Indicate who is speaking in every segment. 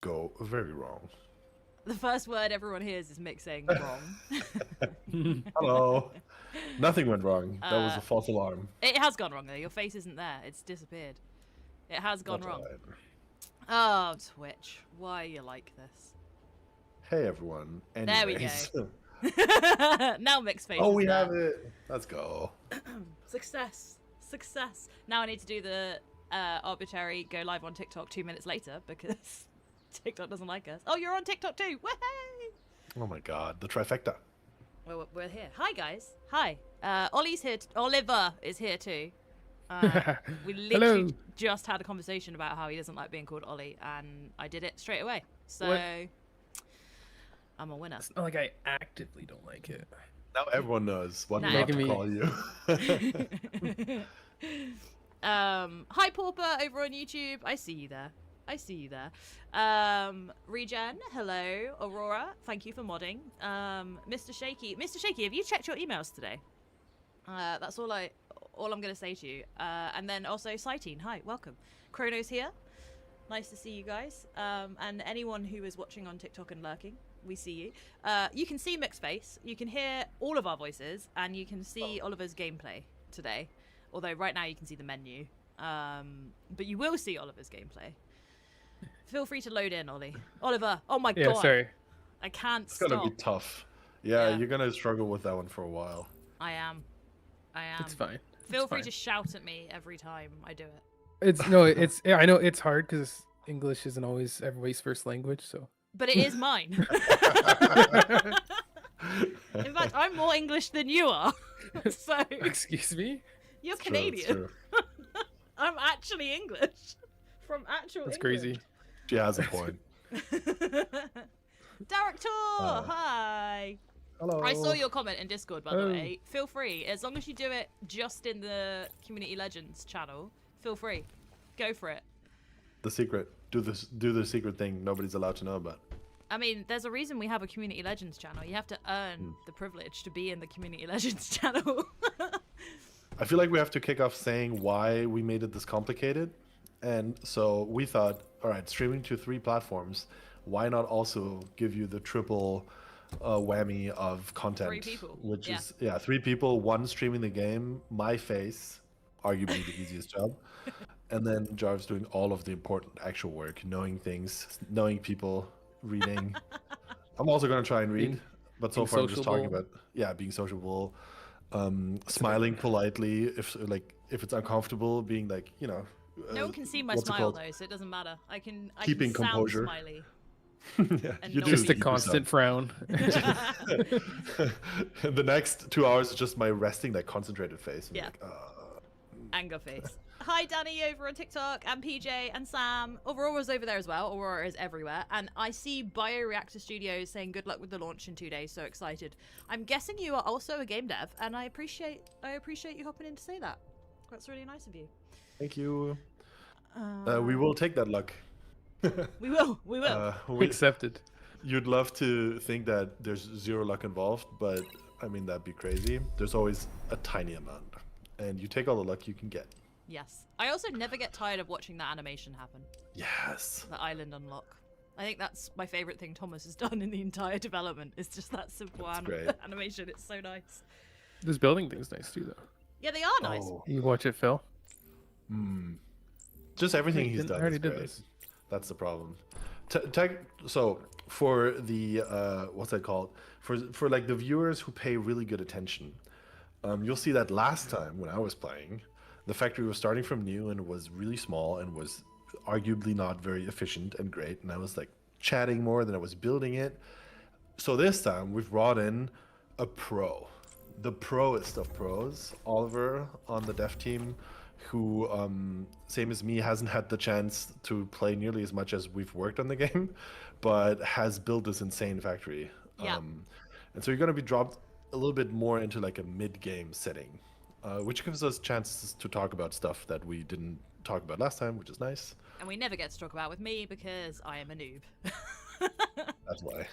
Speaker 1: go very wrong.
Speaker 2: The first word everyone hears is Mick saying wrong.
Speaker 1: Hello. Nothing went wrong. That was a false alarm.
Speaker 2: It has gone wrong though. Your face isn't there. It's disappeared. It has gone
Speaker 1: That's
Speaker 2: wrong.
Speaker 1: all right.
Speaker 2: Oh, Twitch. Why are you like this?
Speaker 1: Hey everyone.
Speaker 2: There we
Speaker 1: Anyways.
Speaker 2: go. Now Mick's face
Speaker 1: Oh,
Speaker 2: is
Speaker 1: we
Speaker 2: there.
Speaker 1: have it. Let's go.
Speaker 2: Success. Success. Now I need to do the arbitrary go live on TikTok 2 minutes later because TikTok doesn't like us. Oh, you're on TikTok too. Way!
Speaker 1: Oh my god, the trifecta.
Speaker 2: Well, we're here. Hi, guys. Hi. Ollie's here. Oliver is here too. We literally just had a conversation about how he doesn't like being called Ollie, and I did it straight away. So I'm a winner.
Speaker 3: It's not like I actively don't like it.
Speaker 1: Now everyone knows what
Speaker 2: Now
Speaker 1: not to
Speaker 3: Making
Speaker 1: call you.
Speaker 2: Hi, Pauper over on YouTube. I see you there. I see you there. Regen, hello. Aurora, thank you for modding. Mr. Shaky, have you checked your emails today? That's all I'm gonna say to you. And then also Cytine, hi, welcome. Chrono's here. Nice to see you guys. And anyone who is watching on TikTok and lurking, we see you. You can see Mick's face, you can hear all of our voices, and you can see Oliver's gameplay today. Although right now you can see the menu. But you will see Oliver's gameplay. Feel free to load in, Ollie. Oliver, oh my god.
Speaker 3: Yeah, sorry.
Speaker 2: I can't
Speaker 1: It's
Speaker 2: stop.
Speaker 1: gonna be tough. Yeah, you're gonna struggle with that one for a while.
Speaker 2: I am.
Speaker 3: It's fine.
Speaker 2: Feel
Speaker 3: It's
Speaker 2: free
Speaker 3: fine.
Speaker 2: to shout at me every time I do it.
Speaker 3: Yeah, I know it's hard because English isn't always everybody's first language, so.
Speaker 2: But it is mine. In fact, I'm more English than you are. So
Speaker 3: Excuse me?
Speaker 2: you're
Speaker 1: It's true, it's
Speaker 2: Canadian.
Speaker 1: true.
Speaker 2: I'm actually English. From actual
Speaker 3: That's
Speaker 2: England.
Speaker 3: crazy.
Speaker 1: She has a point.
Speaker 2: Director, hi.
Speaker 1: Hello.
Speaker 2: I saw your comment in Discord, by the
Speaker 3: Oh.
Speaker 2: way. Feel free, as long as you do it just in the Community Legends channel. Feel free, go for it.
Speaker 1: The secret. Do the secret thing nobody's allowed to know about.
Speaker 2: I mean, there's a reason we have a Community Legends channel. You have to earn the privilege to be in the Community Legends channel.
Speaker 1: I feel like we have to kick off saying why we made it this complicated. And so we thought, all right, streaming to 3 platforms, why not also give you the triple whammy of content?
Speaker 2: 3 people.
Speaker 1: Which
Speaker 2: Yeah.
Speaker 1: is, 3 people, 1 streaming the game, my face, arguably the easiest job. And then Jarv's doing all of the important actual work, knowing things, knowing people, reading. I'm also going to try and read, but so
Speaker 3: being
Speaker 1: far I'm just talking
Speaker 3: sociable.
Speaker 1: about, being sociable, smiling politely if it's uncomfortable, being like,
Speaker 2: No one can see my
Speaker 1: what's it
Speaker 2: smile
Speaker 1: called?
Speaker 2: though, so it doesn't matter. I can
Speaker 1: Keeping
Speaker 2: sound
Speaker 1: composure.
Speaker 2: smiley.
Speaker 1: Yeah,
Speaker 2: And
Speaker 1: you
Speaker 2: not
Speaker 1: do
Speaker 3: Just a
Speaker 2: be-
Speaker 3: constant frown.
Speaker 1: The next 2 hours is just my resting, like concentrated face. I'm
Speaker 2: Yeah.
Speaker 1: like,
Speaker 2: Anger face. Hi Danny over on TikTok, and PJ and Sam. Aurora's over there as well. Aurora is everywhere. And I see Bioreactor Studios saying good luck with the launch in 2 days, so excited. I'm guessing you are also a game dev, and I appreciate you hopping in to say that. That's really nice of you.
Speaker 1: Thank you. We will take that luck.
Speaker 2: We will.
Speaker 3: Accepted.
Speaker 1: You'd love to think that there's 0 luck involved, but I mean, that'd be crazy. There's always a tiny amount, and you take all the luck you can get.
Speaker 2: Yes. I also never get tired of watching that animation happen.
Speaker 1: Yes.
Speaker 2: The island unlock. I think that's my favorite thing Thomas has done in the entire development. It's just that simple
Speaker 1: great.
Speaker 2: animation. It's so nice.
Speaker 3: This building thing's nice too, though.
Speaker 2: Yeah, they are nice.
Speaker 1: Oh.
Speaker 3: You watch it, Phil?
Speaker 1: Just everything
Speaker 3: Wait,
Speaker 1: he's
Speaker 3: didn't- I
Speaker 1: done
Speaker 3: already
Speaker 1: is
Speaker 3: did
Speaker 1: great.
Speaker 3: this.
Speaker 1: That's the problem. So for the what's that called? For like the viewers who pay really good attention, you'll see that last time when I was playing, the factory was starting from new and was really small and was arguably not very efficient and great. And I was like chatting more than I was building it. So this time we've brought in a pro, the proest of pros, Oliver on the dev team, who same as me hasn't had the chance to play nearly as much as we've worked on the game, but has built this insane factory.
Speaker 2: Yeah.
Speaker 1: And so you're going to be dropped a little bit more into like a mid-game setting, which gives us chances to talk about stuff that we didn't talk about last time, which is nice.
Speaker 2: And we never get to talk about with me because I am a noob.
Speaker 1: That's why.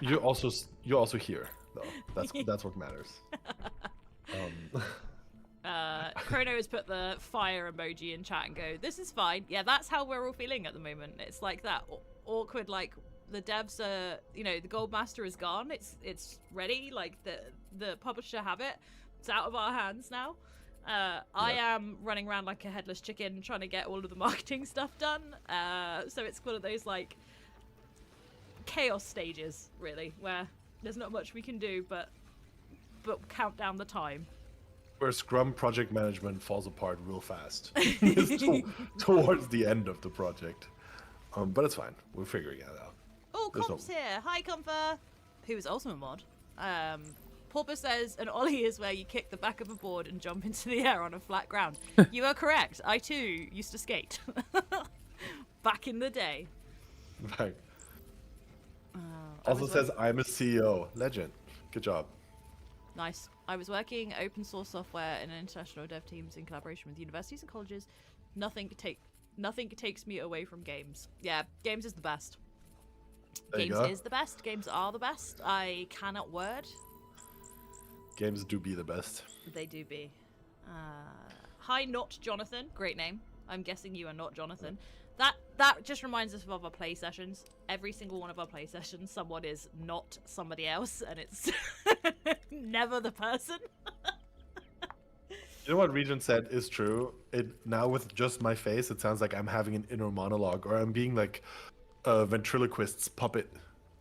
Speaker 1: You're also here though. That's what matters.
Speaker 2: Chrono has put the fire emoji in chat and go, this is fine. Yeah, that's how we're all feeling at the moment. It's like that. awkward, like the devs are, you know, the gold master is gone. It's ready. Like the publisher have it. It's out of our hands now. I am running around like a headless chicken trying to get all of the marketing stuff done. So it's one of those like chaos stages, really, where there's not much we can do but count down the time.
Speaker 1: Where Scrum project management falls apart real fast towards the end of the project. But it's fine. We're figuring it out.
Speaker 2: Oh, Comp's here. Hi, Comfa. Who is also a mod. Pauper says, an ollie is where you kick the back of a board and jump into the air on a flat ground. You are correct. I too used to skate. Back in the day.
Speaker 1: Right. Also says, I'm a CEO. Legend. Good job.
Speaker 2: Nice. I was working open source software in international dev teams in collaboration with universities and colleges. Nothing takes me away from games. Yeah, games is the best. Games is the best. Games are the best. I cannot word.
Speaker 1: Games do be the best.
Speaker 2: They do be. Hi, not Jonathan. Great name. I'm guessing you are not Jonathan. That just reminds us of our play sessions. Every single one of our play sessions, someone is not somebody else, and it's never the person.
Speaker 1: You know what Regent said is true? Now with just my face, it sounds like I'm having an inner monologue, or I'm being like a ventriloquist's puppet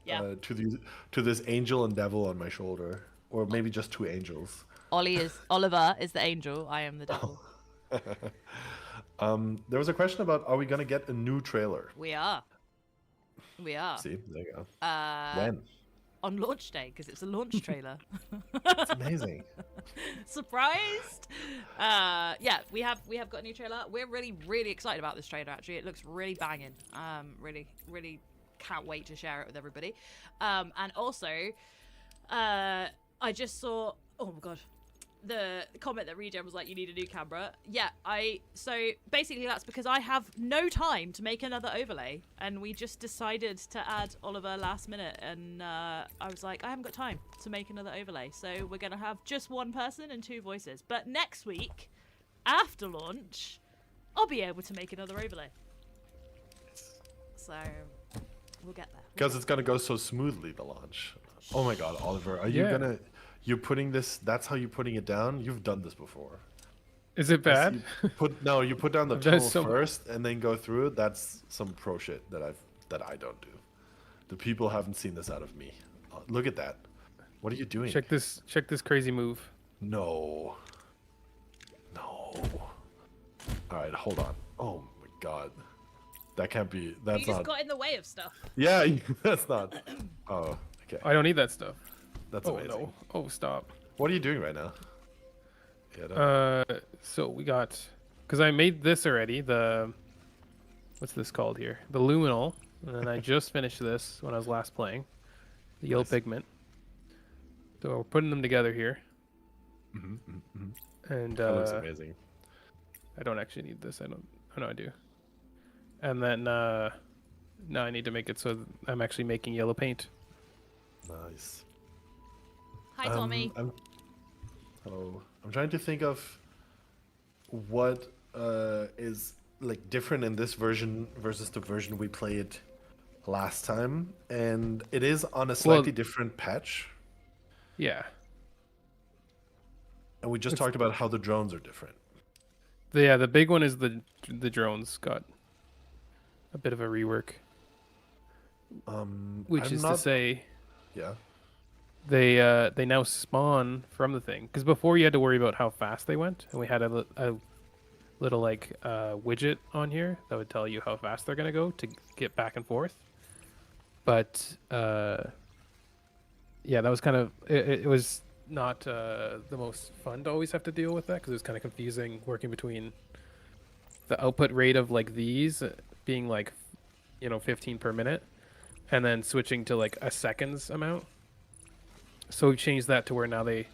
Speaker 1: to this angel and devil on my shoulder, or maybe just two angels.
Speaker 2: Oliver is the angel. I am the devil.
Speaker 1: There was a question about, are we gonna get a new trailer?
Speaker 2: We are.
Speaker 1: See, there you go.
Speaker 2: When? On launch day, because it's a launch trailer.
Speaker 1: It's amazing.
Speaker 2: Surprised? Yeah, we have got a new trailer. We're really excited about this trailer. Actually, it looks really banging. Really can't wait to share it with everybody. And also, I just saw. Oh my god. The comment that Regen was like, you need a new camera. Yeah, so basically that's because I have no time to make another overlay, and we just decided to add Oliver last minute, and I was like, I haven't got time to make another overlay, so we're gonna have just one person and two voices. But next week, after launch, I'll be able to make another overlay. So we'll get there.
Speaker 1: Because it's gonna go so smoothly, the launch. Oh my god, Oliver, are you gonna... You're putting this. That's how you're putting it down. You've done this before.
Speaker 3: Is it bad?
Speaker 1: You put down the total first and then go through it. That's some pro shit that I don't do. The people haven't seen this out of me. Look at that. What are you doing?
Speaker 3: Check this crazy move.
Speaker 1: No. All right, hold on. Oh my god. That can't be. That's
Speaker 2: you just got in the way of stuff.
Speaker 1: Yeah, that's not. Oh, okay.
Speaker 3: I don't need that stuff.
Speaker 1: That's amazing.
Speaker 3: No. Oh, stop.
Speaker 1: What are you doing right now?
Speaker 3: So we got, because I made this already, what's this called here? The luminal, and then I just finished this when I was last playing, the yellow pigment. So we're putting them together here. And
Speaker 1: that looks amazing.
Speaker 3: I don't actually need this. I know I do. And then now I need to make it so I'm actually making yellow paint.
Speaker 1: Nice.
Speaker 2: Hi, Tommy.
Speaker 1: I'm trying to think of what is like different in this version versus the version we played last time, and it is on a slightly different patch.
Speaker 3: Yeah.
Speaker 1: And we just talked about how the drones are different.
Speaker 3: The big one is the drones got a bit of a rework. Which is to say,
Speaker 1: yeah.
Speaker 3: They now spawn from the thing, because before you had to worry about how fast they went, and we had a little like widget on here that would tell you how fast they're gonna go to get back and forth. But yeah, that was kind of it was not the most fun to always have to deal with that, because it was kind of confusing working between the output rate of like these being like 15 per minute, and then switching to like a seconds amount. So we changed that to where now they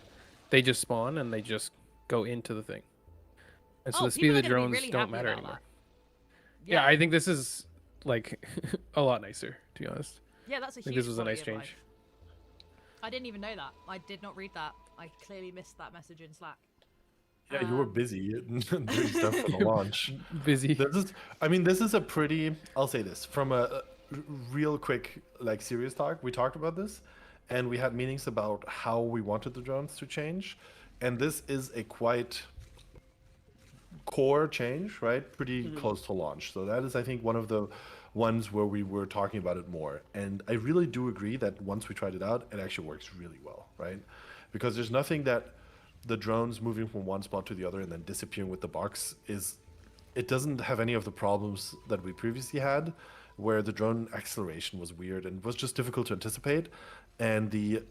Speaker 3: just spawn and they just go into the thing. And so the speed of the drones don't matter anymore. Yeah, I think this is like a lot nicer, to be honest.
Speaker 2: Yeah, that's a huge.
Speaker 3: I think this was a nice change.
Speaker 2: I didn't even know that. I did not read that. I clearly missed that message in Slack.
Speaker 1: Yeah, you were busy doing stuff for the launch.
Speaker 3: Busy.
Speaker 1: This is a pretty. I'll say this from a real quick, like serious talk. We talked about this, and we had meetings about how we wanted the drones to change, and this is a quite core change, right? Pretty close to launch. So that is, I think, one of the ones where we were talking about it more. And I really do agree that once we tried it out, it actually works really well, right? Because there's nothing that the drones moving from one spot to the other and then disappearing with the box is, it doesn't have any of the problems that we previously had, where the drone acceleration was weird and was just difficult to anticipate. And the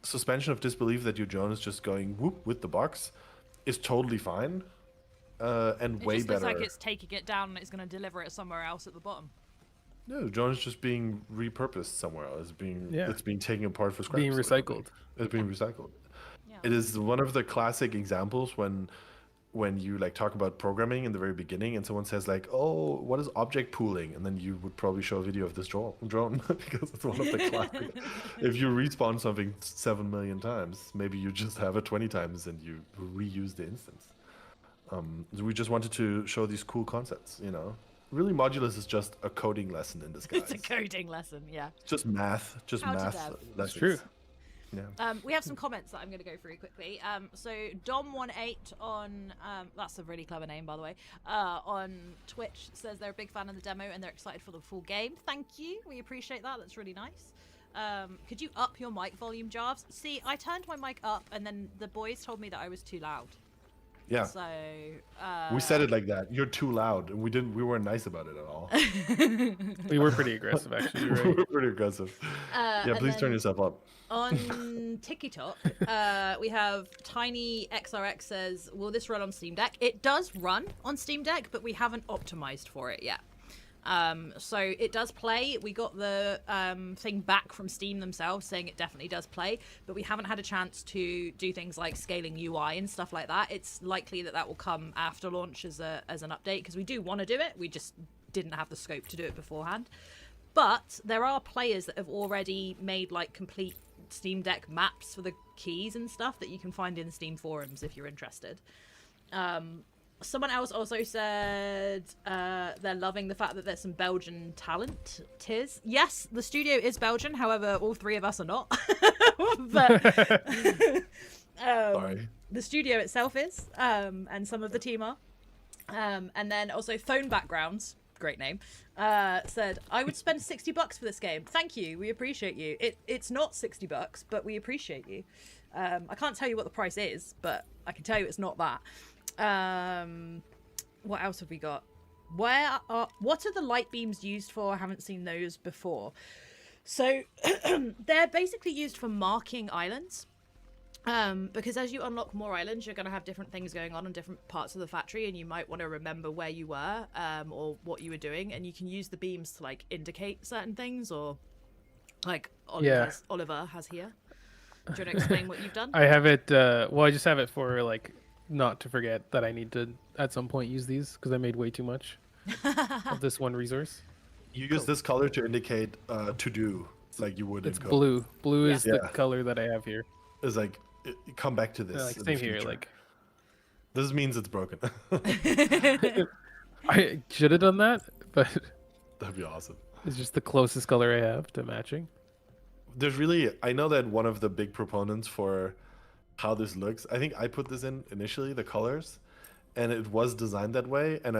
Speaker 1: suspension of disbelief that your drone is just going whoop with the box is totally fine. And
Speaker 2: It
Speaker 1: way
Speaker 2: just looks
Speaker 1: better.
Speaker 2: like it's taking it down and it's going to deliver it somewhere else at the bottom.
Speaker 1: No, the drone is just being repurposed somewhere else. It's being taken apart for scraps.
Speaker 3: Being recycled.
Speaker 1: It's being recycled.
Speaker 2: Yeah.
Speaker 1: It is one of the classic examples when you like talk about programming in the very beginning and someone says like, oh, what is object pooling? And then you would probably show a video of this drone because it's one of the classic. If you respawn something 7 million times, maybe you just have it 20 times and you reuse the instance. So we just wanted to show these cool concepts, you know. Really, Modulus is just a coding lesson in disguise.
Speaker 2: It's a coding lesson, yeah.
Speaker 1: Just math,
Speaker 2: How to
Speaker 1: math.
Speaker 2: dev.
Speaker 1: That's
Speaker 3: true.
Speaker 1: Yeah.
Speaker 2: We have some comments that I'm going to go through quickly. So Dom18 on, that's a really clever name, by the way, on Twitch says they're a big fan of the demo and they're excited for the full game. Thank you. We appreciate that. That's really nice. Could you up your mic volume, Jarves? See, I turned my mic up and then the boys told me that I was too loud.
Speaker 1: Yeah.
Speaker 2: So
Speaker 1: We said it like that. You're too loud, and we weren't nice about it at all.
Speaker 3: We were pretty aggressive, actually. You're
Speaker 1: We
Speaker 3: right.
Speaker 1: were pretty aggressive. Yeah,
Speaker 2: and
Speaker 1: please turn
Speaker 2: then
Speaker 1: yourself up.
Speaker 2: on TikTok, we have Tiny XRX says, "Will this run on Steam Deck?" It does run on Steam Deck, but we haven't optimized for it yet. So it does play. We got the thing back from Steam themselves saying it definitely does play, but we haven't had a chance to do things like scaling UI and stuff like that. It's likely that will come after launch as an update, because we do want to do it. We just didn't have the scope to do it beforehand. But there are players that have already made like complete Steam Deck maps for the keys and stuff that you can find in Steam forums if you're interested. Someone else also said they're loving the fact that there's some Belgian talent. Tis. Yes, the studio is Belgian. However, all three of us are not. But
Speaker 1: Sorry.
Speaker 2: the studio itself is, and some of the team are. And then also Phone Backgrounds, great name, said, I would spend $60 for this game. Thank you. We appreciate you. It's not $60, but we appreciate you. I can't tell you what the price is, but I can tell you it's not that. What else have we got? What are the light beams used for? I haven't seen those before. So they're basically used for marking islands. Because as you unlock more islands, you're going to have different things going on in different parts of the factory, and you might want to remember where you were, or what you were doing, and you can use the beams to like indicate certain things, or like Oliver has here. Do you want to explain what you've done?
Speaker 3: I have it. Well, I just have it for like not to forget that I need to at some point use these because I made way too much of this one resource.
Speaker 1: You use this color to indicate to do, like you would
Speaker 3: It's
Speaker 1: in code.
Speaker 3: blue. Blue is the
Speaker 1: Yeah.
Speaker 3: color that I have here.
Speaker 1: It's like, come back to this.
Speaker 3: Like
Speaker 1: in the
Speaker 3: same here.
Speaker 1: future.
Speaker 3: Like
Speaker 1: This means it's broken.
Speaker 3: I should have done that, but
Speaker 1: That'd be awesome.
Speaker 3: it's just the closest color I have to matching.
Speaker 1: There's really, I know that one of the big proponents for how this looks, I think I put this in initially, the colors, and it was designed that way, and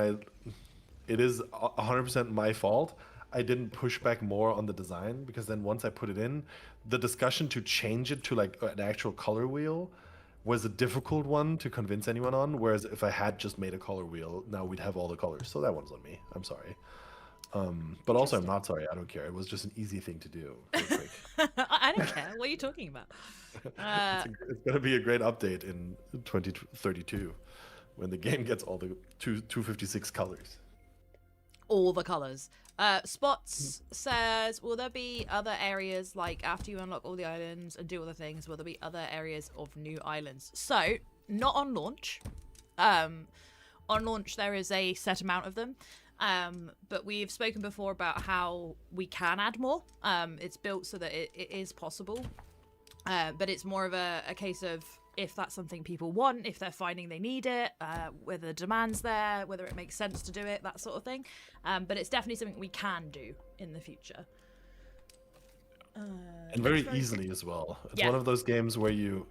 Speaker 1: it is 100% my fault. I didn't push back more on the design, because then once I put it in, the discussion to change it to like an actual color wheel was a difficult one to convince anyone on, whereas if I had just made a color wheel, now we'd have all the colors. So that one's on me. I'm sorry. But also I'm not sorry. I don't care. It was just an easy thing to do. real quick.
Speaker 2: I don't care. What are you talking about?
Speaker 1: It's going to be a great update in 2032 when the game gets all the 256 colors.
Speaker 2: All the colors. Spots says, will there be other areas, like after you unlock all the islands and do other things, will there be other areas of new islands? So, not on launch. On launch, there is a set amount of them. But we've spoken before about how we can add more. It's built so that it is possible. But it's more of a case of if that's something people want, if they're finding they need it, whether the demand's there, whether it makes sense to do it, that sort of thing. But it's definitely something we can do in the future.
Speaker 1: And very easily as well. It's
Speaker 2: Yeah.
Speaker 1: one of those games where you,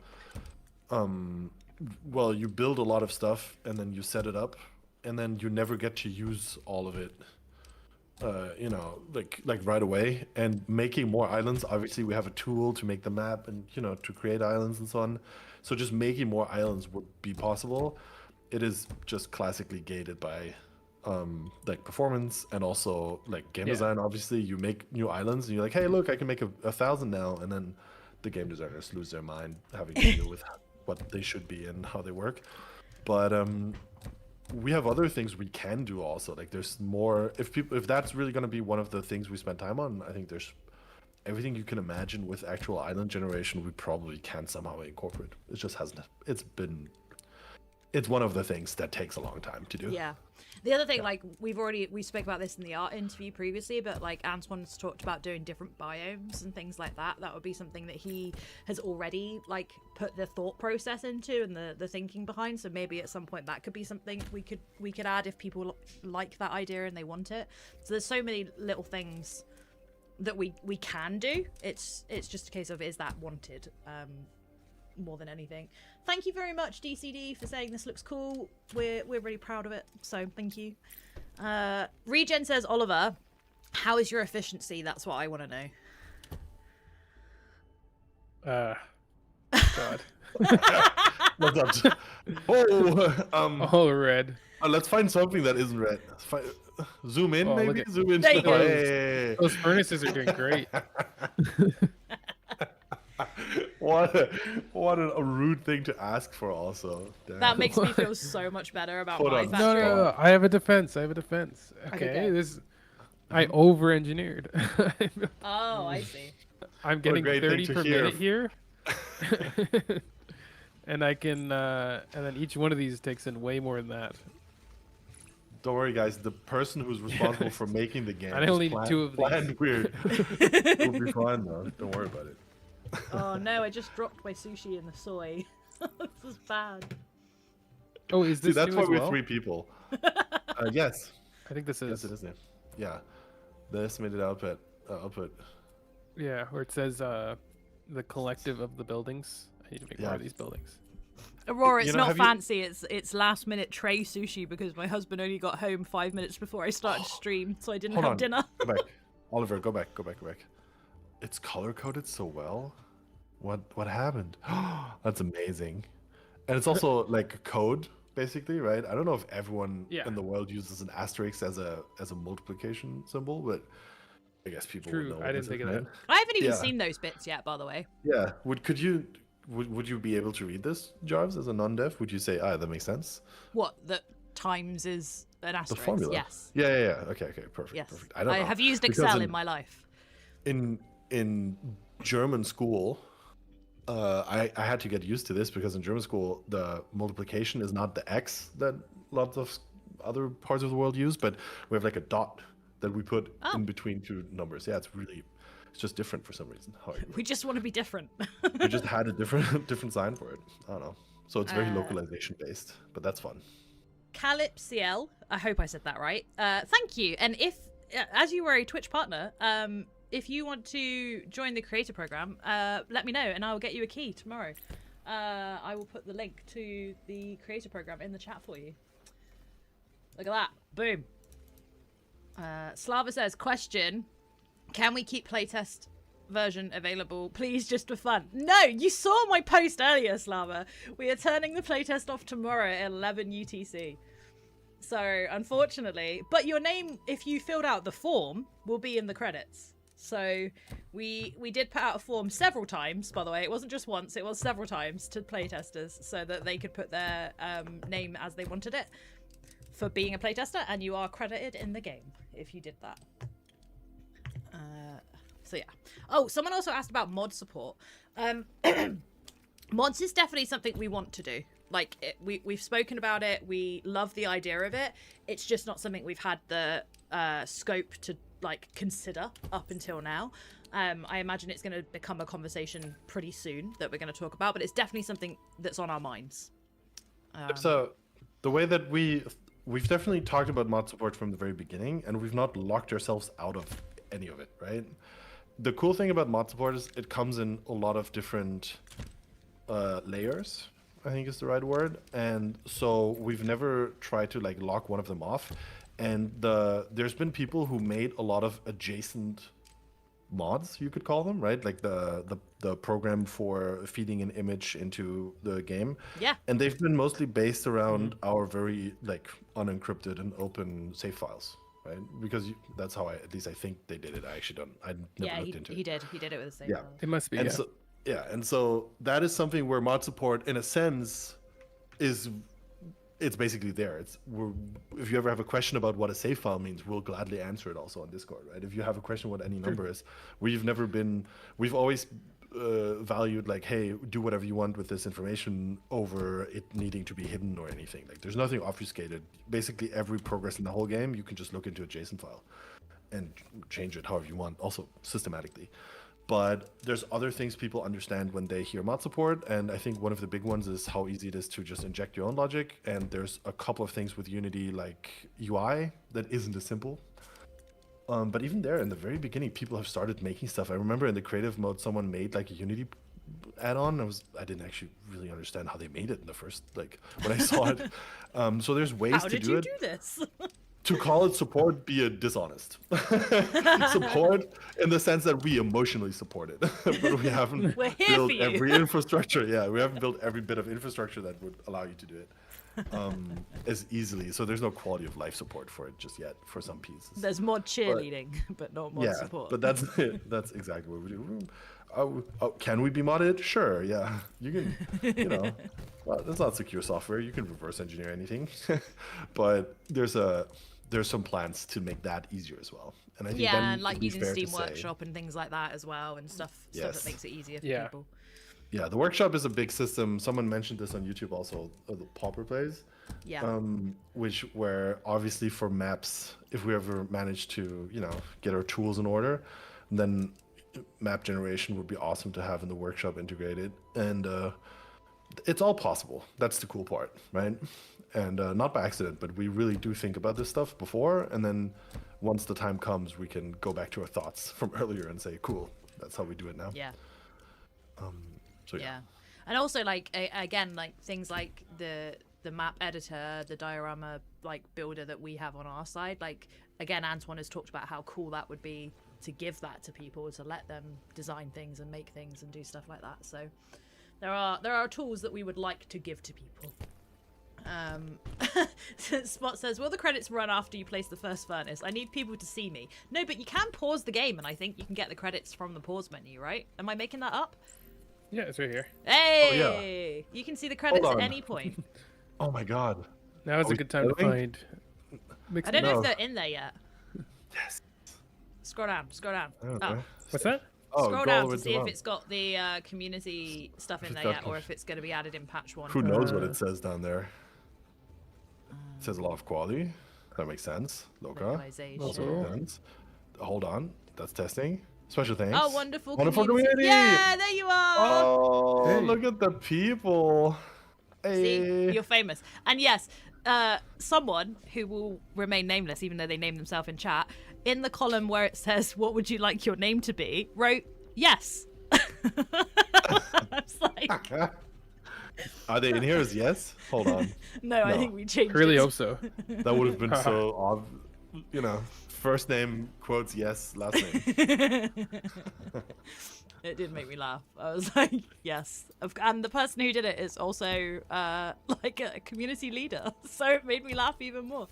Speaker 1: well, you build a lot of stuff and then you set it up, and then you never get to use all of it. You know, like right away. And making more islands, obviously we have a tool to make the map and, you know, to create islands and so on. So just making more islands would be possible. It is just classically gated by like performance and also like game design. Obviously you make new islands and you're like, hey, look, I can make 1,000 now, and then the game designers lose their mind having to deal with what they should be and how they work. But we have other things we can do also. Like there's more, if that's really going to be one of the things we spend time on, I think there's everything you can imagine with actual island generation we probably can somehow incorporate. It just hasn't, it's one of the things that takes a long time to do.
Speaker 2: Yeah. The other thing, like we spoke about this in the art interview previously, but like Antoine's talked about doing different biomes and things like that. That would be something that he has already like put the thought process into and the thinking behind. So maybe at some point that could be something we could add if people like that idea and they want it. So there's so many little things that we can do. It's just a case of, is that wanted? More than anything. Thank you very much, DCD, for saying this looks cool. We're really proud of it, so thank you. Regen says, Oliver, how is your efficiency? That's what I want to know.
Speaker 3: God.
Speaker 1: What's up?
Speaker 3: Oh, red.
Speaker 1: Let's find something that isn't red. Zoom in,
Speaker 3: Oh, look
Speaker 1: maybe?
Speaker 3: at-
Speaker 1: Zoom in.
Speaker 2: There you go.
Speaker 1: Hey.
Speaker 3: Those furnaces are doing great.
Speaker 1: What a rude thing to ask for also. Damn.
Speaker 2: That makes me feel so much better about
Speaker 1: Hold
Speaker 2: my
Speaker 1: on.
Speaker 2: factory.
Speaker 3: No. I have a defense. Okay,
Speaker 2: go.
Speaker 3: I over-engineered.
Speaker 2: Oh, I see.
Speaker 3: I'm getting
Speaker 1: great thing
Speaker 3: 30
Speaker 1: to
Speaker 3: per
Speaker 1: hear.
Speaker 3: minute here. And I can, and then each one of these takes in way more than that.
Speaker 1: Don't worry, guys. The person who's responsible for making the game
Speaker 3: I only
Speaker 1: is
Speaker 3: need 2 of these.
Speaker 1: planned weird. It'll be fine though. Don't worry about it.
Speaker 2: Oh no, I just dropped my sushi in the soy. This is bad.
Speaker 3: Oh, is
Speaker 1: See,
Speaker 3: this
Speaker 1: that's
Speaker 3: new
Speaker 1: why
Speaker 3: as
Speaker 1: we're
Speaker 3: well?
Speaker 1: 3 people. Yes.
Speaker 3: I think this
Speaker 1: Yes,
Speaker 3: is.
Speaker 1: it is new. Yeah. The estimated output.
Speaker 3: Yeah, where it says the collective of the buildings. I need to make more
Speaker 1: Yeah.
Speaker 3: of these buildings.
Speaker 2: Aurora,
Speaker 1: You
Speaker 2: it's
Speaker 1: know,
Speaker 2: not
Speaker 1: have you-
Speaker 2: fancy. It's last minute tray sushi because my husband only got home 5 minutes before I started stream, so I didn't
Speaker 1: Hold
Speaker 2: have
Speaker 1: on.
Speaker 2: dinner.
Speaker 1: Go back. Oliver, go back. It's color coded so well. What happened? That's amazing. And it's also like code, basically, right? I don't know if everyone
Speaker 3: Yeah.
Speaker 1: in the world uses an asterisk as a multiplication symbol, but I guess people
Speaker 3: True,
Speaker 1: would know.
Speaker 3: I didn't think of that.
Speaker 2: I haven't even
Speaker 1: Yeah.
Speaker 2: seen those bits yet, by the way.
Speaker 1: Yeah. Would you be able to read this, Jarvis, as a non-dev? Would you say, that makes sense?
Speaker 2: What, that times is an
Speaker 1: The
Speaker 2: asterisk?
Speaker 1: formula.
Speaker 2: Yes.
Speaker 1: Yeah. Okay, perfect.
Speaker 2: Yes.
Speaker 1: Perfect. I don't know.
Speaker 2: have used
Speaker 1: Because
Speaker 2: Excel in my life.
Speaker 1: in German school, I had to get used to this because in German school the multiplication is not the x that lots of other parts of the world use, but we have like a dot that we put
Speaker 2: Oh.
Speaker 1: in between 2 numbers. Yeah, it's just different for some reason. How it
Speaker 2: We just want to be different.
Speaker 1: we just had a different sign for it. I don't know. So it's very
Speaker 2: Uh,
Speaker 1: localization based, but that's fun.
Speaker 2: Calypsiel, I hope I said that right. Thank you. And if, as you were a Twitch partner, if you want to join the creator program, let me know and I will get you a key tomorrow. I will put the link to the creator program in the chat for you. Look at that. Boom. Slava says, question, can we keep playtest version available, please, just for fun? No, you saw my post earlier, Slava. We are turning the playtest off tomorrow at 11 UTC. So, unfortunately, but your name, if you filled out the form, will be in the credits. So, we did put out a form several times, by the way. It wasn't just once, it was several times to playtesters so that they could put their name as they wanted it for being a playtester, and you are credited in the game if you did that. So yeah. Oh, someone also asked about mod support. Mods is definitely something we want to do. Like, we've spoken about it. We love the idea of it. It's just not something we've had the scope to, like, consider up until now. I imagine it's going to become a conversation pretty soon that we're going to talk about, but it's definitely something that's on our minds.
Speaker 1: So the way that we've definitely talked about mod support from the very beginning, and we've not locked ourselves out of any of it, right? The cool thing about mod support is it comes in a lot of different layers, I think is the right word. And so we've never tried to like lock one of them off. And there's been people who made a lot of adjacent mods, you could call them, right? Like the program for feeding an image into the game.
Speaker 2: Yeah.
Speaker 1: And they've been mostly based around our very like unencrypted and open save files, right? Because that's how at least I think they did it. I actually don't. I never looked into it.
Speaker 2: He did it with the same.
Speaker 1: Yeah.
Speaker 2: file.
Speaker 3: It must be.
Speaker 1: And
Speaker 3: Yeah.
Speaker 1: so and so that is something where mod support, in a sense, it's basically there. If you ever have a question about what a save file means, we'll gladly answer it also on Discord, right? If you have a question what any number is, we've always valued like, hey, do whatever you want with this information over it needing to be hidden or anything. Like, there's nothing obfuscated. Basically, every progress in the whole game, you can just look into a JSON file and change it however you want, also systematically. But there's other things people understand when they hear mod support, and I think one of the big ones is how easy it is to just inject your own logic. And there's a couple of things with Unity, like UI, that isn't as simple. But even there, in the very beginning, people have started making stuff. I remember in the creative mode, someone made like a Unity add-on. I didn't actually really understand how they made it in the first, like when I saw it. So there's ways
Speaker 2: How
Speaker 1: to
Speaker 2: did
Speaker 1: do
Speaker 2: you
Speaker 1: it.
Speaker 2: do this?
Speaker 1: To call it support, be a dishonest. Support in the sense that we emotionally support it, but we haven't
Speaker 2: We're here
Speaker 1: built
Speaker 2: for you.
Speaker 1: every infrastructure. Yeah, we haven't built every bit of infrastructure that would allow you to do it as easily. So there's no quality of life support for it just yet for some pieces.
Speaker 2: There's mod cheerleading, but not mod support.
Speaker 1: But that's that's exactly what we do. Can we be modded? Sure, yeah. You can, well, it's not secure software. You can reverse engineer anything, but there's some plans to make that easier as well. And I think then
Speaker 2: and like
Speaker 1: it'd be
Speaker 2: using
Speaker 1: fair to
Speaker 2: Steam
Speaker 1: say-
Speaker 2: Workshop and things like that as well, and stuff
Speaker 1: Yes.
Speaker 2: that makes it easier for
Speaker 3: Yeah.
Speaker 2: people.
Speaker 1: Yeah, the workshop is a big system. Someone mentioned this on YouTube also, the Pauper plays.
Speaker 2: Yeah.
Speaker 1: Where obviously for maps, if we ever manage to, get our tools in order, then map generation would be awesome to have in the workshop integrated. And it's all possible. That's the cool part, right? And not by accident, but we really do think about this stuff before. And then once the time comes, we can go back to our thoughts from earlier and say, cool, that's how we do it now.
Speaker 2: Yeah.
Speaker 1: So yeah.
Speaker 2: And also like again, like things like the map editor, the diorama like builder that we have on our side, like again, Antoine has talked about how cool that would be to give that to people, to let them design things and make things and do stuff like that. So there are tools that we would like to give to people. Spot says, will the credits run after you place the first furnace? I need people to see me. No, but you can pause the game and I think you can get the credits from the pause menu, right? Am I making that up?
Speaker 3: Yeah, it's right here.
Speaker 2: Hey! You can see the credits at
Speaker 1: on.
Speaker 2: any point.
Speaker 1: Oh my God.
Speaker 3: Now is
Speaker 1: Are
Speaker 3: a
Speaker 1: we
Speaker 3: good time to
Speaker 1: failing?
Speaker 3: find. Mixed
Speaker 2: I don't know
Speaker 1: No.
Speaker 2: if they're in there yet.
Speaker 1: Yes.
Speaker 2: Scroll down.
Speaker 1: Okay.
Speaker 2: Oh.
Speaker 3: What's that?
Speaker 1: Oh,
Speaker 2: Scroll
Speaker 1: go all
Speaker 2: down
Speaker 1: the way
Speaker 2: to
Speaker 1: to
Speaker 2: see
Speaker 1: the
Speaker 2: if
Speaker 1: bottom.
Speaker 2: it's got the community stuff in
Speaker 1: If
Speaker 2: there
Speaker 1: it's
Speaker 2: yet,
Speaker 1: got-
Speaker 2: or if it's going to be added in patch 1.
Speaker 1: Who knows what it says down there? It says a lot of quality. That makes sense. Loka.
Speaker 2: Localization.
Speaker 1: Also
Speaker 3: Oh.
Speaker 1: makes sense. Hold on. That's testing. Special thanks.
Speaker 2: Oh, wonderful,
Speaker 1: Wonderful
Speaker 2: community.
Speaker 1: community.
Speaker 2: Yeah, there you are.
Speaker 1: Oh,
Speaker 3: Hey.
Speaker 1: look at the people. Hey.
Speaker 2: See, you're famous. And yes, someone who will remain nameless, even though they name themselves in chat, in the column where it says, what would you like your name to be, wrote, yes. I was like,
Speaker 1: Are they in here as yes? Hold on.
Speaker 2: no, I
Speaker 1: No.
Speaker 2: think we changed
Speaker 3: Really
Speaker 2: it.
Speaker 3: hope so.
Speaker 1: That would have been so odd. First name quotes yes, last name.
Speaker 2: It did make me laugh. I was like, yes. And the person who did it is also like a community leader. So it made me laugh even more.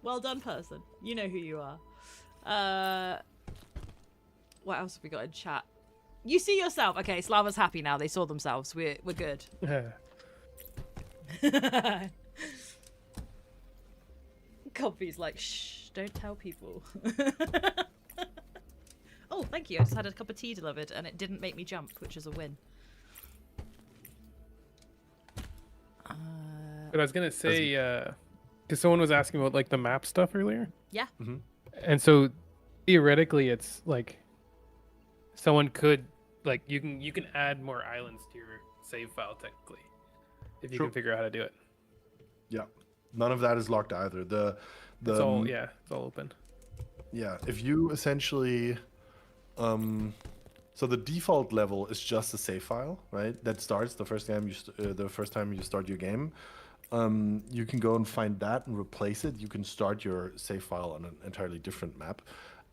Speaker 2: Well done, person. You know who you are. What else have we got in chat? You see yourself. Okay, Slava's happy now. They saw themselves. We're good. Copy's like, shh, don't tell people. Oh, thank you. I just had a cup of tea delivered and it didn't make me jump, which is a win.
Speaker 3: But I was gonna say, because someone was asking about like the map stuff earlier,
Speaker 2: Yeah.
Speaker 3: and so theoretically, it's like someone could like you can add more islands to your save file technically if you
Speaker 1: True.
Speaker 3: can figure out how to do it.
Speaker 1: Yeah, none of that is locked either.
Speaker 3: It's all it's all open.
Speaker 1: Yeah, if you essentially, so the default level is just a save file, right? That starts the first time you start your game. You can go and find that and replace it. You can start your save file on an entirely different map,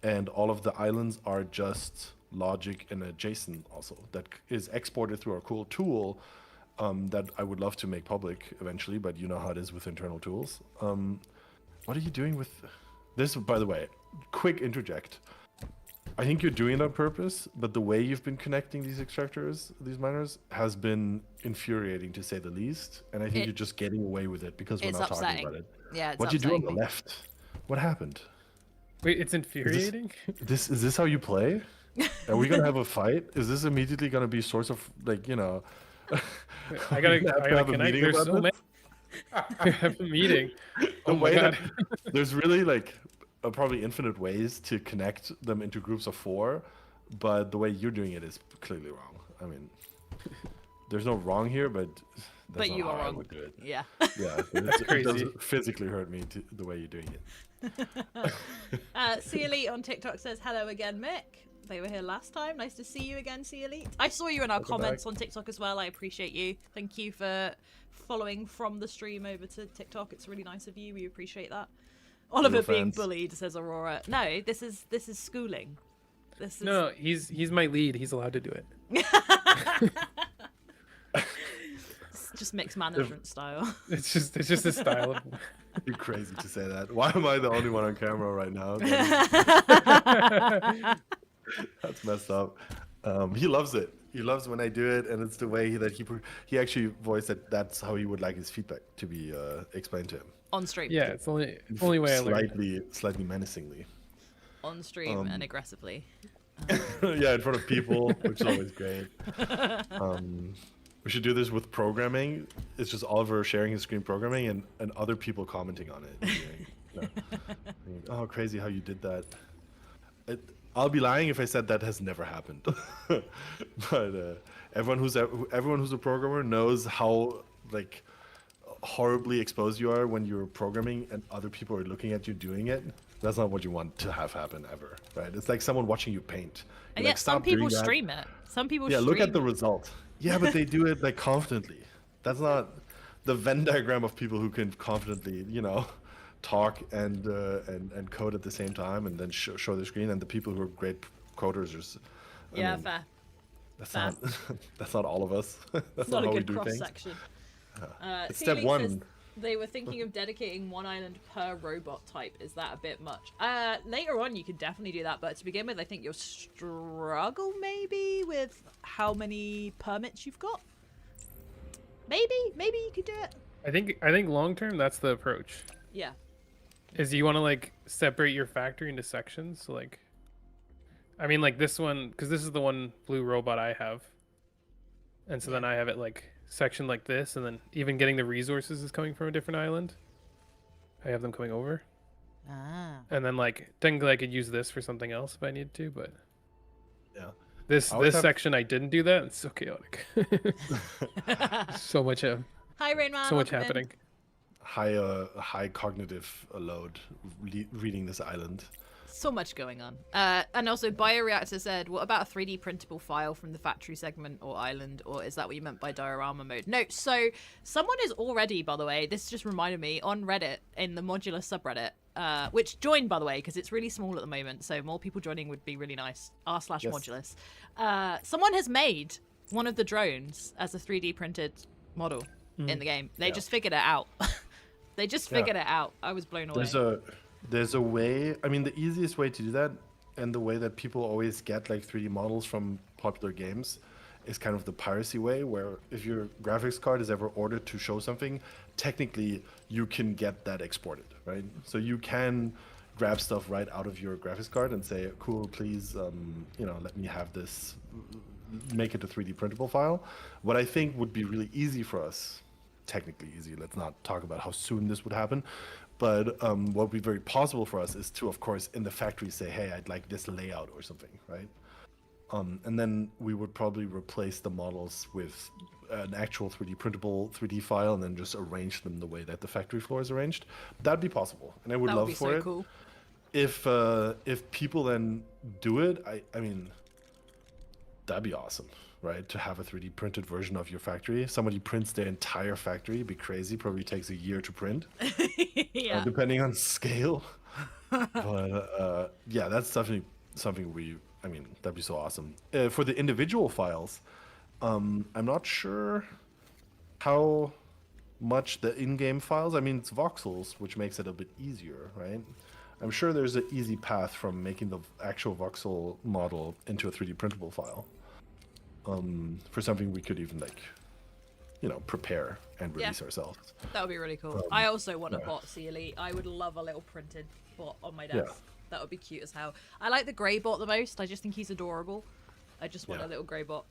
Speaker 1: and all of the islands are just logic in a JSON also that is exported through our cool tool that I would love to make public eventually, but you know how it is with internal tools. What are you doing with this? By the way, quick interject. I think you're doing it on purpose, but the way you've been connecting these extractors, these miners, has been infuriating to say the least. And I think you're just getting away with it because we're
Speaker 2: It's
Speaker 1: not
Speaker 2: upsetting.
Speaker 1: talking about it.
Speaker 2: Yeah, it's
Speaker 1: What you do on
Speaker 2: upsetting
Speaker 1: the
Speaker 2: me.
Speaker 1: left? What happened?
Speaker 3: Wait, it's infuriating.
Speaker 1: Is this how you play? Are we gonna have a fight? Is this immediately gonna be source of like
Speaker 3: I gotta
Speaker 1: have a
Speaker 3: connect.
Speaker 1: meeting
Speaker 3: There's
Speaker 1: about
Speaker 3: so
Speaker 1: this?
Speaker 3: many. We have a meeting.
Speaker 1: The
Speaker 3: Oh my
Speaker 1: way
Speaker 3: god.
Speaker 1: that there's really like probably infinite ways to connect them into groups of 4, but the way you're doing it is clearly wrong. I mean, there's no wrong here, but that's
Speaker 2: But
Speaker 1: not
Speaker 2: you
Speaker 1: how
Speaker 2: are
Speaker 1: I
Speaker 2: wrong.
Speaker 1: would do it.
Speaker 2: Yeah.
Speaker 1: Yeah, it
Speaker 3: crazy.
Speaker 1: does physically hurt me the way you're doing it.
Speaker 2: C Elite on TikTok says hello again, Mick. They were here last time. Nice to see you again, C Elite. I saw you in our
Speaker 1: Welcome
Speaker 2: comments
Speaker 1: back.
Speaker 2: on TikTok as well. I appreciate you. Thank you for following from the stream over to TikTok. It's really nice of you. We appreciate that. Oliver
Speaker 1: Real
Speaker 2: being
Speaker 1: fans.
Speaker 2: bullied, says Aurora. No, this is schooling. This is
Speaker 3: No, he's my lead. He's allowed to do it.
Speaker 2: it's just mixed management style.
Speaker 3: It's just a style of.
Speaker 1: You're crazy to say that. Why am I the only one on camera right now? That's messed up. He loves it. He loves when I do it, and it's the way that he actually voiced that that's how he would like his feedback to be explained to him.
Speaker 2: On stream.
Speaker 3: Yeah, it's the only way I learned.
Speaker 1: Slightly menacingly.
Speaker 2: On stream and aggressively.
Speaker 1: Yeah, in front of people, which is always great. We should do this with programming. It's just Oliver sharing his screen programming and other people commenting on it. Oh, crazy how you did that. I'll be lying if I said that has never happened. But everyone who's a programmer knows how like horribly exposed you are when you're programming and other people are looking at you doing it. That's not what you want to have happen ever, right? It's like someone watching you paint.
Speaker 2: And
Speaker 1: You're
Speaker 2: yet
Speaker 1: like,
Speaker 2: some
Speaker 1: "Stop doing
Speaker 2: people
Speaker 1: that."
Speaker 2: stream it. Some people
Speaker 1: Yeah,
Speaker 2: stream
Speaker 1: look at the result. Yeah, but they do it like confidently. That's not the Venn diagram of people who can confidently, talk and code at the same time and then show the screen, and the people who are great coders are.
Speaker 2: Yeah,
Speaker 1: mean,
Speaker 2: fair.
Speaker 1: That's
Speaker 2: fair.
Speaker 1: not. That's not all of us. That's
Speaker 2: It's
Speaker 1: not
Speaker 2: not a
Speaker 1: how we
Speaker 2: good
Speaker 1: do
Speaker 2: cross
Speaker 1: things.
Speaker 2: section.
Speaker 1: It's step one.
Speaker 2: They were thinking of dedicating one island per robot type. Is that a bit much? Later on, you could definitely do that. But to begin with, I think you'll struggle maybe with how many permits you've got. Maybe you could do it.
Speaker 3: I think long term that's the approach.
Speaker 2: Yeah.
Speaker 3: Is you want to like separate your factory into sections. So like, I mean like this one because this is the one blue robot I have, and so then I have it like section like this, and then even getting the resources is coming from a different island. I have them coming over, and then like technically I could use this for something else if I need to, but
Speaker 1: Yeah.
Speaker 3: this
Speaker 1: I always have-
Speaker 3: section I didn't do that. It's so chaotic. so much
Speaker 2: Hi, Rainman.
Speaker 3: so much
Speaker 2: welcome in.
Speaker 3: happening.
Speaker 1: High cognitive load reading this island.
Speaker 2: So much going on. And also, Bioreactor said, what about a 3D printable file from the factory segment or island? Or is that what you meant by diorama mode? No, so someone is already, by the way, this just reminded me, on Reddit in the Modulus subreddit, which joined, by the way, because it's really small at the moment. So more people joining would be really nice. r/Modulus. Someone has made one of the drones as a 3D printed model in the game. They just figured it out. They just figured it out. I was blown away.
Speaker 1: There's a way. I mean, the easiest way to do that, and the way that people always get like 3D models from popular games, is kind of the piracy way, where if your graphics card is ever ordered to show something, technically you can get that exported, right? So you can grab stuff right out of your graphics card and say, "Cool, please, let me have this." Make it a 3D printable file. What I think would be really easy for us, technically easy. Let's not talk about how soon this would happen. But what would be very possible for us is to, of course, in the factory say, hey, I'd like this layout or something, right? And then we would probably replace the models with an actual 3D printable 3D file and then just arrange them the way that the factory floor is arranged. That'd be possible, and I would
Speaker 2: That would
Speaker 1: love
Speaker 2: be
Speaker 1: for
Speaker 2: so
Speaker 1: it.
Speaker 2: cool.
Speaker 1: If people then do it, I mean, that'd be awesome, right? To have a 3D printed version of your factory. Somebody prints their entire factory. It'd be crazy. Probably takes a year to print,
Speaker 2: Yeah.
Speaker 1: depending on scale. But yeah, that's definitely something I mean, that'd be so awesome. For the individual files, I'm not sure how much the in-game files. I mean, it's voxels, which makes it a bit easier, right? I'm sure there's an easy path from making the actual voxel model into a 3D printable file. For something we could even prepare and release ourselves.
Speaker 2: That would be really cool. I also want a bot, Sealy. I would love a little printed bot on my desk.
Speaker 1: Yeah.
Speaker 2: That would be cute as hell. I like the grey bot the most. I just think he's adorable. I just want
Speaker 1: Yeah.
Speaker 2: a little grey bot.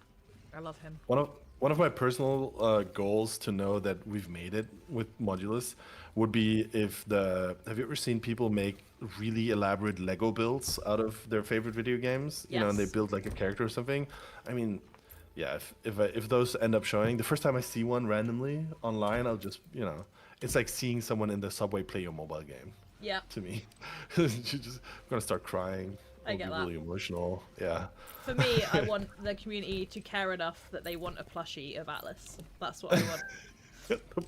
Speaker 2: I love him.
Speaker 1: One of my personal goals to know that we've made it with Modulus would be have you ever seen people make really elaborate Lego builds out of their favorite video games? You know, and they
Speaker 2: Yes.
Speaker 1: build like a character or something. I mean, yeah, if those end up showing, the first time I see one randomly online, I'll just, it's like seeing someone in the subway play your mobile game
Speaker 2: Yeah.
Speaker 1: to me. You're just gonna start crying.
Speaker 2: I
Speaker 1: I'll
Speaker 2: get
Speaker 1: be
Speaker 2: that.
Speaker 1: really emotional. Yeah.
Speaker 2: For me, I want the community to care enough that they want a plushie of Atlas. That's what I want.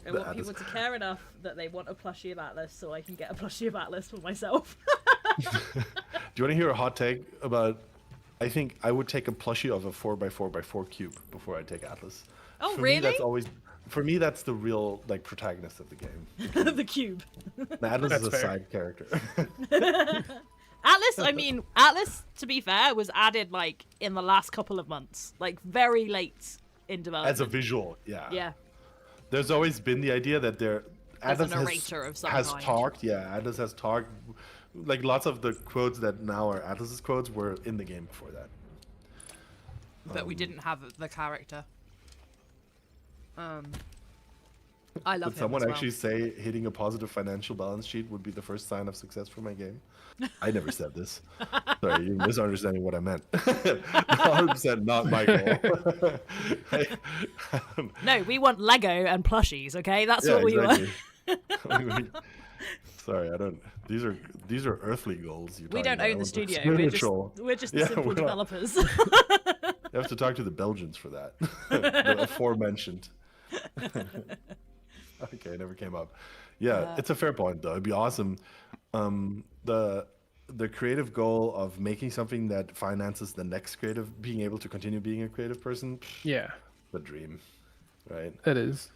Speaker 2: I want people to care enough that they want a plushie of Atlas so I can get a plushie of Atlas for myself.
Speaker 1: Do you want to hear a hot take about? I think I would take a plushie of a 4x4x4 cube before I take Atlas.
Speaker 2: Oh,
Speaker 1: For
Speaker 2: really?
Speaker 1: Me, that's always. For me, that's the real protagonist of the game.
Speaker 2: The cube.
Speaker 1: The Atlas
Speaker 3: That's
Speaker 1: is a
Speaker 3: fair.
Speaker 1: side character.
Speaker 2: Atlas, to be fair, was added in the last couple of months. Very late in development.
Speaker 1: As a visual, yeah.
Speaker 2: Yeah.
Speaker 1: There's always been the idea that
Speaker 2: There's
Speaker 1: Atlas
Speaker 2: a narrator of some
Speaker 1: has
Speaker 2: kind.
Speaker 1: talked. Yeah, Atlas has talked. Lots of the quotes that now are Atlas's quotes were in the game before that.
Speaker 2: But we didn't have the character. I love
Speaker 1: Did
Speaker 2: him
Speaker 1: someone
Speaker 2: as well.
Speaker 1: actually say hitting a positive financial balance sheet would be the first sign of success for my game? I never said this. Sorry, you're misunderstanding what I meant. 100% not my goal.
Speaker 2: No, we want Lego and plushies, okay? That's
Speaker 1: Yeah,
Speaker 2: what we want.
Speaker 1: exactly. Sorry, I don't. These are earthly goals.
Speaker 2: We don't own the studio.
Speaker 1: Spiritual.
Speaker 2: We're just the
Speaker 1: Yeah,
Speaker 2: simple
Speaker 1: we're not-
Speaker 2: developers.
Speaker 1: You have to talk to the Belgians for that. The aforementioned. Okay, it never came up. Yeah, it's a fair point though. It'd be awesome. The creative goal of making something that finances the next creative, being able to continue being a creative person,
Speaker 3: Yeah,
Speaker 1: the dream, right?
Speaker 3: that is.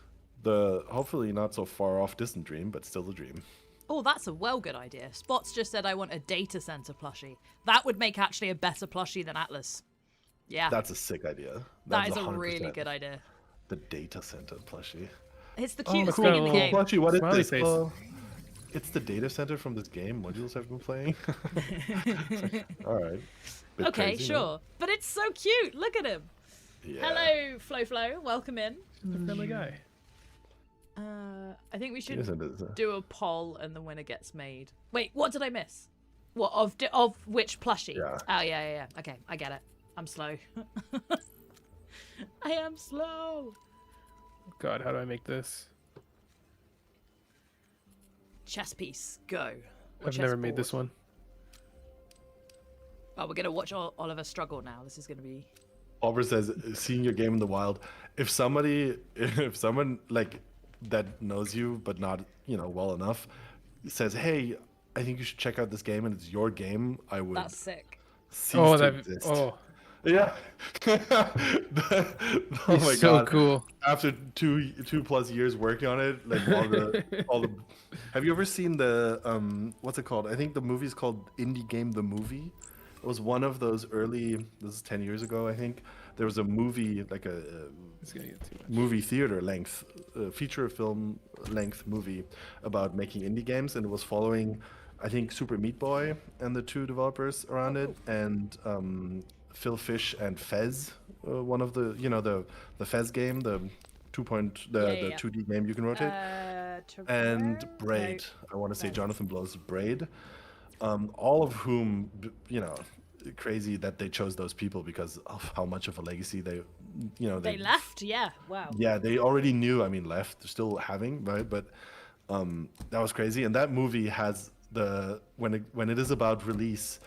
Speaker 1: The hopefully not so far off distant dream, but still the dream.
Speaker 2: Oh, that's a well good idea. Spots just said I want a data center plushie. That would make actually a better plushie than Atlas. Yeah,
Speaker 1: That's a sick idea.
Speaker 2: that is
Speaker 1: That's
Speaker 2: a really
Speaker 1: 100%.
Speaker 2: good idea.
Speaker 1: The data center plushie.
Speaker 2: It's the
Speaker 1: Oh,
Speaker 2: cutest
Speaker 1: cool.
Speaker 2: thing in the
Speaker 3: Cool.
Speaker 2: game.
Speaker 1: Plushie, what is
Speaker 3: Smiley
Speaker 1: this?
Speaker 3: face.
Speaker 1: Oh, it's the data center from this game Modulus have been playing. All right. Bit
Speaker 2: Okay,
Speaker 1: crazy,
Speaker 2: sure.
Speaker 1: no?
Speaker 2: But it's so cute. Look at him.
Speaker 1: Yeah.
Speaker 2: Hello, Flo. Welcome in.
Speaker 3: A friendly guy.
Speaker 2: I think we should
Speaker 1: Data center is a-
Speaker 2: do a poll and the winner gets made. Wait, what did I miss? What of which plushie?
Speaker 1: Yeah.
Speaker 2: Oh yeah. Okay, I get it. I'm slow. I am slow.
Speaker 3: God, how do I make this?
Speaker 2: Chess piece, go. Or
Speaker 3: I've never made this
Speaker 2: chessboard.
Speaker 3: one.
Speaker 2: Oh, we're gonna watch Oliver struggle now. This is gonna be.
Speaker 1: Oliver says, seeing your game in the wild. If someone that knows you but not well enough says, hey, I think you should check out this game and it's your game, I would
Speaker 2: That's sick.
Speaker 1: cease
Speaker 3: Oh,
Speaker 1: to
Speaker 3: that.
Speaker 1: exist.
Speaker 3: Oh,
Speaker 1: Yeah. Oh
Speaker 3: he's
Speaker 1: my
Speaker 3: so
Speaker 1: god.
Speaker 3: cool.
Speaker 1: After two plus years working on it, all the have you ever seen the what's it called? I think the movie's called Indie Game the Movie. It was one of those early, this is 10 years ago, I think. There was a movie, like a
Speaker 3: It's gonna get too much.
Speaker 1: movie theater length, feature film length movie about making indie games, and it was following, I think, Super Meat Boy and the two developers around it, and Phil Fish and Fez, one of the the Fez game, the
Speaker 2: Yeah.
Speaker 1: 2D game you can rotate, and Braid. I want to say
Speaker 2: Fez.
Speaker 1: Jonathan Blow's Braid, all of whom crazy that they chose those people because of how much of a legacy
Speaker 2: They left, yeah. Wow.
Speaker 1: yeah, they already knew. I mean, left, still having, right? But that was crazy. And that movie has when it is about release,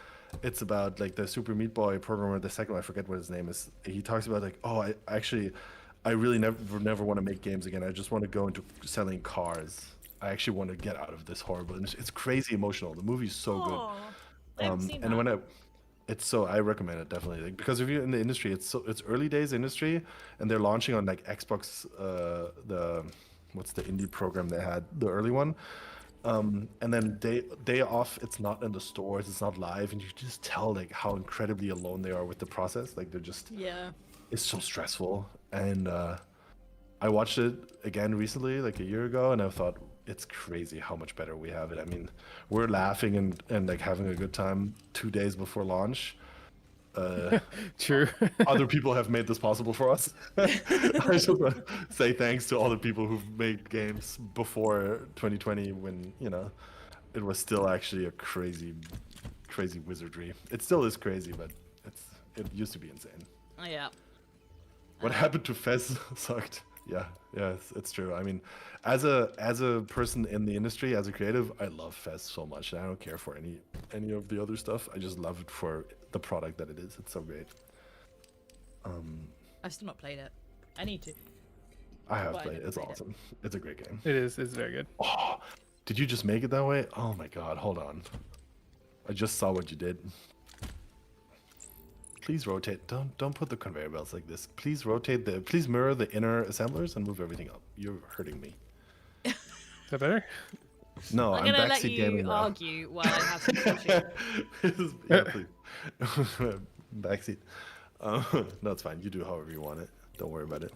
Speaker 1: it's about like the Super Meat Boy programmer. The second one, I forget what his name is. He talks about like, oh, I really never want to make games again. I just want to go into selling cars. I actually want to get out of this horrible. It's crazy emotional. The movie's so good.
Speaker 2: Aw, I haven't seen
Speaker 1: And
Speaker 2: that.
Speaker 1: I recommend it definitely, like, because if you're in the industry, it's early days industry, and they're launching on like Xbox, what's the indie program they had, the early one, and then day off, it's not in the stores, it's not live, and you just tell like how incredibly alone they are with the process. Like they're just,
Speaker 2: Yeah.
Speaker 1: it's so stressful. And I watched it again recently, like a year ago, and I thought it's crazy how much better we have it. I mean, we're laughing and like having a good time 2 days before launch.
Speaker 3: True.
Speaker 1: Other people have made this possible for us. I just want to say thanks to all the people who've made games before 2020 when, it was still actually a crazy wizardry. It still is crazy, but it used to be insane.
Speaker 2: Oh, yeah.
Speaker 1: What happened to Fez sucked. Yeah, it's true. I mean, as a person in the industry, as a creative, I love Fez so much, and I don't care for any of the other stuff. I just love it for the product that it is. It's so great.
Speaker 2: I've still not played it. I need to.
Speaker 1: I have
Speaker 2: Well, I
Speaker 1: played it.
Speaker 2: never
Speaker 1: It's
Speaker 2: played it.
Speaker 1: awesome. It's a great game.
Speaker 3: It is. It's very good.
Speaker 1: Oh, did you just make it that way? Oh my god, hold on. I just saw what you did. Please rotate. Don't put the conveyor belts like this. Please rotate please mirror the inner assemblers and move everything up. You're hurting me.
Speaker 3: Is that better?
Speaker 1: No,
Speaker 2: I'm
Speaker 1: I'm
Speaker 2: gonna let
Speaker 1: backseat gaming
Speaker 2: you
Speaker 1: now.
Speaker 2: argue while I have some coffee.
Speaker 1: Yeah, please. Backseat. No, it's fine. You do however you want it. Don't worry about it.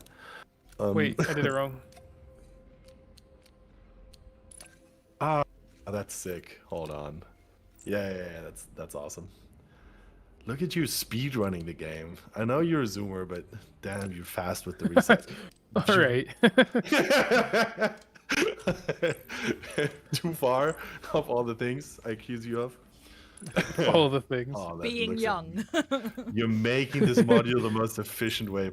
Speaker 3: Wait, I did it wrong.
Speaker 1: Ah, that's sick. Hold on. Yeah. That's awesome. Look at you speed running the game. I know you're a zoomer, but damn, you're fast with the resets.
Speaker 3: All right.
Speaker 1: Too far of all the things I accuse you of.
Speaker 3: All the things.
Speaker 1: Oh, that
Speaker 2: Being
Speaker 1: looks
Speaker 2: young.
Speaker 1: You're making this module the most efficient way.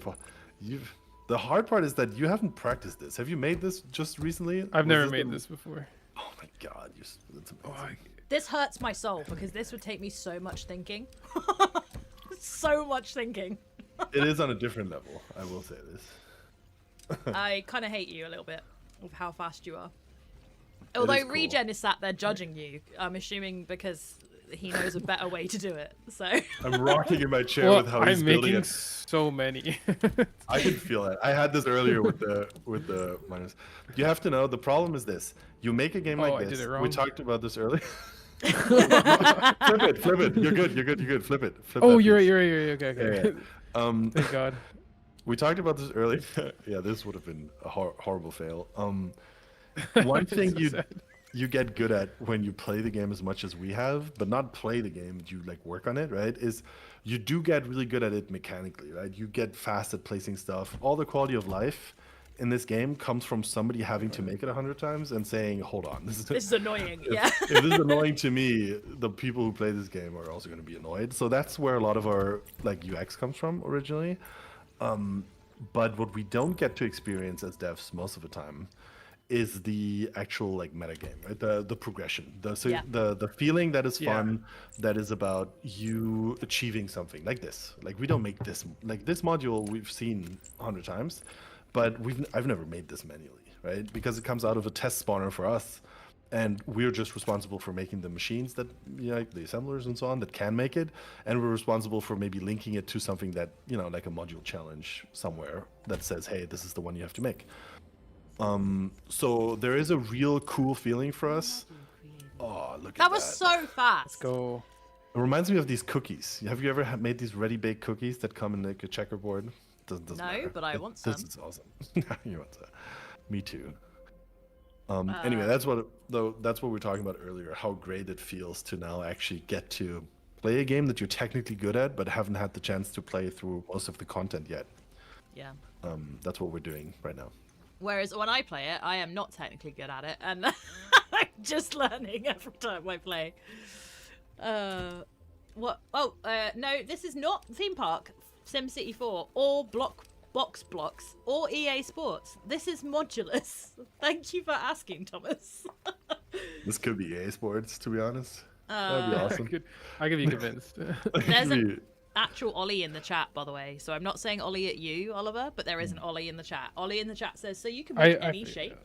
Speaker 1: The hard part is that you haven't practiced this. Have you made this just recently?
Speaker 3: I've
Speaker 1: Was
Speaker 3: never
Speaker 1: this
Speaker 3: made
Speaker 1: the-
Speaker 3: this before.
Speaker 1: Oh my god, that's amazing.
Speaker 2: This hurts my soul because this would take me so much thinking. So much thinking.
Speaker 1: It is on a different level. I will say this.
Speaker 2: I kind of hate you a little bit with how fast you are.
Speaker 1: is
Speaker 2: Although
Speaker 1: cool.
Speaker 2: Regen is sat there judging you, I'm assuming because he knows a better way to do it. So
Speaker 1: I'm rocking in my chair
Speaker 3: Well,
Speaker 1: with how he's
Speaker 3: I'm
Speaker 1: building
Speaker 3: making
Speaker 1: it.
Speaker 3: so many.
Speaker 1: I can feel it. I had this earlier with the minus. You have to know the problem is this: you make a game
Speaker 3: Oh, I
Speaker 1: like
Speaker 3: did
Speaker 1: this.
Speaker 3: it
Speaker 1: We
Speaker 3: wrong.
Speaker 1: talked about this earlier. Flip it. You're good. Flip it. Flip
Speaker 3: Oh,
Speaker 1: that
Speaker 3: you're right.
Speaker 1: piece.
Speaker 3: You're right. Okay.
Speaker 1: Yeah.
Speaker 3: Thank God.
Speaker 1: We talked about this earlier. Yeah, this would have been a horrible fail. One thing
Speaker 3: So
Speaker 1: you
Speaker 3: sad.
Speaker 1: you get good at when you play the game as much as we have, but not play the game, you like work on it, right? Is you do get really good at it mechanically, right? You get fast at placing stuff. All the quality of life in this game comes from somebody having to make it 100 times and saying, "Hold on, this
Speaker 2: this is annoying. Yeah.
Speaker 1: if this is annoying to me, the people who play this game are also going to be annoyed." So that's where a lot of our like UX comes from originally. But what we don't get to experience as devs most of the time is the actual like metagame, right? The progression,
Speaker 2: Yeah.
Speaker 1: the feeling that is
Speaker 3: Yeah.
Speaker 1: fun, that is about you achieving something like this. Like we don't make this like this module we've seen 100 times, but I've never made this manually, right? Because it comes out of a test spawner for us, and we're just responsible for making the machines that like the assemblers and so on that can make it, and we're responsible for maybe linking it to something that like a module challenge somewhere that says, hey, this is the one you have to make. So there is a real cool feeling for us. Oh, look at that.
Speaker 2: That was so fast.
Speaker 3: Go.
Speaker 1: It reminds me of these cookies. Have you ever made these ready-baked cookies that come in like a checkerboard? Doesn't
Speaker 2: No,
Speaker 1: matter.
Speaker 2: but I want
Speaker 1: This
Speaker 2: some.
Speaker 1: is awesome. You want some? Me too. Anyway, that's what we were talking about earlier. How great it feels to now actually get to play a game that you're technically good at, but haven't had the chance to play through most of the content yet.
Speaker 2: Yeah.
Speaker 1: That's what we're doing right now.
Speaker 2: Whereas when I play it, I am not technically good at it, and I'm just learning every time I play. What? Oh, no, this is not theme park, SimCity 4, or Blocks, or EA Sports. This is Modulus. Thank you for asking, Thomas.
Speaker 1: This could be EA Sports, to be honest. That'd be awesome.
Speaker 3: I could be convinced.
Speaker 2: There's an actual Ollie in the chat, by the way. So I'm not saying Ollie at you, Oliver, but there is an Ollie in the chat. Ollie in the chat says, so you can make any shape.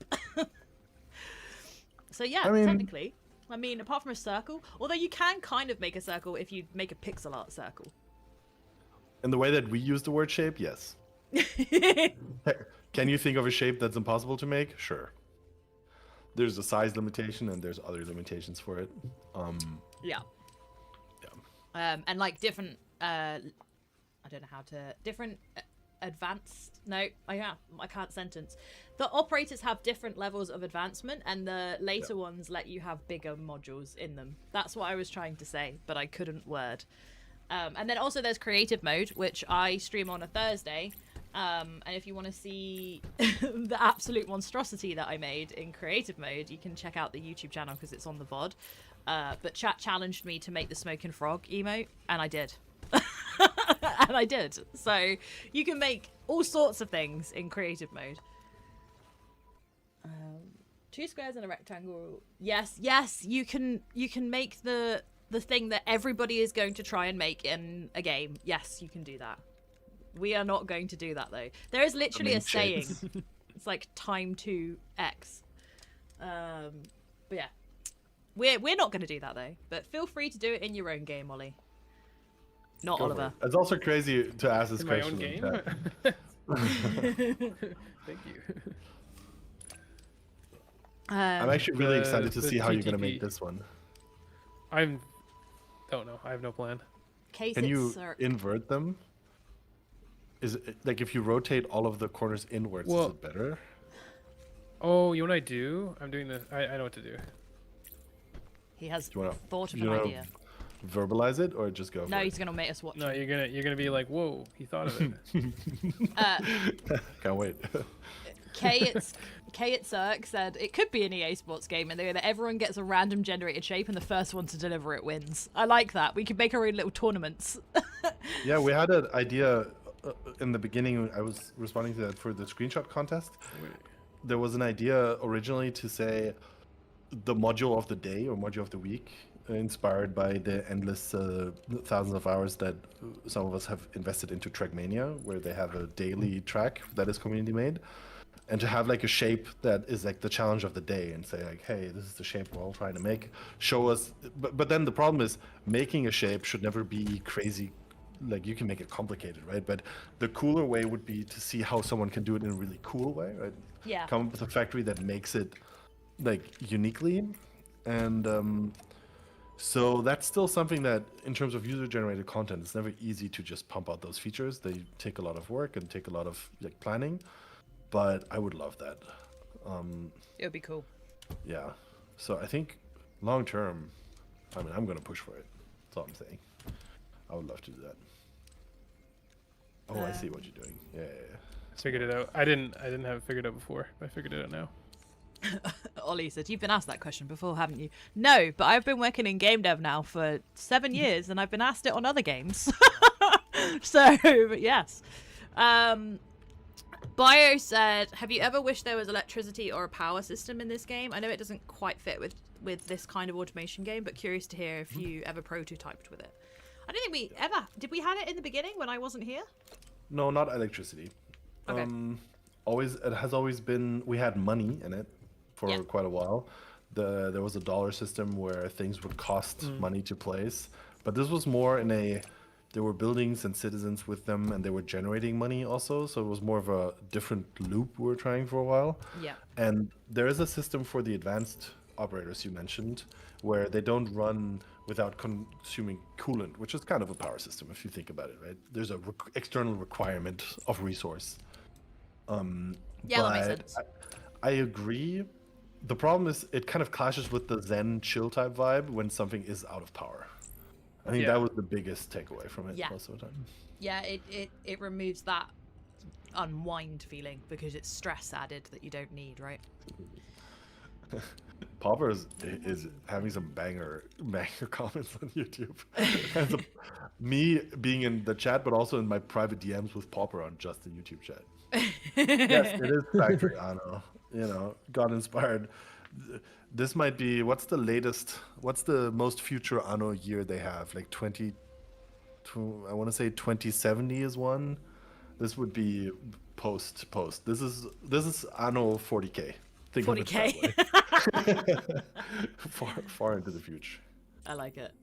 Speaker 2: So yeah, technically. I mean, apart from a circle, although you can kind of make a circle if you make a pixel art circle.
Speaker 1: In the way that we use the word shape, yes. Can you think of a shape that's impossible to make? Sure. There's a size limitation and there's other limitations for it.
Speaker 2: Yeah. And like different, I don't know how to, different advanced, no, I can't sentence. The operators have different levels of advancement and the later ones let you have bigger modules in them. That's what I was trying to say, but I couldn't word. And then also there's creative mode, which I stream on a Thursday. And if you want to see the absolute monstrosity that I made in creative mode, you can check out the YouTube channel because it's on the VOD. But chat challenged me to make the smoking frog emote, and I did. And I did. So you can make all sorts of things in creative mode. 2 squares and a rectangle. Yes, you can make the thing that everybody is going to try and make in a game. Yes, you can do that. We are not going to do that though. There is literally a saying. It's like time to X. But yeah, we're not going to do that though. But feel free to do it in your own game, Ollie. Not
Speaker 1: Go
Speaker 2: Oliver.
Speaker 1: It's also crazy to ask this
Speaker 3: In
Speaker 1: question.
Speaker 3: my own game. Thank you.
Speaker 1: I'm actually really excited to
Speaker 3: the
Speaker 1: see how you're going to
Speaker 3: TTP.
Speaker 1: make this one.
Speaker 3: I don't know. I have no plan.
Speaker 2: Case
Speaker 1: Can you
Speaker 2: circ.
Speaker 1: invert them? Is it like if you rotate all of the corners inwards,
Speaker 3: Well-
Speaker 1: is it better?
Speaker 3: Oh, you know what I do? I'm doing the. I know what to do.
Speaker 2: He has
Speaker 1: Do you wanna-
Speaker 2: thought of
Speaker 1: you
Speaker 2: an
Speaker 1: wanna
Speaker 2: idea.
Speaker 1: Verbalize it or just go?
Speaker 2: No,
Speaker 1: for
Speaker 2: he's gonna make us watch
Speaker 3: No,
Speaker 2: it.
Speaker 3: you're gonna be like, whoa, he thought of it.
Speaker 1: it? Can't wait.
Speaker 2: Kay at Cirque said it could be an EA Sports game, and that everyone gets a random generated shape, and the first one to deliver it wins. I like that. We could make our own little tournaments.
Speaker 1: Yeah, we had an idea in the beginning. I was responding to that for the screenshot contest. There was an idea originally to say the module of the day or module of the week, inspired by the endless thousands of hours that some of us have invested into Trackmania, where they have a daily track that is community made. And to have like a shape that is like the challenge of the day and say like, hey, this is the shape we're all trying to make. Show us. But then the problem is making a shape should never be crazy. Like you can make it complicated, right? But the cooler way would be to see how someone can do it in a really cool way, right?
Speaker 2: Yeah.
Speaker 1: Come up with a factory that makes it like uniquely. And so that's still something that in terms of user generated content, it's never easy to just pump out those features. They take a lot of work and take a lot of like planning. But I would love that.
Speaker 2: It would be cool.
Speaker 1: Yeah. So I think long term, I mean, I'm going to push for it. That's all I'm saying. I would love to do that. Oh, I see what you're doing. Yeah.
Speaker 3: I figured it out. I didn't have it figured out before, but I figured it out now.
Speaker 2: Ollie said, you've been asked that question before, haven't you? No, but I've been working in game dev now for 7 years, and I've been asked it on other games. So, yes. Bio said, have you ever wished there was electricity or a power system in this game? I know it doesn't quite fit with this kind of automation game, but curious to hear if you ever prototyped with it. I don't think we ever... Did we have it in the beginning when I wasn't here?
Speaker 1: No, not electricity.
Speaker 2: Okay.
Speaker 1: It has always been, we had money in it for
Speaker 2: Yeah.
Speaker 1: quite a while. There was a dollar system where things would cost money to place. But this was more in a... There were buildings and citizens with them, and they were generating money also. So it was more of a different loop we were trying for a while.
Speaker 2: Yeah.
Speaker 1: And there is a system for the advanced operators you mentioned, where they don't run without consuming coolant, which is kind of a power system if you think about it, right? There's a external requirement of resource.
Speaker 2: Yeah, that makes sense.
Speaker 1: I agree. The problem is it kind of clashes with the Zen chill type vibe when something is out of power. I think
Speaker 3: Yeah.
Speaker 1: that was the biggest takeaway from it
Speaker 2: Yeah.
Speaker 1: most of the time.
Speaker 2: Yeah, it removes that unwind feeling because it's stress added that you don't need, right?
Speaker 1: Popper is having some banger comments on YouTube. And me being in the chat, but also in my private DMs with Popper on just the YouTube chat. Yes, it is Factory Anno. You know, got inspired. This might be what's the most future Anno year they have? Like I want to say 2070 is one. This would be post. This is Anno 40K. Think
Speaker 2: 40K.
Speaker 1: of it that way. far into the future.
Speaker 2: I like it.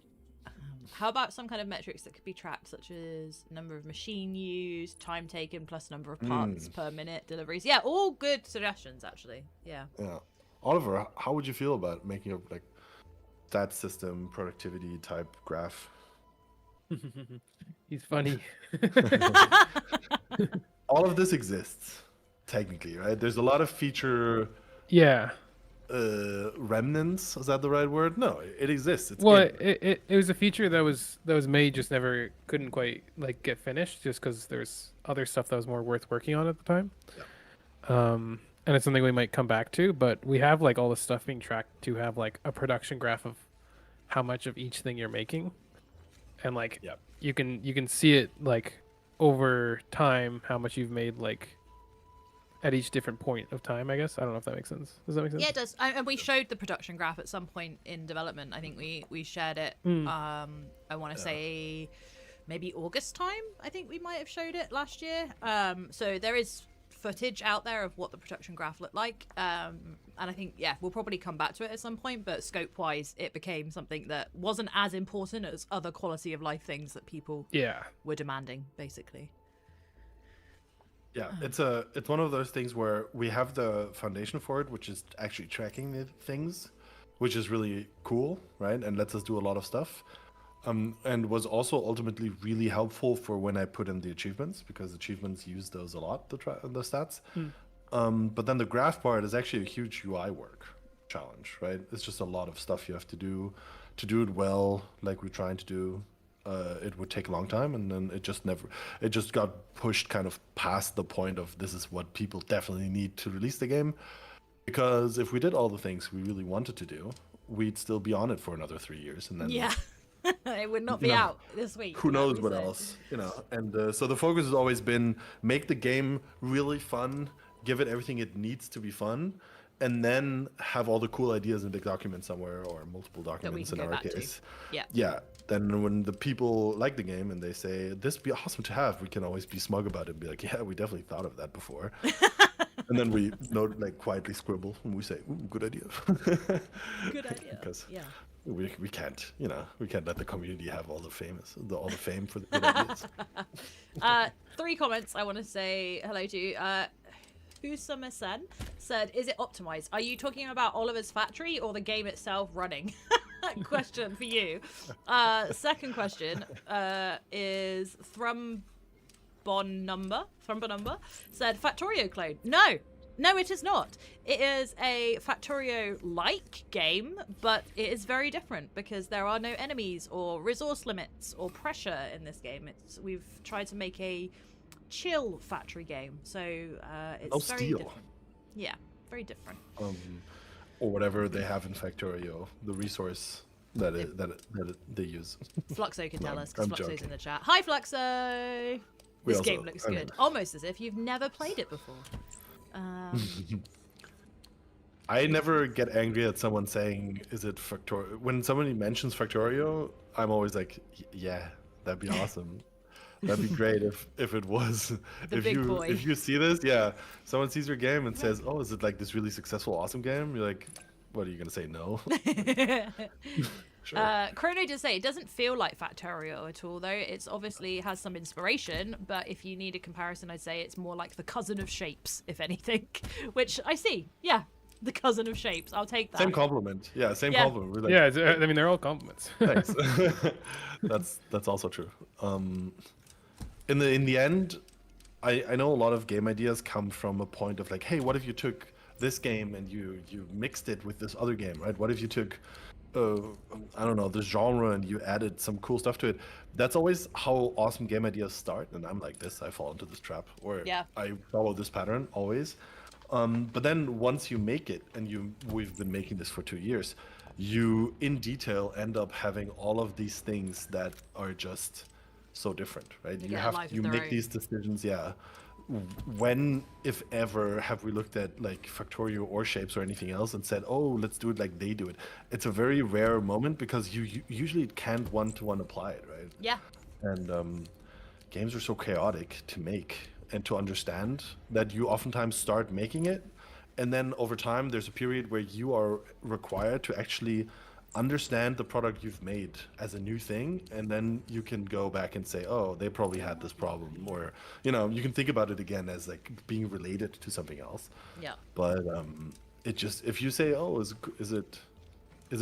Speaker 2: How about some kind of metrics that could be tracked, such as number of machine used, time taken, plus number of parts per minute, deliveries? Yeah, all good suggestions, actually. Yeah.
Speaker 1: Yeah. Oliver, how would you feel about making a like stat system productivity type graph?
Speaker 3: He's funny.
Speaker 1: All of this exists, technically, right? There's a lot of feature
Speaker 3: Yeah.
Speaker 1: Remnants, is that the right word? No, it exists. It's
Speaker 3: Well,
Speaker 1: in.
Speaker 3: it was a feature that was made, just never couldn't quite like get finished, just because there's other stuff that was more worth working on at the time.
Speaker 1: Yeah.
Speaker 3: And it's something we might come back to, but we have like all the stuff being tracked to have like a production graph of how much of each thing you're making, and like
Speaker 1: Yep.
Speaker 3: you can see it like over time how much you've made, like at each different point of time, I guess. I don't know if that makes sense. Does that make sense?
Speaker 2: Yeah, it does. And we showed the production graph at some point in development. I think we shared it. I want to say maybe August time. I think we might have showed it last year. So there is footage out there of what the production graph looked like. And I think, yeah, we'll probably come back to it at some point. But scope-wise, it became something that wasn't as important as other quality of life things that people were demanding, basically.
Speaker 1: Yeah, it's one of those things where we have the foundation for it, which is actually tracking the things, which is really cool, right? And lets us do a lot of stuff. And was also ultimately really helpful for when I put in the achievements, because achievements use those a lot, the stats. But then the graph part is actually a huge UI work challenge, right? It's just a lot of stuff you have to do it well, like we're trying to do. It would take a long time, and then it just got pushed kind of past the point of this is what people definitely need to release the game. Because if we did all the things we really wanted to do, we'd still be on it for another 3 years, and then
Speaker 2: it would not be out this week.
Speaker 1: Who knows what else, And so the focus has always been make the game really fun, give it everything it needs to be fun, and then have all the cool ideas in a big document somewhere, or multiple documents in our case. Yeah. Then when the people like the game and they say, this would be awesome to have, we can always be smug about it and be like, yeah, we definitely thought of that before. And then we quietly scribble and we say, ooh, good idea.
Speaker 2: Good idea.
Speaker 1: Because we can't, we can't let the community have all the fame for the good ideas.
Speaker 2: 3 comments I want to say hello to. Husama-sen said, is it optimized? Are you talking about Oliver's factory or the game itself running? Question for you. Second question is Thrumbonumber said, Factorio clone. No, it is not. It is a Factorio-like game, but it is very different because there are no enemies or resource limits or pressure in this game. We've tried to make a chill factory game, so it's very different. Yeah, very different.
Speaker 1: Or whatever they have in Factorio, the resource that they use.
Speaker 2: Fluxo can tell us, because Fluxo's in the chat. Hi, Fluxo! This game looks good. Almost as if you've never played it before.
Speaker 1: I never get angry at someone saying, is it Factorio? When somebody mentions Factorio, I'm always like, yeah, that'd be awesome. That'd be great if it was. If you see this, someone sees your game and says, "Oh, is it like this really successful, awesome game?" You're like, "What are you gonna say? No." Sure.
Speaker 2: Chrono does say it doesn't feel like Factorio at all, though. It's obviously has some inspiration, but if you need a comparison, I'd say it's more like the cousin of Shapes, if anything. Which I see, the cousin of Shapes. I'll take that.
Speaker 1: Same compliment. Yeah, same compliment. We're
Speaker 3: like, I mean, they're all compliments.
Speaker 1: Thanks. That's also true. In the end, I know a lot of game ideas come from a point of like, hey, what if you took this game and you mixed it with this other game, right? What if you took, I don't know, this genre and you added some cool stuff to it? That's always how awesome game ideas start. And I'm like this, I fall into this trap, or I follow this pattern always. But then once you make it, and we've been making this for 2 years, you in detail end up having all of these things that are just so different, right?
Speaker 2: They get a life of
Speaker 1: You
Speaker 2: their
Speaker 1: make
Speaker 2: own.
Speaker 1: these decisions, yeah. When, if ever, have we looked at like Factorio or Shapes or anything else and said, "Oh, let's do it like they do it"? It's a very rare moment because you usually can't one-to-one apply it, right?
Speaker 2: Yeah.
Speaker 1: And games are so chaotic to make and to understand that you oftentimes start making it, and then over time there's a period where you are required to actually understand the product you've made as a new thing, and then you can go back and say, oh, they probably had this problem, or you can think about it again as like being related to something else.
Speaker 2: Yeah.
Speaker 1: But it just, if you say, oh, is it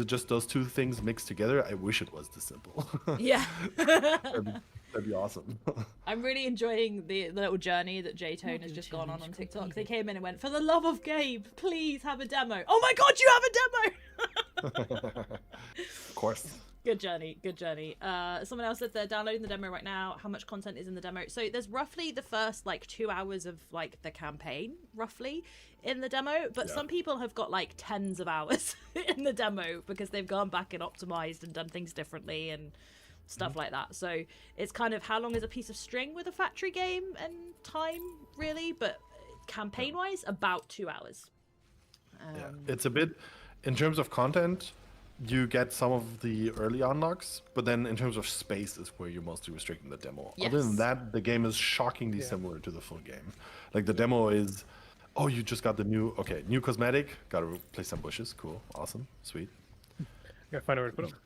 Speaker 1: just those two things mixed together? I wish it was this simple.
Speaker 2: Yeah.
Speaker 1: That'd be awesome.
Speaker 2: I'm really enjoying the little journey that J-Tone has just gone on TikTok. They came in and went, for the love of Gabe, please have a demo. Oh my god, you have a demo!
Speaker 1: Of course.
Speaker 2: Good journey, good journey. Someone else said they're downloading the demo right now. How much content is in the demo? So there's roughly the first like 2 hours of like the campaign, roughly, in the demo. But
Speaker 1: Yeah.
Speaker 2: some people have got like tens of hours in the demo because they've gone back and optimized and done things differently and stuff like that. So it's kind of how long is a piece of string with a factory game and time, really. But campaign-wise, about 2 hours.
Speaker 1: Yeah, it's a bit, in terms of content, you get some of the early unlocks, but then in terms of space is where you're mostly restricting the demo. Other than
Speaker 2: Yes.
Speaker 1: that, the game is shockingly similar to the full game. Like the demo is, oh, you just got the new cosmetic, gotta replace some bushes, cool, awesome, sweet.
Speaker 3: Gotta find a way to put them.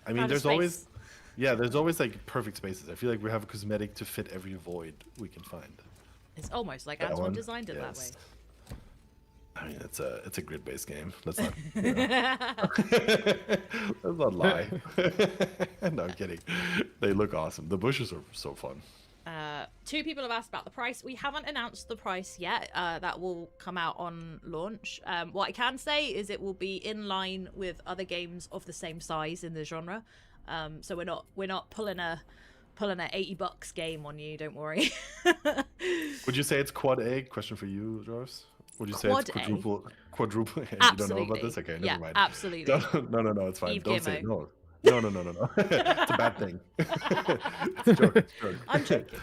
Speaker 1: I mean,
Speaker 2: Found a
Speaker 1: there's always,
Speaker 2: space.
Speaker 1: there's always like perfect spaces. I feel like we have a cosmetic to fit every void we can find.
Speaker 2: It's almost like
Speaker 1: That
Speaker 2: Antoine
Speaker 1: one,
Speaker 2: designed it that way.
Speaker 1: yes. I mean, it's a grid-based game. Let's not, let's not lie. No, I'm kidding. They look awesome. The bushes are so fun.
Speaker 2: 2 people have asked about the price. We haven't announced the price yet. That will come out on launch. What I can say is it will be in line with other games of the same size in the genre. So we're not pulling a $80 game on you. Don't worry.
Speaker 1: Would you say it's quad A? Question for you, Joris. Would you say
Speaker 2: Quad
Speaker 1: it's
Speaker 2: A?
Speaker 1: quadruple? You
Speaker 2: Absolutely.
Speaker 1: don't know about this? Okay, never
Speaker 2: Yeah,
Speaker 1: mind.
Speaker 2: absolutely.
Speaker 1: No, it's fine.
Speaker 2: Eve
Speaker 1: Don't say
Speaker 2: Gimmo.
Speaker 1: no. No. It's a bad thing. It's a joke. It's a joke.
Speaker 2: I'm joking.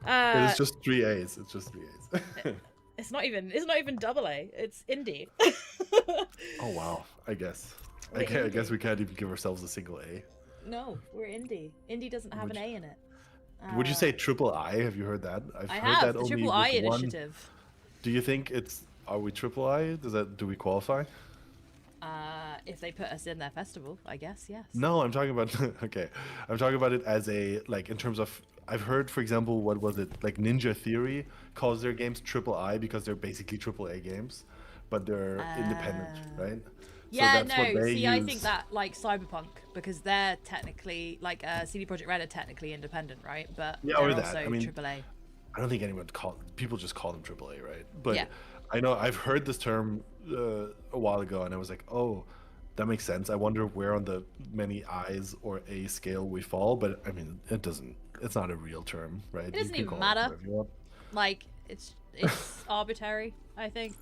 Speaker 1: It's just 3 A's. It's just 3 A's.
Speaker 2: It's not even double A. It's indie.
Speaker 1: Oh wow. I guess.
Speaker 2: We're
Speaker 1: I
Speaker 2: indie.
Speaker 1: guess we can't even give ourselves a single A.
Speaker 2: No, we're indie. Indie doesn't have an A in it.
Speaker 1: Would you say triple I? Have you heard that? I've
Speaker 2: I
Speaker 1: heard
Speaker 2: have
Speaker 1: that
Speaker 2: the
Speaker 1: only
Speaker 2: Triple
Speaker 1: with
Speaker 2: I
Speaker 1: one.
Speaker 2: initiative.
Speaker 1: Do you think are we triple I? Do we qualify?
Speaker 2: If they put us in their festival, I guess yes.
Speaker 1: No, I'm talking about okay. I'm talking about it as a like in terms of I've heard, for example, what was it like Ninja Theory calls their games triple I because they're basically triple A games, but they're independent, right?
Speaker 2: Yeah,
Speaker 1: so that's what
Speaker 2: no.
Speaker 1: they
Speaker 2: See, I
Speaker 1: use.
Speaker 2: think that like Cyberpunk because they're technically like CD Projekt Red are technically independent, right? But
Speaker 1: Yeah,
Speaker 2: they're
Speaker 1: or that.
Speaker 2: also
Speaker 1: I mean,
Speaker 2: AAA.
Speaker 1: I don't think anyone people just call them triple A, right? But
Speaker 2: Yeah.
Speaker 1: I know I've heard this term a while ago, and I was like, oh, that makes sense. I wonder where on the many I's or A scale we fall, but I mean, it doesn't. It's not a real term, right?
Speaker 2: It doesn't
Speaker 1: can
Speaker 2: even
Speaker 1: call it
Speaker 2: matter.
Speaker 1: whatever you want.
Speaker 2: Like it's arbitrary. I think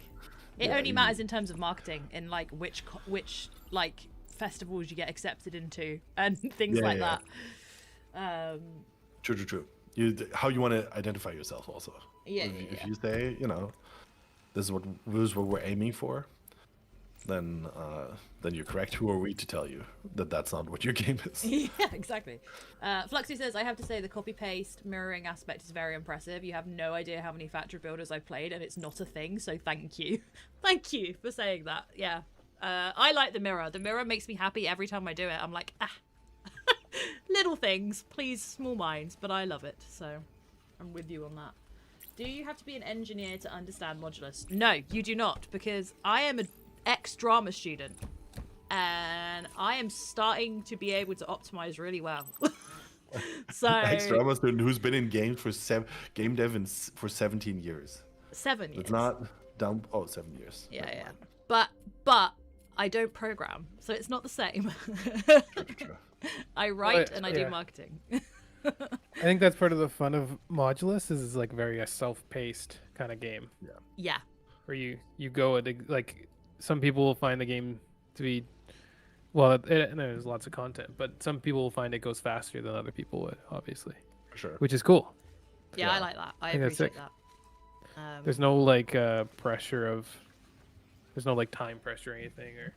Speaker 2: it
Speaker 1: Yeah,
Speaker 2: only
Speaker 1: you-
Speaker 2: matters in terms of marketing in like which like festivals you get accepted into and things
Speaker 1: Yeah,
Speaker 2: like
Speaker 1: yeah.
Speaker 2: that.
Speaker 1: True. How you want to identify yourself also.
Speaker 2: Yeah,
Speaker 1: If you say, this is what we're aiming for, then you're correct. Who are we to tell you that that's not what your game is?
Speaker 2: Yeah, exactly. Fluxy says, I have to say the copy-paste mirroring aspect is very impressive. You have no idea how many factory builders I've played, and it's not a thing, so thank you. Thank you for saying that. Yeah. I like the mirror. The mirror makes me happy every time I do it. I'm like, little things, please, small minds, but I love it, so I'm with you on that. Do you have to be an engineer to understand Modulus? No, you do not, because I am an ex-drama student, and I am starting to be able to optimize really well. So
Speaker 1: Ex-drama student who's been in games for game dev for 17 years.
Speaker 2: 7 years.
Speaker 1: It's not down. Oh, 7 years.
Speaker 2: Yeah,
Speaker 1: Never
Speaker 2: yeah.
Speaker 1: mind.
Speaker 2: But I don't program, so it's not the same.
Speaker 1: True.
Speaker 2: I write
Speaker 3: Right,
Speaker 2: and I
Speaker 3: yeah.
Speaker 2: do marketing.
Speaker 3: I think that's part of the fun of Modulus is it's like very a self-paced kind of game
Speaker 2: Yeah.
Speaker 3: where you go at like some people will find the game to be well and there's lots of content, but some people will find it goes faster than other people would, obviously,
Speaker 1: For sure.
Speaker 3: which is cool.
Speaker 2: Yeah,
Speaker 1: Yeah.
Speaker 2: I like that. I
Speaker 3: think that's
Speaker 2: appreciate
Speaker 3: sick.
Speaker 2: that.
Speaker 3: There's no like pressure of there's no like time pressure or anything or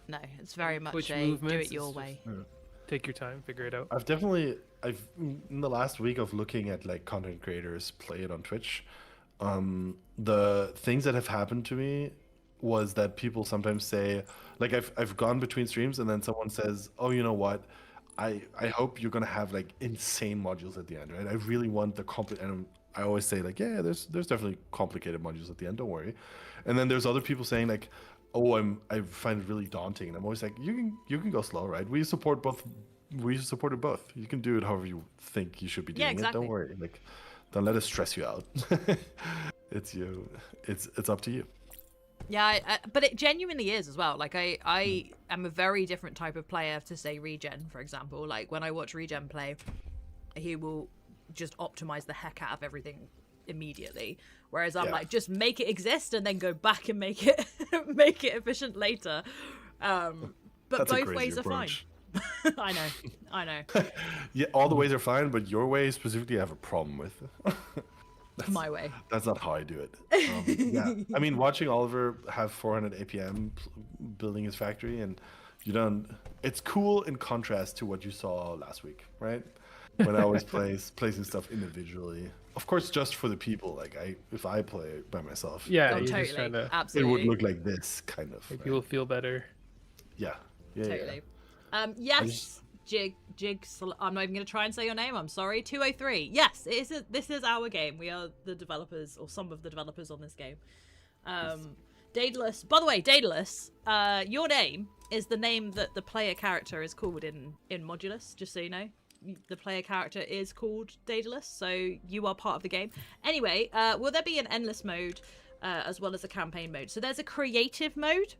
Speaker 2: No, it's very much
Speaker 3: Twitch
Speaker 2: a do
Speaker 3: movements,
Speaker 2: it your
Speaker 3: it's
Speaker 2: way.
Speaker 3: take your time, figure it out.
Speaker 1: I've in the last week of looking at like content creators play it on Twitch, the things that have happened to me was that people sometimes say, like I've gone between streams and then someone says, oh, you know what, I hope you're gonna have like insane modules at the end, right? I really want the and I always say like, yeah, there's definitely complicated modules at the end, don't worry. And then there's other people saying like, oh, I find it really daunting, and I'm always like, you can go slow, right? We supported both. You can do it however you think you should be doing
Speaker 2: Yeah, exactly.
Speaker 1: it. Don't worry. Like, don't let it stress you out. It's you. It's up to you.
Speaker 2: Yeah, but it genuinely is as well. Like I am a very different type of player to say Regen, for example. Like when I watch Regen play, he will just optimize the heck out of everything immediately. Whereas I'm like, just make it exist and then go back and make it make it efficient later. But
Speaker 1: That's a
Speaker 2: both
Speaker 1: crazy
Speaker 2: ways
Speaker 1: approach.
Speaker 2: are fine. I know.
Speaker 1: Yeah, all the ways are fine, but your way specifically, I have a problem with.
Speaker 2: My way.
Speaker 1: That's not how I do it. Yeah, I mean, watching Oliver have 400 APM building his factory, and you don't. It's cool in contrast to what you saw last week, right? When I always placing stuff individually. Of course, just for the people. Like if I play by myself,
Speaker 3: Yeah,
Speaker 2: Oh,
Speaker 3: you're
Speaker 2: totally.
Speaker 3: just trying to
Speaker 1: it
Speaker 2: Absolutely.
Speaker 1: would look like this kind of.
Speaker 3: make
Speaker 1: right?
Speaker 3: people feel better.
Speaker 1: Yeah.
Speaker 2: Totally. Yes, Jig. I'm not even going to try and say your name. I'm sorry. 203. Yes, this is our game. We are the developers, or some of the developers on this game. Daedalus. By the way, Daedalus, your name is the name that the player character is called in Modulus. Just so you know, the player character is called Daedalus, so you are part of the game. Anyway, will there be an endless mode as well as a campaign mode? So there's a creative mode.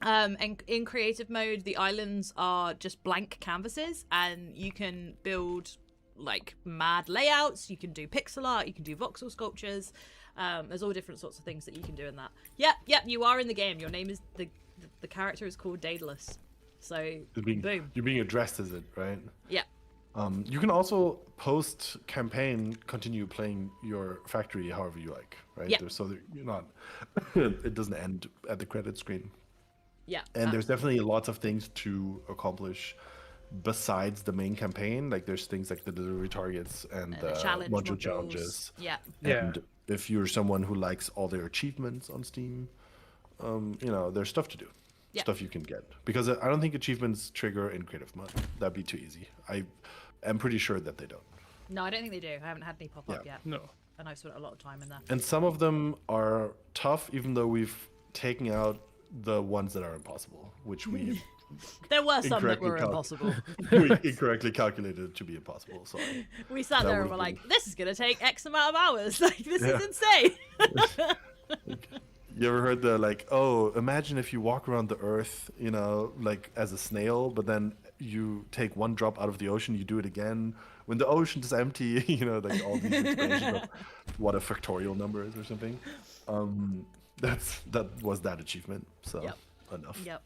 Speaker 2: And in creative mode, the islands are just blank canvases, and you can build like mad layouts. You can do pixel art. You can do voxel sculptures. There's all different sorts of things that you can do in that. Yep. You are in the game. Your name is the character is called Daedalus. So boom.
Speaker 1: You're being addressed as it, right?
Speaker 2: Yeah.
Speaker 1: You can also post campaign continue playing your factory however you like, right?
Speaker 2: Yeah.
Speaker 1: So that you're not. It doesn't end at the credit screen.
Speaker 2: Yeah.
Speaker 1: And there's definitely lots of things to accomplish besides the main campaign. Like there's things like the delivery targets and
Speaker 2: the challenge
Speaker 1: module
Speaker 2: modules.
Speaker 1: challenges.
Speaker 2: Yeah.
Speaker 1: And if you're someone who likes all their achievements on Steam, there's stuff to do.
Speaker 2: Yeah.
Speaker 1: Stuff you can get. Because I don't think achievements trigger in creative mode. That'd be too easy. I am pretty sure that they don't.
Speaker 2: No, I don't think they do. I haven't had any pop up yet.
Speaker 3: No.
Speaker 2: And I've spent a lot of time in there.
Speaker 1: And some of them are tough, even though we've taken out the ones that are impossible, which we
Speaker 2: There were some that
Speaker 1: incorrectly
Speaker 2: were impossible.
Speaker 1: we incorrectly calculated to be impossible. So
Speaker 2: We sat
Speaker 1: That
Speaker 2: there and
Speaker 1: would've
Speaker 2: were
Speaker 1: been-
Speaker 2: like, this is going to take X amount of hours. Like, this
Speaker 1: Yeah.
Speaker 2: is insane.
Speaker 1: you ever heard the like, oh, imagine if you walk around the earth, like as a snail, but then you take one drop out of the ocean, you do it again when the ocean is empty, like all these explanations of what a factorial number is or something. That was that achievement. So
Speaker 2: Yep.
Speaker 1: enough.
Speaker 2: Yep.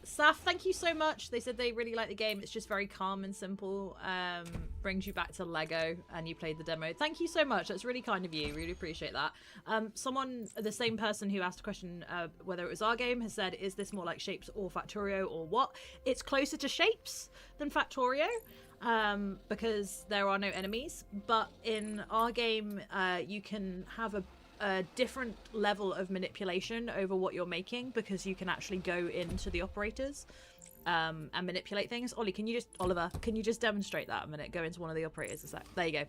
Speaker 2: Saf, thank you so much. They said they really like the game. It's just very calm and simple. Brings you back to Lego, and you played the demo. Thank you so much. That's really kind of you. Really appreciate that. The same person who asked a question whether it was our game, has said, is this more like Shapes or Factorio or what? It's closer to Shapes than Factorio. Because there are no enemies, but in our game you can have a different level of manipulation over what you're making, because you can actually go into the operators and manipulate things. Oliver, can you just demonstrate that a minute? Go into one of the operators a sec. There you go.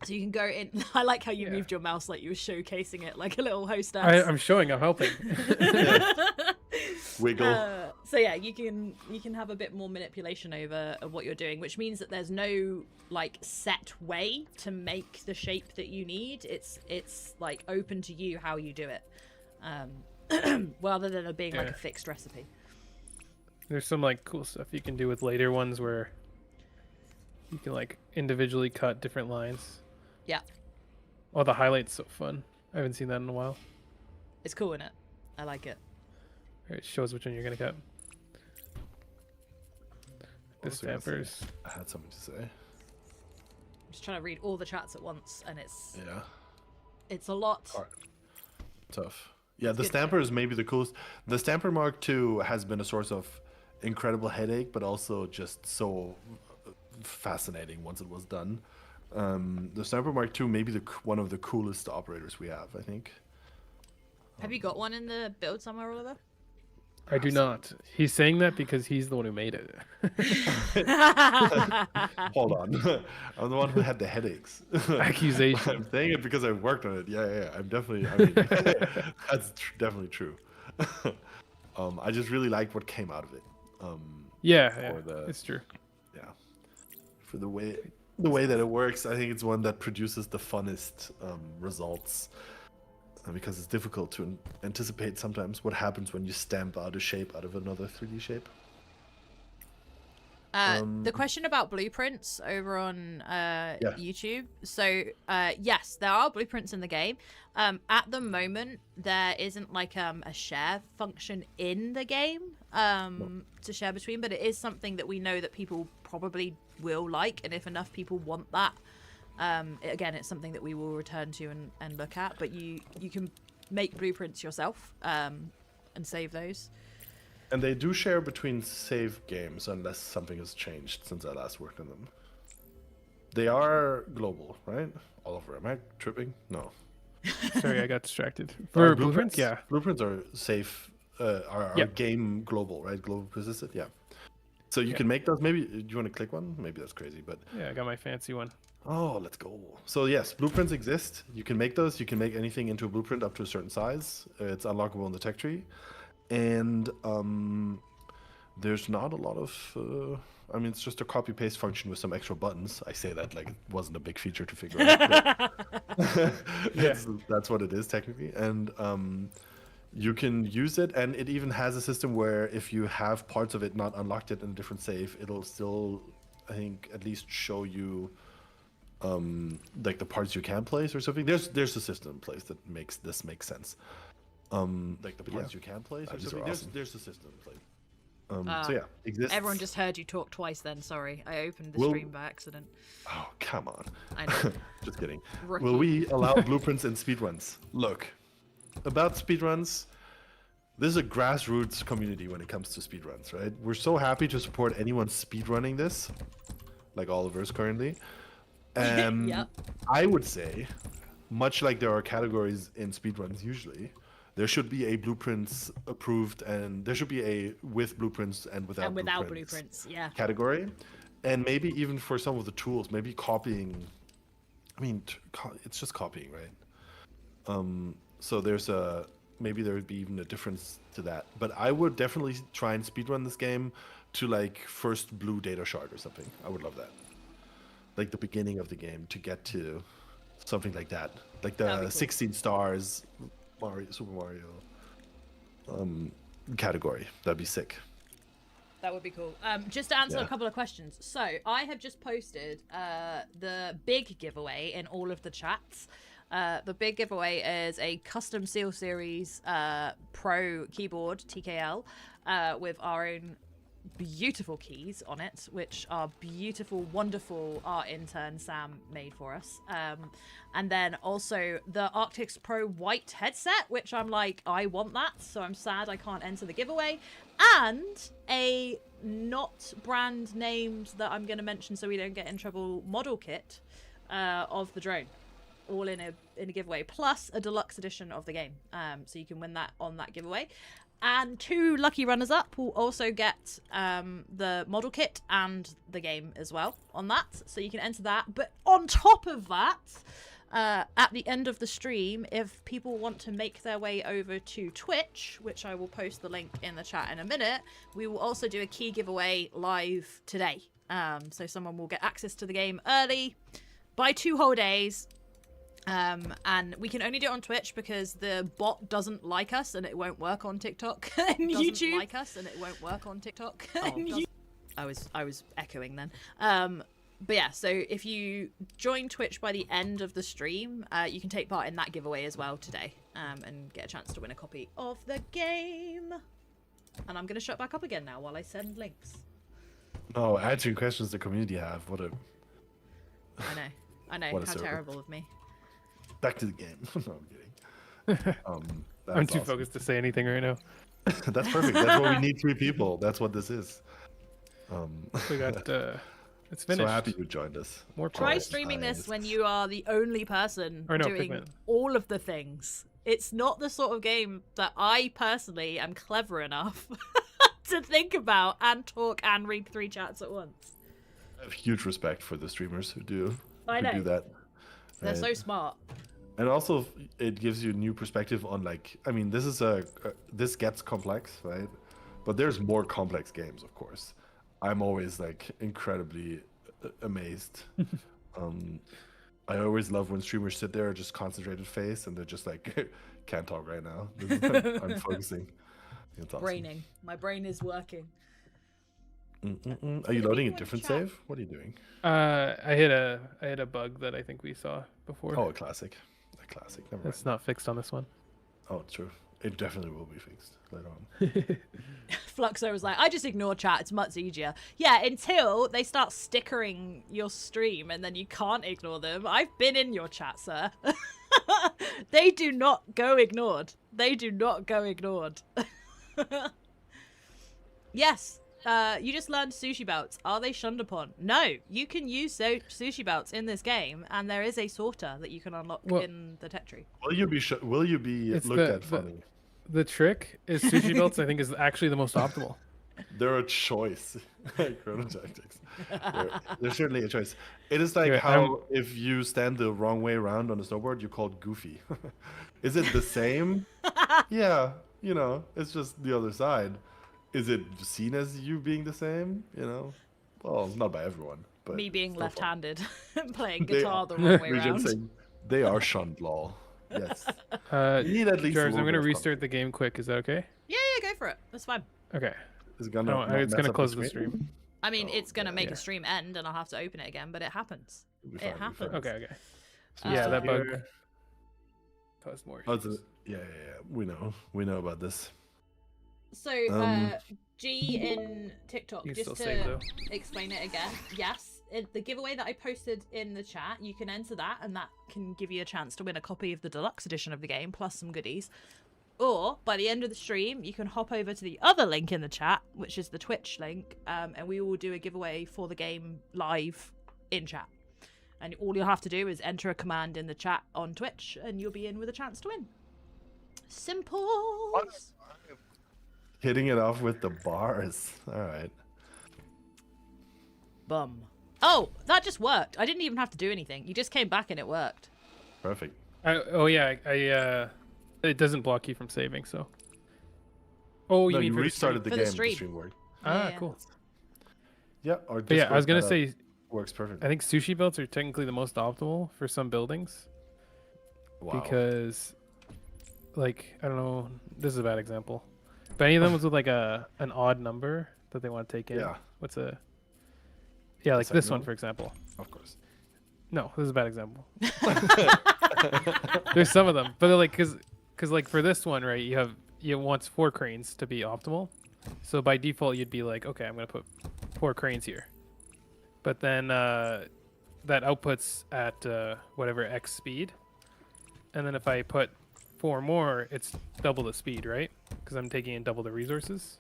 Speaker 2: So you can go in. I like how you moved your mouse like you were showcasing it like a little hostess.
Speaker 3: I'm showing. I'm helping.
Speaker 1: Wiggle.
Speaker 2: So yeah, you can have a bit more manipulation over what you're doing, which means that there's no like set way to make the shape that you need. It's like open to you how you do it, rather than it being like a fixed recipe.
Speaker 3: There's some like cool stuff you can do with later ones where You can like individually cut different lines.
Speaker 2: Yeah,
Speaker 3: Oh, the highlight's so fun. I haven't seen that in a while.
Speaker 2: it's cool, isn't it? I like it.
Speaker 3: It shows which one you're gonna cut. The
Speaker 1: What was I gonna say?
Speaker 3: stampers.
Speaker 1: I had something to say.
Speaker 2: I'm just trying to read all the chats at once, and
Speaker 1: Yeah.
Speaker 2: it's a lot.
Speaker 1: Hard. Tough. Yeah, the
Speaker 2: good
Speaker 1: stamper is maybe the coolest. The stamper Mark II has been a source of incredible headache, but also just so fascinating once it was done. The stamper Mark II may be one of the coolest operators we have, I think.
Speaker 2: Have you got one in the build somewhere, Oliver?
Speaker 3: I do not. He's saying that because he's the one who made it.
Speaker 1: Hold on. I'm the one who had the headaches.
Speaker 3: Accusation.
Speaker 1: I'm saying it because I worked on it. Yeah. I'm definitely, that's definitely true. I just really liked what came out of it.
Speaker 3: Yeah,
Speaker 1: the-
Speaker 3: it's true.
Speaker 1: Yeah. For the way that it works, I think it's one that produces the funnest results. Because it's difficult to anticipate sometimes what happens when you stamp out a shape out of another 3D shape.
Speaker 2: The question about blueprints over on YouTube. So, yes, there are blueprints in the game. At the moment, there isn't like a share function in the game to share between, but it is something that we know that people probably will like, and if enough people want that, again, it's something that we will return to and look at. But you can make blueprints yourself and save those.
Speaker 1: And they do share between save games unless something has changed since I last worked on them. They are global, right? Oliver, am I tripping? No.
Speaker 3: Sorry, I got distracted.
Speaker 1: Are
Speaker 3: For blueprints, yeah.
Speaker 1: Blueprints are safe, are
Speaker 3: Yep.
Speaker 1: game global, right? Global persistent, yeah. So you can make those. Maybe, do you want to click one? Maybe that's crazy, but...
Speaker 3: Yeah, I got my fancy one.
Speaker 1: Oh, let's go. So yes, blueprints exist. You can make those. You can make anything into a blueprint up to a certain size. It's unlockable in the tech tree. And there's not a lot of... I mean, it's just a copy-paste function with some extra buttons. I say that like it wasn't a big feature to figure out. That's what it is, technically. And you can use it, and it even has a system where if you have parts of it not unlocked yet in a different save, it'll still, I think, at least show you like the parts you can place or something. There's a system in place that makes this make sense. Like the parts you can place or something.
Speaker 3: Awesome.
Speaker 1: There's a system in place. So yeah, exists.
Speaker 2: Everyone just heard you talk twice then, sorry. I opened the
Speaker 1: Will-
Speaker 2: stream by accident.
Speaker 1: Oh, come on.
Speaker 2: I know.
Speaker 1: Just kidding.
Speaker 2: Rookie.
Speaker 1: Will we allow blueprints in speedruns? Look, about speedruns, this is a grassroots community when it comes to speedruns, right? We're so happy to support anyone speedrunning this, like Oliver's currently.
Speaker 2: Yep.
Speaker 1: I would say, much like there are categories in speedruns usually, there should be a blueprints approved, and there should be a with blueprints and without
Speaker 2: blueprints, yeah.
Speaker 1: category. And maybe even for some of the tools, maybe copying. I mean, it's just copying, right? So there's maybe there would be even a difference to that. But I would definitely try and speedrun this game to like first blue data shard or something. I would love that. Like the beginning of the game to get to something like that. Like
Speaker 2: That'd
Speaker 1: the
Speaker 2: be cool.
Speaker 1: 16 stars Super Mario category. That'd be sick.
Speaker 2: That would be cool. Just to answer
Speaker 1: Yeah.
Speaker 2: a couple of questions. So I have just posted the big giveaway in all of the chats. The big giveaway is a custom SealSeries Pro keyboard TKL with our own beautiful keys on it, which our beautiful, wonderful art intern Sam made for us. And then also the Arctix Pro white headset, which I'm like, I want that, so I'm sad I can't enter the giveaway. And a not brand named that I'm going to mention so we don't get in trouble model kit of the drone, all in a giveaway, plus a deluxe edition of the game. So you can win that on that giveaway. And 2 lucky runners-up will also get the model kit and the game as well on that. So you can enter that. But on top of that, at the end of the stream, if people want to make their way over to Twitch, which I will post the link in the chat in a minute, we will also do a key giveaway live today. So someone will get access to the game early by 2 whole days. And we can only do it on Twitch because the bot doesn't like us and it won't work on TikTok and YouTube. Like us and it won't work on TikTok. I was echoing then. But yeah, so if you join Twitch by the end of the stream, you can take part in that giveaway as well today, and get a chance to win a copy of the game. And I'm going to shut back up again now while I send links.
Speaker 1: Oh, answering questions the community have. What a...
Speaker 2: I know.
Speaker 1: What a
Speaker 2: How
Speaker 1: server.
Speaker 2: terrible of me.
Speaker 1: Back to the game. No, I'm kidding.
Speaker 3: I'm too
Speaker 1: awesome.
Speaker 3: focused to say anything right now.
Speaker 1: That's perfect. That's what we need, 3 people. That's what this is.
Speaker 3: We got it's finished.
Speaker 1: So happy you joined us.
Speaker 3: More
Speaker 2: Try
Speaker 3: players.
Speaker 2: streaming this
Speaker 1: nice.
Speaker 2: when you are the only person
Speaker 3: Or no,
Speaker 2: doing
Speaker 3: Pigment.
Speaker 2: all of the things. It's not the sort of game that I personally am clever enough to think about and talk and read 3 chats at once.
Speaker 1: I have huge respect for the streamers who do
Speaker 2: I know.
Speaker 1: do that.
Speaker 2: They're so
Speaker 1: And-
Speaker 2: smart.
Speaker 1: And also, it gives you a new perspective on, like, I mean, this is this gets complex, right? But there's more complex games, of course. I'm always like incredibly amazed. I always love when streamers sit there just concentrated face and they're just like, can't talk right now. I'm focusing. It's awesome.
Speaker 2: Braining. My brain is working.
Speaker 1: Are you
Speaker 2: the
Speaker 1: loading a
Speaker 2: people in
Speaker 1: different
Speaker 2: chat-
Speaker 1: save? What are you doing?
Speaker 3: I hit a bug that I think we saw before.
Speaker 1: Oh, a classic. A classic. Never mind.
Speaker 3: It's not fixed on this one.
Speaker 1: Oh, true. It definitely will be fixed later on.
Speaker 2: Fluxo was like, I just ignore chat. It's much easier. Yeah, until they start stickering your stream and then you can't ignore them. I've been in your chat, sir. They do not go ignored. They do not go ignored. Yes. You just learned sushi belts. Are they shunned upon? No. You can use sushi belts in this game, and there is a sorter that you can unlock in the tech tree.
Speaker 1: Will you be
Speaker 3: It's
Speaker 1: looked
Speaker 3: the-
Speaker 1: at funny?
Speaker 3: The trick is sushi belts. I think is actually the most optimal.
Speaker 1: They're a choice. Chrono Tactics. They're certainly a choice. It is like
Speaker 3: Yeah,
Speaker 1: how if you stand the wrong way around on a snowboard, you're called goofy. Is it the same? Yeah, you know, it's just the other side. Is it seen as you being the same? You know, well, not by everyone, but
Speaker 2: Me being
Speaker 1: still fun.
Speaker 2: left-handed, playing
Speaker 1: They
Speaker 2: guitar
Speaker 1: are-
Speaker 2: the wrong way
Speaker 1: Regent
Speaker 2: around.
Speaker 1: saying they are shunned, lol. Yes.
Speaker 3: Uh,
Speaker 1: You need at least a
Speaker 3: Jarvis, I'm
Speaker 1: little
Speaker 3: gonna
Speaker 1: bit of
Speaker 3: restart the game quick. Is that okay?
Speaker 2: Yeah, go for it. That's fine.
Speaker 3: Okay.
Speaker 1: Is it gonna?
Speaker 3: No,
Speaker 1: not
Speaker 3: it's
Speaker 1: mess
Speaker 3: gonna
Speaker 1: up
Speaker 3: close the stream.
Speaker 2: I mean,
Speaker 1: Oh,
Speaker 2: it's gonna make
Speaker 3: yeah.
Speaker 2: a stream end, and I'll have to open it again, but it happens.
Speaker 1: We'll be
Speaker 2: It
Speaker 1: fine, we'll be fine.
Speaker 2: happens.
Speaker 3: Okay. Okay.
Speaker 1: So
Speaker 3: Yeah,
Speaker 1: stop
Speaker 3: that bug
Speaker 1: here.
Speaker 3: caused more.
Speaker 1: Oh,
Speaker 3: issues.
Speaker 1: yeah. We know about this.
Speaker 2: So,
Speaker 1: Um,
Speaker 2: G in TikTok,
Speaker 3: You can
Speaker 2: just
Speaker 3: still
Speaker 2: to
Speaker 3: save, though.
Speaker 2: explain it again. Yes, the giveaway that I posted in the chat, you can enter that, and that can give you a chance to win a copy of the deluxe edition of the game, plus some goodies. Or, by the end of the stream, you can hop over to the other link in the chat, which is the Twitch link, and we will do a giveaway for the game live in chat. And all you'll have to do is enter a command in the chat on Twitch, and you'll be in with a chance to win. Simple.
Speaker 1: Hitting it off with the bars. All right.
Speaker 2: Bum. Oh, that just worked. I didn't even have to do anything. You just came back and it worked.
Speaker 1: Perfect.
Speaker 3: It doesn't block you from saving. So. Oh, you
Speaker 1: No,
Speaker 3: mean
Speaker 1: you
Speaker 3: for the
Speaker 1: restarted the
Speaker 2: For
Speaker 1: game.
Speaker 2: the
Speaker 1: The
Speaker 2: stream.
Speaker 1: stream worked.
Speaker 3: Ah,
Speaker 2: Yeah.
Speaker 3: cool.
Speaker 1: Yeah. Or
Speaker 3: But yeah, I was gonna
Speaker 1: Discord
Speaker 3: say,
Speaker 1: works perfect.
Speaker 3: I think sushi belts are technically the most optimal for some buildings
Speaker 1: Wow.
Speaker 3: because, like, I don't know, this is a bad example, but any of them was with like an odd number that they want to take in.
Speaker 1: Yeah.
Speaker 3: What's a? Yeah, like
Speaker 1: Second
Speaker 3: this one,
Speaker 1: one?
Speaker 3: for example.
Speaker 1: Of course.
Speaker 3: No, this is a bad example. There's some of them, but they're like, cause like for this one, right? You want 4 cranes to be optimal, so by default you'd be like, okay, I'm gonna put 4 cranes here, but then that outputs at whatever X speed, and then if I put 4 more, it's double the speed, right? Because I'm taking in double the resources,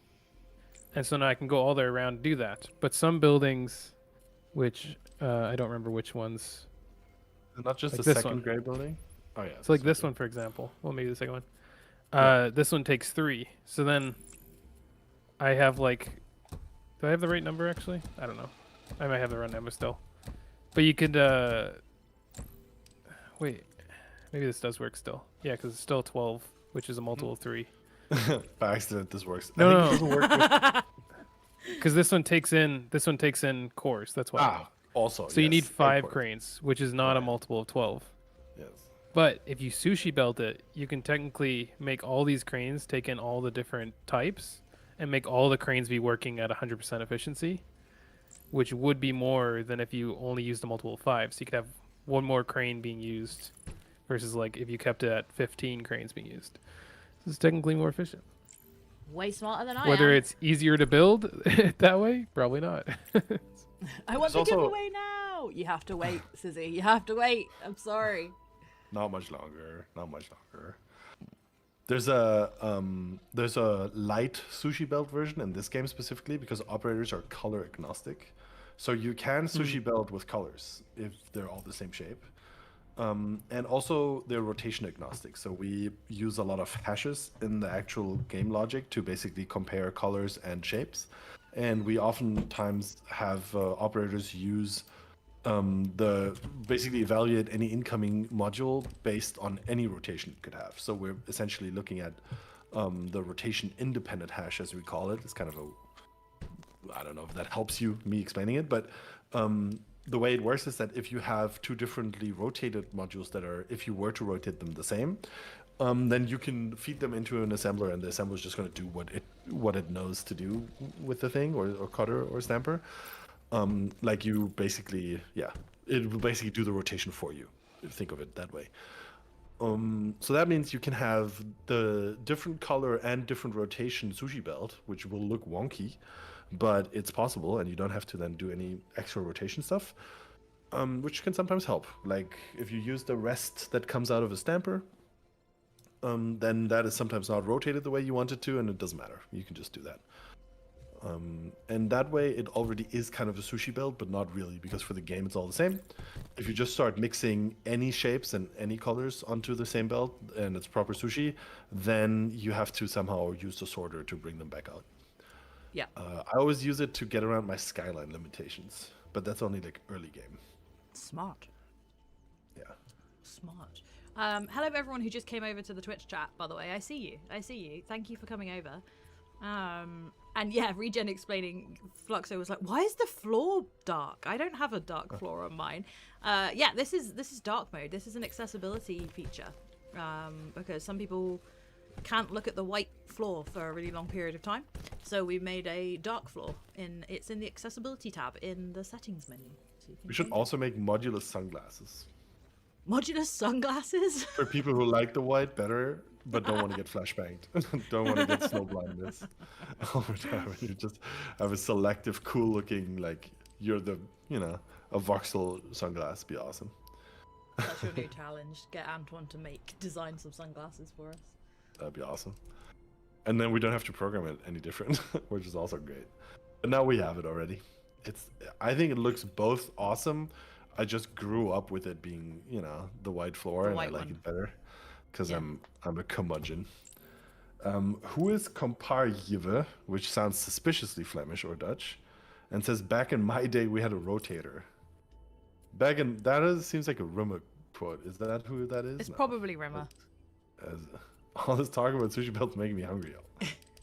Speaker 3: and so now I can go all the way around and do that. But some buildings, which I don't remember which ones.
Speaker 1: Not just
Speaker 3: Like
Speaker 1: the
Speaker 3: this
Speaker 1: second
Speaker 3: one.
Speaker 1: grade building. Oh yeah.
Speaker 3: So like
Speaker 1: the
Speaker 3: this
Speaker 1: second.
Speaker 3: one, for example. Well, maybe the second one.
Speaker 1: Yeah.
Speaker 3: This one takes 3. So then I have like, do I have the right number actually? I don't know. I might have the right number still. But you could, wait, maybe this does work still. Yeah, because it's still 12, which is a multiple of 3.
Speaker 1: By accident, this works.
Speaker 3: No,
Speaker 1: I
Speaker 3: no,
Speaker 1: think it doesn't work with...
Speaker 3: Because this one takes in cores. That's why.
Speaker 1: Ah, also.
Speaker 3: So you need
Speaker 1: yes,
Speaker 3: 5
Speaker 1: airport.
Speaker 3: cranes, which is not a
Speaker 1: Okay.
Speaker 3: multiple of 12.
Speaker 1: Yes.
Speaker 3: But if you sushi belt it, you can technically make all these cranes take in all the different types and make all the cranes be working at 100% efficiency. which would be more than if you only used a multiple of 5. So you could have one more crane being used versus like if you kept it at 15 cranes being used. This is technically more efficient.
Speaker 2: Way smarter than I
Speaker 3: Whether
Speaker 2: am.
Speaker 3: it's easier to build that way, probably not.
Speaker 2: I want the
Speaker 1: There's also-
Speaker 2: giveaway now. You have to wait, Sizzy. You have to wait. I'm sorry.
Speaker 1: Not much longer. Not much longer. There's a light sushi belt version in this game specifically because operators are color agnostic, so you can sushi belt with colors if they're all the same shape. And also they're rotation agnostic, so we use a lot of hashes in the actual game logic to basically compare colors and shapes. And we oftentimes have operators use basically evaluate any incoming module based on any rotation it could have. So we're essentially looking at the rotation independent hash, as we call it. It's kind of I don't know if that helps you, me explaining it, but the way it works is that if you have two differently rotated modules that are, if you were to rotate them the same, then you can feed them into an assembler, and the assembler is just going to do what it knows to do with the thing, or cutter or stamper. Like you basically, it will basically do the rotation for you. Think of it that way. So that means you can have the different color and different rotation sushi belt, which will look wonky, but it's possible, and you don't have to then do any extra rotation stuff, which can sometimes help. Like if you use the rest that comes out of a stamper, then that is sometimes not rotated the way you want it to, and it doesn't matter. You can just do that. And that way it already is kind of a sushi belt, but not really, because for the game it's all the same. If you just start mixing any shapes and any colors onto the same belt and it's proper sushi, then you have to somehow use the sorter to bring them back out.
Speaker 2: Yeah.
Speaker 1: I always use it to get around my skyline limitations, but that's only like early game.
Speaker 2: Smart.
Speaker 1: Yeah.
Speaker 2: Smart. Hello everyone who just came over to the Twitch chat, by the way. I see you. Thank you for coming over. And yeah, Regen explaining, Fluxo was like, why is the floor dark? I don't have a dark floor on mine. Yeah, this is dark mode. This is an accessibility feature. Because some people can't look at the white floor for a really long period of time. So we made a dark floor. It's in the accessibility tab in the settings menu. So you can
Speaker 1: We should
Speaker 2: change it.
Speaker 1: also make Modulus sunglasses.
Speaker 2: Modulus sunglasses?
Speaker 1: For people who like the white better, but don't want to get flashbanged. Don't want to get snow blindness all the time. You just have a selective, cool looking, like you're a voxel sunglass. Be awesome.
Speaker 2: That's your new challenge. Get Antoine to design some sunglasses for us.
Speaker 1: That'd be awesome. And then we don't have to program it any different, which is also great. But now we have it already. I think it looks both awesome. I just grew up with it being, the white floor, and I like it better because I'm a curmudgeon. Who is Comparjive, which sounds suspiciously Flemish or Dutch, and says, back in my day we had a rotator. Seems like a Rimmer quote. Is that who that is?
Speaker 2: It's
Speaker 1: No.
Speaker 2: probably Rimmer.
Speaker 1: All this talk about sushi belts making me hungry.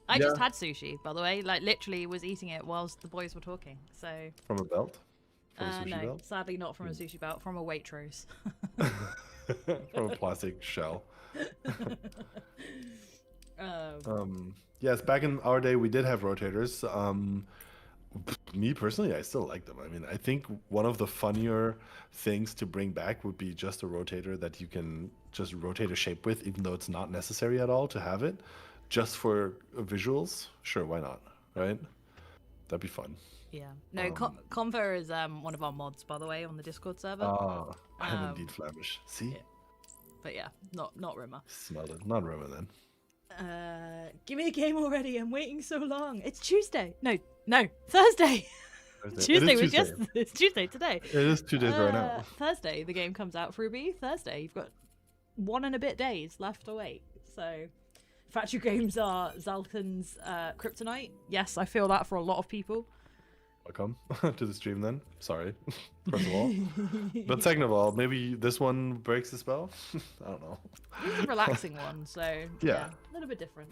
Speaker 2: I just had sushi, by the way. Like, literally was eating it whilst the boys were talking. So
Speaker 1: From a belt? From a sushi
Speaker 2: no,
Speaker 1: belt?
Speaker 2: sadly not from a sushi belt, from a Waitrose.
Speaker 1: From a plastic shell.
Speaker 2: Um,
Speaker 1: Yes, back in our day we did have rotators. Me personally, I still like them. I mean, I think one of the funnier things to bring back would be just a rotator that you can just rotate a shape with, even though it's not necessary at all to have it, just for visuals. Sure, why not? Right? That'd be fun.
Speaker 2: yeah. No, Convo is one of our mods, by the way, on the Discord server.
Speaker 1: Ah, I'm indeed Flemish. See?
Speaker 2: yeah. But yeah, not Rimmer.
Speaker 1: Smelled it. Not Roma then.
Speaker 2: Give me a game already. I'm waiting so long. It's Tuesday. No, Thursday. Tuesday was just. It's Tuesday today.
Speaker 1: It is 2 days right now.
Speaker 2: Thursday, the game comes out, Fruby. Thursday, you've got 1 and a bit days left to wait. So, Factory Games are Zalkan's kryptonite. Yes, I feel that for a lot of people.
Speaker 1: Welcome to the stream then. Sorry, first of all. But second of all, maybe this one breaks the spell. I don't know.
Speaker 2: It's a relaxing one, so
Speaker 1: Yeah.
Speaker 2: a little bit different.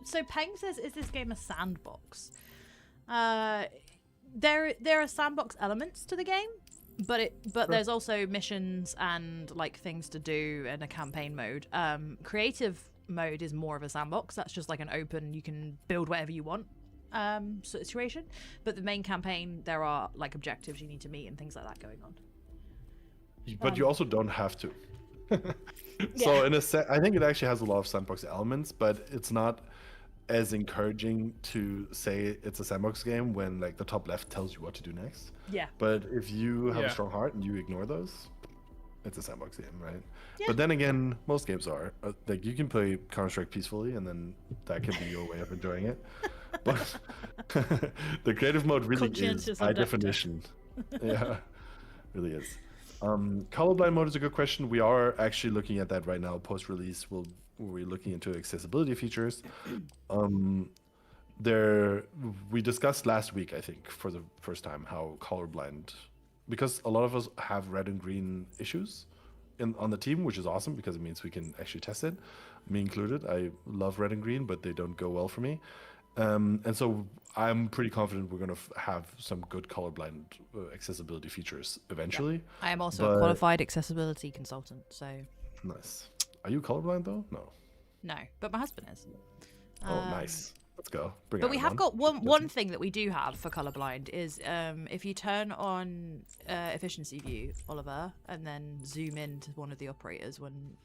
Speaker 2: So Peng says, "Is this game a sandbox?" There are sandbox elements to the game, but there's also missions and like things to do and a campaign mode. Creative mode is more of a sandbox. That's just like an open. You can build whatever you want. sort of situation. But the main campaign, there are like objectives you need to meet and things like that going on.
Speaker 1: But you also don't have to. So in a set, I think it actually has a lot of sandbox elements, but it's not as encouraging to say it's a sandbox game when like the top left tells you what to do next.
Speaker 2: Yeah.
Speaker 1: But if you have
Speaker 3: Yeah.
Speaker 1: a strong heart and you ignore those, it's a sandbox game, right?
Speaker 2: Yeah.
Speaker 1: But then again, most games are like you can play Counter-Strike peacefully, and then that can be your way of enjoying it. But the creative mode really is,
Speaker 2: Conscientious
Speaker 1: by
Speaker 2: objector.
Speaker 1: definition, yeah, really is. Colorblind mode is a good question. We are actually looking at that right now. Post-release, we're looking into accessibility features. We discussed last week, I think, for the first time, how colorblind, because a lot of us have red and green issues on the team, which is awesome because it means we can actually test it, me included. I love red and green, but they don't go well for me. And so I'm pretty confident we're going to have some good colorblind accessibility features eventually.
Speaker 2: I am also a
Speaker 1: But-
Speaker 2: qualified accessibility consultant, so
Speaker 1: Nice. Are you colorblind though? No.
Speaker 2: no. But my husband is.
Speaker 1: Oh, nice. Let's go. Bring
Speaker 2: But
Speaker 1: it
Speaker 2: we
Speaker 1: on.
Speaker 2: have got one thing that we do have for colorblind is if you turn on efficiency view, Oliver, and then zoom in to one of the operators when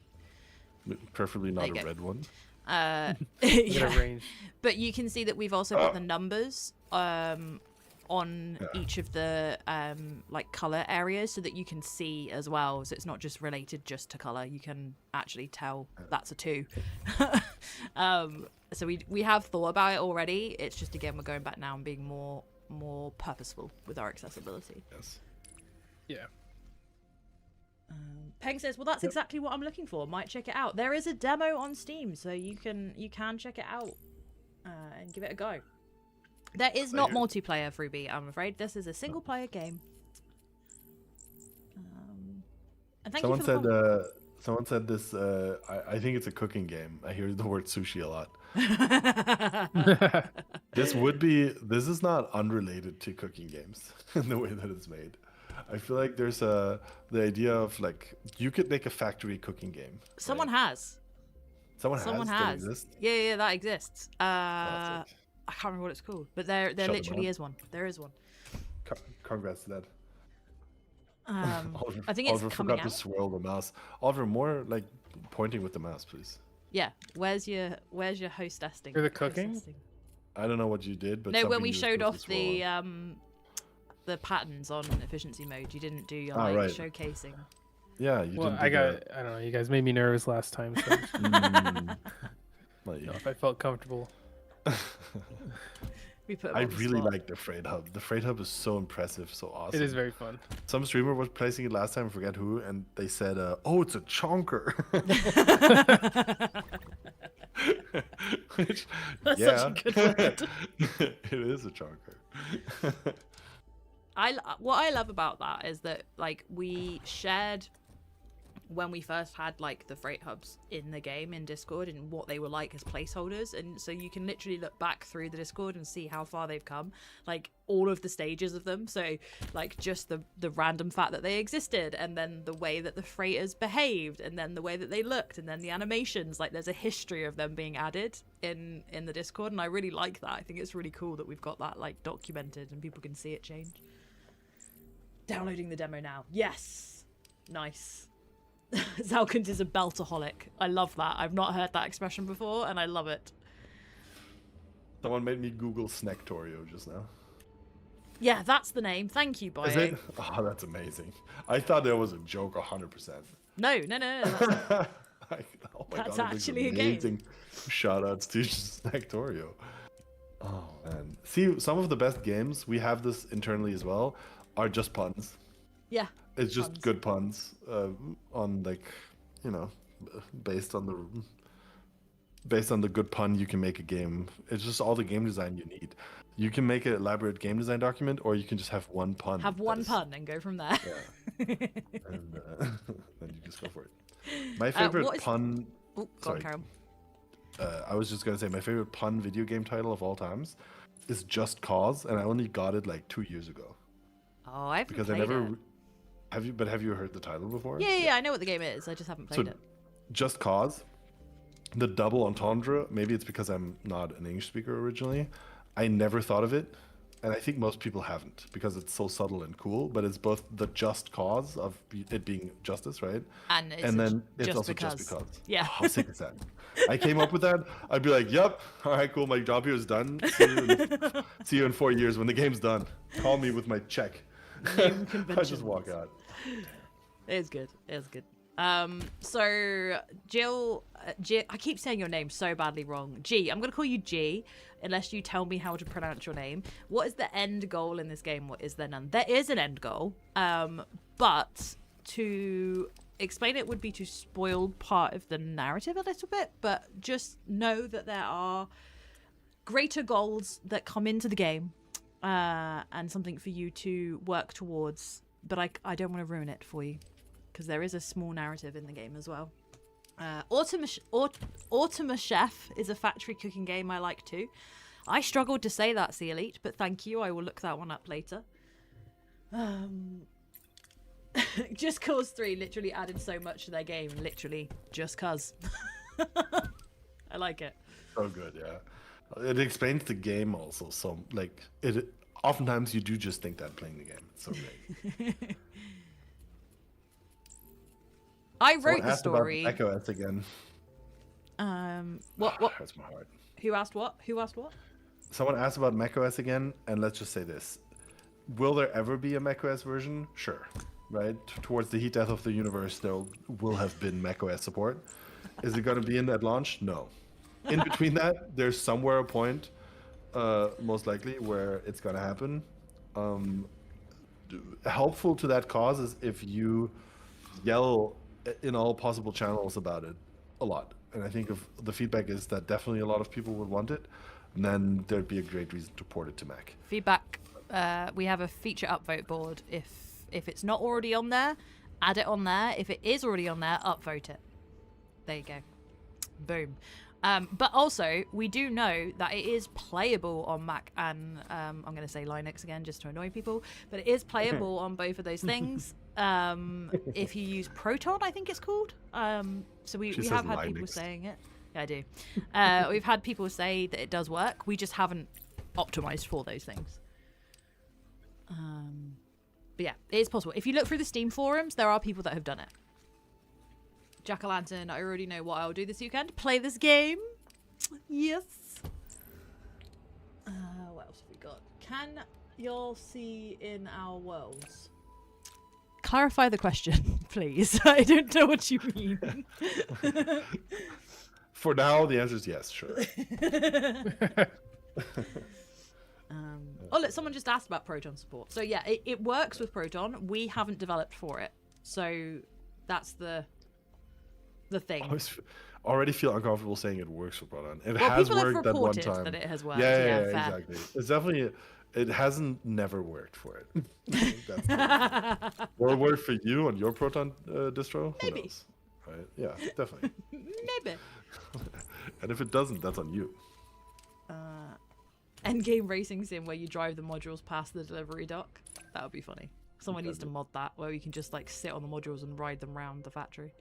Speaker 1: Preferably
Speaker 2: There
Speaker 1: not
Speaker 2: you
Speaker 1: a
Speaker 2: go.
Speaker 1: red one.
Speaker 3: Get
Speaker 2: yeah.
Speaker 3: a range.
Speaker 2: But you can see that we've also got the numbers on each of the like color areas so that you can see as well. So it's not just related just to color. You can actually tell that's a 2. So we have thought about it already. It's just again we're going back now and being more purposeful with our accessibility.
Speaker 1: Yes.
Speaker 3: Yeah.
Speaker 2: Peng says, "Well, that's exactly what I'm looking for. Might check it out. There is a demo on Steam, so you can check it out and give it a go. There is not multiplayer, Fruby. I'm afraid this is a single player game. And thank
Speaker 1: Someone
Speaker 2: you for
Speaker 1: said.
Speaker 2: the
Speaker 1: Someone said this. I think it's a cooking game. I hear the word sushi a lot. This is not unrelated to cooking games in the way that it's made. I feel like there's the idea of like you could make a factory cooking game.
Speaker 2: Someone
Speaker 1: right?
Speaker 2: has.
Speaker 1: Someone
Speaker 2: has.
Speaker 1: That exists?
Speaker 2: Yeah, that exists.
Speaker 1: Classic.
Speaker 2: I can't remember what it's called, but there
Speaker 1: Shut them
Speaker 2: literally
Speaker 1: up.
Speaker 2: is one. There is one.
Speaker 1: Congrats to that. Oliver,
Speaker 2: I think it's
Speaker 1: Oliver
Speaker 2: coming
Speaker 1: forgot
Speaker 2: out.
Speaker 1: to swirl the mouse. Oliver, more like pointing with the mouse, please.
Speaker 2: Yeah. Where's your host testing?
Speaker 3: For the cooking?
Speaker 1: I don't know what you did, but
Speaker 2: No, when
Speaker 1: something
Speaker 2: we
Speaker 1: you were
Speaker 2: showed
Speaker 1: supposed
Speaker 2: off
Speaker 1: to swirl on.
Speaker 2: the patterns on efficiency mode, you didn't do your
Speaker 1: right.
Speaker 2: showcasing.
Speaker 1: Yeah, you
Speaker 3: Well,
Speaker 1: didn't.
Speaker 3: I don't know. You guys made me nervous last time. So
Speaker 1: Like,
Speaker 3: if I felt comfortable.
Speaker 2: We put.
Speaker 1: I really like the Freight Hub. The Freight Hub is so impressive, so awesome.
Speaker 3: It is very fun.
Speaker 1: Some streamer was placing it last time, I forget who, and they said, "Oh, it's a chonker." Which,
Speaker 2: That's
Speaker 1: yeah,
Speaker 2: such a good word.
Speaker 1: it is a chonker.
Speaker 2: What I love about that is that like we shared when we first had like the freight hubs in the game in Discord and what they were like as placeholders, and so you can literally look back through the Discord and see how far they've come, like all of the stages of them. So like just the random fact that they existed, and then the way that the freighters behaved, and then the way that they looked, and then the animations. Like there's a history of them being added in the Discord, and I really like that. I think it's really cool that we've got that like documented and people can see it change. Downloading the demo now. Yes. Nice. Zalkins is a beltaholic. I love that. I've not heard that expression before, and I love it.
Speaker 1: Someone made me Google Snacktorio just now.
Speaker 2: Yeah, that's the name. Thank you,
Speaker 1: Is
Speaker 2: Bio.
Speaker 1: it? Oh, that's amazing. I thought that was a joke 100%.
Speaker 2: No. That's,
Speaker 1: Oh my
Speaker 2: That's
Speaker 1: God,
Speaker 2: actually a game.
Speaker 1: amazing. Shout outs to Snacktorio. Oh man. See, some of the best games, we have this internally as well, are just puns.
Speaker 2: yeah.
Speaker 1: It's just
Speaker 2: Puns.
Speaker 1: good puns on like, you know, based on the good pun you can make a game. It's just all the game design you need. You can make an elaborate game design document, or you can just have one pun.
Speaker 2: Have one
Speaker 1: that's-
Speaker 2: pun and go from there.
Speaker 1: Yeah. And then you just go for it. My favorite
Speaker 2: what is-
Speaker 1: pun.
Speaker 2: Oh, go on,
Speaker 1: Sorry.
Speaker 2: Carol.
Speaker 1: I was just gonna say my favorite pun video game title of all times is Just Cause, and I only got it like 2 years ago
Speaker 2: Oh, I haven't
Speaker 1: because I
Speaker 2: played
Speaker 1: never.
Speaker 2: it.
Speaker 1: Have you? But have you heard the title before?
Speaker 2: Yeah, I know what the game is. I just haven't played
Speaker 1: So,
Speaker 2: it.
Speaker 1: Just Cause, the double entendre. Maybe it's because I'm not an English speaker originally. I never thought of it, and I think most people haven't because it's so subtle and cool. But it's both the just cause of it being justice, right?
Speaker 2: And
Speaker 1: then it's
Speaker 2: just
Speaker 1: also
Speaker 2: because.
Speaker 1: just because.
Speaker 2: Yeah.
Speaker 1: Oh, how sick is that? I came up with that. I'd be like, "Yep, all right, cool. My job here is done. See you in 4 years when the game's done. Call me with my check."
Speaker 2: Name
Speaker 1: I
Speaker 2: conventions.
Speaker 1: just walk out.
Speaker 2: It's good. It's good. So Jill, I keep saying your name so badly wrong. G. I'm gonna call you G, unless you tell me how to pronounce your name. What is the end goal in this game? What is there none? There is an end goal. But to explain it would be to spoil part of the narrative a little bit. But just know that there are greater goals that come into the game, and something for you to work towards. But I don't want to ruin it for you, because there is a small narrative in the game as well. Automata Chef is a factory cooking game I like too. I struggled to say that, Sea Elite, but thank you. I will look that one up later. Just Cause 3 literally added so much to their game. Literally, just cause. I like it.
Speaker 1: So good, yeah. It explains the game also. So like it. Oftentimes you do just think that playing the game. It's so great.
Speaker 2: I wrote
Speaker 1: Someone
Speaker 2: the
Speaker 1: asked
Speaker 2: story.
Speaker 1: about macOS again.
Speaker 2: What?
Speaker 1: Hurts my heart.
Speaker 2: Who asked what? Who asked what?
Speaker 1: Someone asked about macOS again, and let's just say this: will there ever be a macOS version? Sure, right? Towards the heat death of the universe, there will have been macOS support. Is it going to be in at launch? No. In between that, there's somewhere a point, most likely, where it's going to happen. Helpful to that cause is if you yell in all possible channels about it a lot. And I think if the feedback is that definitely a lot of people would want it, and then there'd be a great reason to port it to Mac.
Speaker 2: Feedback. We have a feature upvote board. If it's not already on there, add it on there. If it is already on there, upvote it. There you go. Boom. But also, we do know that it is playable on Mac and I'm going to say Linux again just to annoy people, but it is playable on both of those things. If you use Proton, I think it's called. So we have had people saying it. Yeah, I do. We've had people say that it does work. We just haven't optimized for those things. But yeah, it is possible. If you look through the Steam forums, there are people that have done it. Jack-o'-lantern, I already know what I'll do this weekend. Play this game. Yes. What else have we got? Can y'all see in our worlds? Clarify the question, please. I don't know what you mean.
Speaker 1: For now, the answer is yes, sure.
Speaker 2: Oh, look, someone just asked about Proton support. So yeah, it works with Proton. We haven't developed for it. So that's the thing.
Speaker 1: I already feel uncomfortable saying it works for Proton. It
Speaker 2: Well,
Speaker 1: has
Speaker 2: people have
Speaker 1: worked that one
Speaker 2: reported
Speaker 1: time.
Speaker 2: that it has worked.
Speaker 1: Yeah,
Speaker 2: fair.
Speaker 1: exactly. It's definitely, it hasn't never worked for it. That's will it work for you on your Proton distro? Who
Speaker 2: Maybe.
Speaker 1: knows? Right? Yeah, definitely.
Speaker 2: Maybe.
Speaker 1: And if it doesn't, that's on you.
Speaker 2: Endgame racing sim where you drive the modules past the delivery dock. That would be funny. Someone needs to mod that where we can just like sit on the modules and ride them around the factory.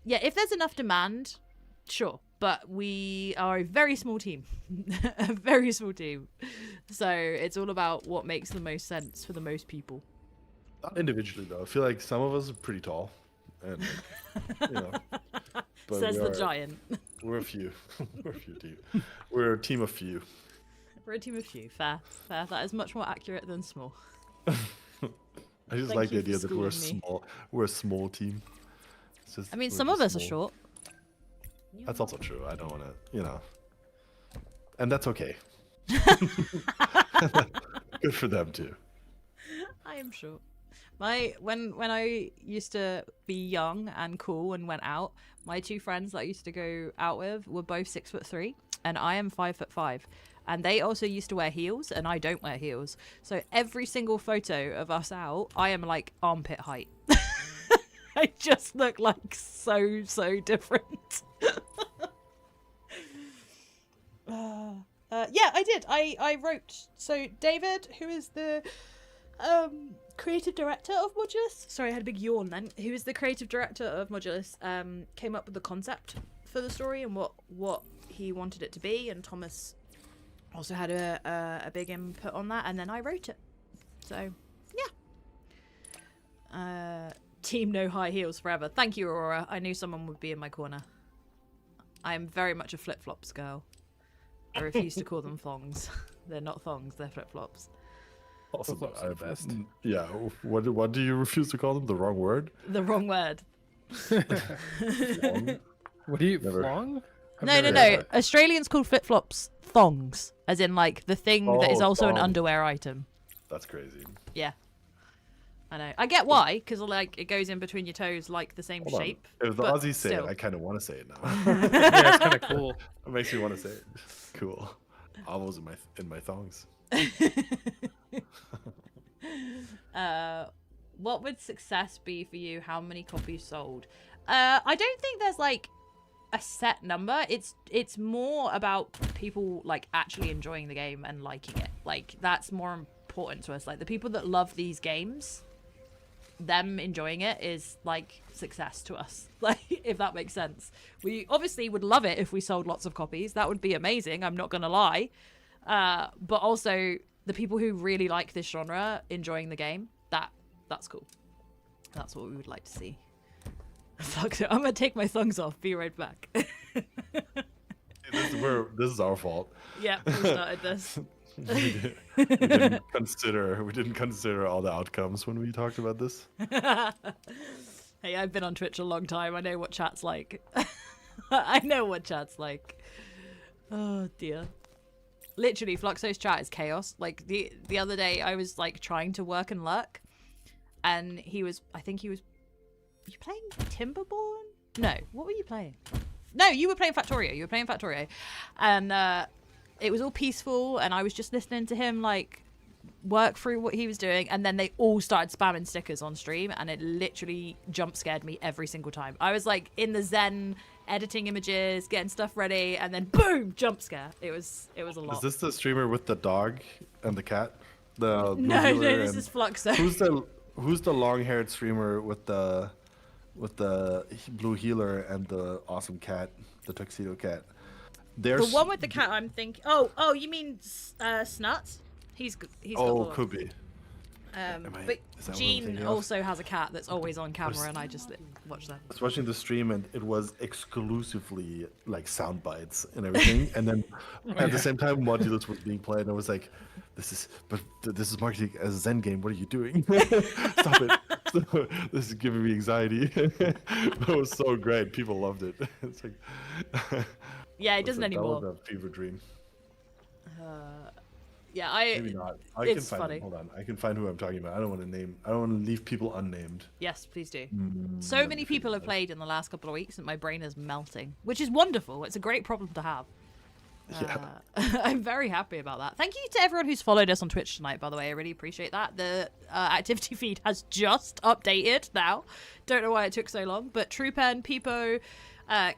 Speaker 2: Yeah, if there's enough demand, sure. But we are a very small team. A very small team. So it's all about what makes the most sense for the most people.
Speaker 1: Not individually, though. I feel like some of us are pretty tall. And, you know, but
Speaker 2: Says the giant.
Speaker 1: We're a few. We're a few team. We're a team of few.
Speaker 2: We're a team of few. Fair. Fair. That is much more accurate than small.
Speaker 1: I just
Speaker 2: Thank
Speaker 1: like the
Speaker 2: you
Speaker 1: idea
Speaker 2: for
Speaker 1: that we're
Speaker 2: schooling me.
Speaker 1: small. We're a small team. It's just,
Speaker 2: I mean,
Speaker 1: we're
Speaker 2: some
Speaker 1: just
Speaker 2: of us are
Speaker 1: small.
Speaker 2: short.
Speaker 1: That's also true. I don't want to, you know. And that's okay. Good for them too.
Speaker 2: I am sure. When I used to be young and cool and went out, my two friends that I used to go out with were both 6'3", and I am 5'5", and they also used to wear heels, and I don't wear heels. So every single photo of us out, I am like armpit height. I just look like so different. Yeah, I did. I wrote. So David, who is the creative director of Modulus. Sorry, I had a big yawn then. Who is the creative director of Modulus? Came up with the concept for the story and what he wanted it to be, and Thomas also had a big input on that, and then I wrote it. So yeah. Team no high heels forever. Thank you, Aurora. I knew someone would be in my corner. I am very much a flip-flops girl. I refuse to call them thongs. They're not thongs, they're flip-flops.
Speaker 1: Also,
Speaker 3: Flip-flops are the best.
Speaker 1: Yeah. What do you refuse to call them? The wrong word?
Speaker 2: The wrong word.
Speaker 1: Wrong?
Speaker 3: What do you
Speaker 1: Never.
Speaker 3: flong? I've
Speaker 2: No.
Speaker 3: never heard that.
Speaker 2: Australians call flip-flops thongs, as in like the thing that is
Speaker 1: Oh,
Speaker 2: also an
Speaker 1: thong.
Speaker 2: underwear item.
Speaker 1: That's crazy.
Speaker 2: Yeah. I know. I get why, because like it goes in between your toes like the same
Speaker 1: Hold on.
Speaker 2: shape.
Speaker 1: If the
Speaker 2: but
Speaker 1: Aussies say
Speaker 2: still.
Speaker 1: it, I kind of want to say it now.
Speaker 3: Yeah, it's kind of cool.
Speaker 1: It makes me want to say it. Cool. Almost in my thongs.
Speaker 2: What would success be for you? How many copies sold? I don't think there's like a set number. It's more about people like actually enjoying the game and liking it. Like that's more important to us. Like the people that love these games, them enjoying it is like success to us. Like if that makes sense. We obviously would love it if we sold lots of copies. That would be amazing. I'm not gonna lie. But also the people who really like this genre enjoying the game, that's cool. That's what we would like to see. Fuck it. I'm gonna take my thongs off. Be right back.
Speaker 1: This is our fault.
Speaker 2: Yeah, we started this.
Speaker 1: We didn't consider all the outcomes when we talked about this.
Speaker 2: Hey, I've been on Twitch a long time. I know what chat's like. I know what chat's like. Oh dear. Literally, Fluxo's chat is chaos. Like the other day, I was like trying to work and lurk, and I think he was. Were you playing Timberborn? No, what were you playing? No, you were playing Factorio. And it was all peaceful, and I was just listening to him like work through what he was doing, and then they all started spamming stickers on stream, and it literally jump scared me every single time. I was like in the zen editing images, getting stuff ready, and then boom, jump scare. It was a lot.
Speaker 1: Is this the streamer with the dog and the cat? The blue
Speaker 2: No,
Speaker 1: healer
Speaker 2: this
Speaker 1: and-
Speaker 2: is Fluxo.
Speaker 1: Who's the long-haired streamer with the blue healer and the awesome cat, the tuxedo cat?
Speaker 2: The one with the cat, I'm thinking. Oh, you mean Snuts? He's got
Speaker 1: Oh,
Speaker 2: the-
Speaker 1: could be.
Speaker 2: But
Speaker 1: is that what I'm
Speaker 2: Jean
Speaker 1: thinking of?
Speaker 2: also has a cat that's always on camera, and I just watch that.
Speaker 1: I was watching the stream and it was exclusively like sound bites and everything, and then at the same time Modulus was being played, and I was like, this is marketing as a Zen game. What are you doing? Stop it. This is giving me anxiety. It was so great. People loved it. It's like
Speaker 2: Yeah, it doesn't
Speaker 1: that
Speaker 2: anymore.
Speaker 1: was a fever dream.
Speaker 2: Yeah,
Speaker 1: Maybe not. I
Speaker 2: It's
Speaker 1: can find
Speaker 2: funny.
Speaker 1: him. Hold on. I can find who I'm talking about. I don't want to leave people unnamed.
Speaker 2: Yes, please do.
Speaker 1: Mm,
Speaker 2: So
Speaker 1: let
Speaker 2: many
Speaker 1: me
Speaker 2: people
Speaker 1: figure
Speaker 2: have
Speaker 1: it out.
Speaker 2: played in the last couple of weeks that my brain is melting, which is wonderful. It's a great problem to have.
Speaker 1: Yeah.
Speaker 2: I'm very happy about that. Thank you to everyone who's followed us on Twitch tonight, by the way. I really appreciate that. The activity feed has just updated now. Don't know why it took so long, but Truepen, Peepo,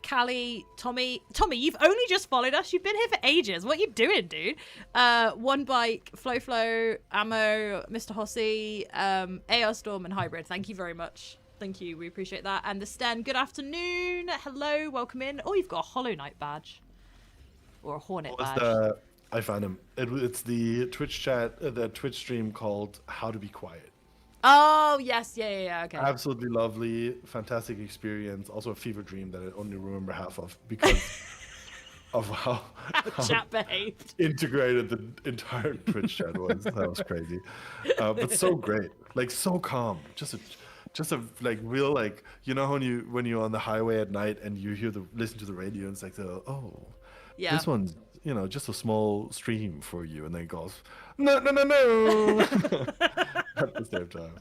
Speaker 2: Callie, Tommy, you've only just followed us. You've been here for ages. What are you doing, dude? One Bike, Flo, Ammo, Mr. Hossy, AR Storm, and Hybrid. Thank you very much. Thank you. We appreciate that. And the Sten, good afternoon. Hello, welcome in. Oh, you've got a Hollow Knight badge. Or a Hornet
Speaker 1: What was
Speaker 2: badge.
Speaker 1: I found him. It's the Twitch chat, the Twitch stream called "How to Be Quiet."
Speaker 2: Oh, yes. Yeah. Okay.
Speaker 1: Absolutely lovely, fantastic experience. Also a fever dream that I only remember half of because of how
Speaker 2: Chat behaved.
Speaker 1: integrated the entire Twitch chat was. That was crazy, but so great, like so calm. Just a like real like, you know, when you're on the highway at night and you listen to the radio and it's like
Speaker 2: Yeah.
Speaker 1: this one's, you know, just a small stream for you, and then it goes no at the same time.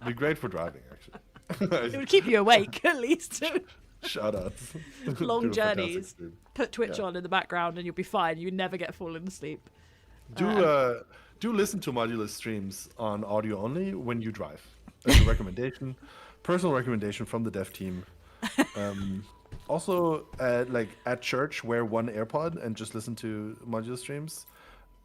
Speaker 1: Be great for driving,
Speaker 2: It
Speaker 1: actually.
Speaker 2: would keep you awake, at least.
Speaker 1: Shout outs.
Speaker 2: Long
Speaker 1: Do a fantastic
Speaker 2: journeys.
Speaker 1: stream.
Speaker 2: Put Twitch
Speaker 1: Yeah.
Speaker 2: on in the background and you'll be fine. You never get fallen asleep.
Speaker 1: Do listen to Modulus streams on audio only when you drive. That's a recommendation, personal recommendation from the dev team. Also, at church, wear one AirPod and just listen to Modulus streams.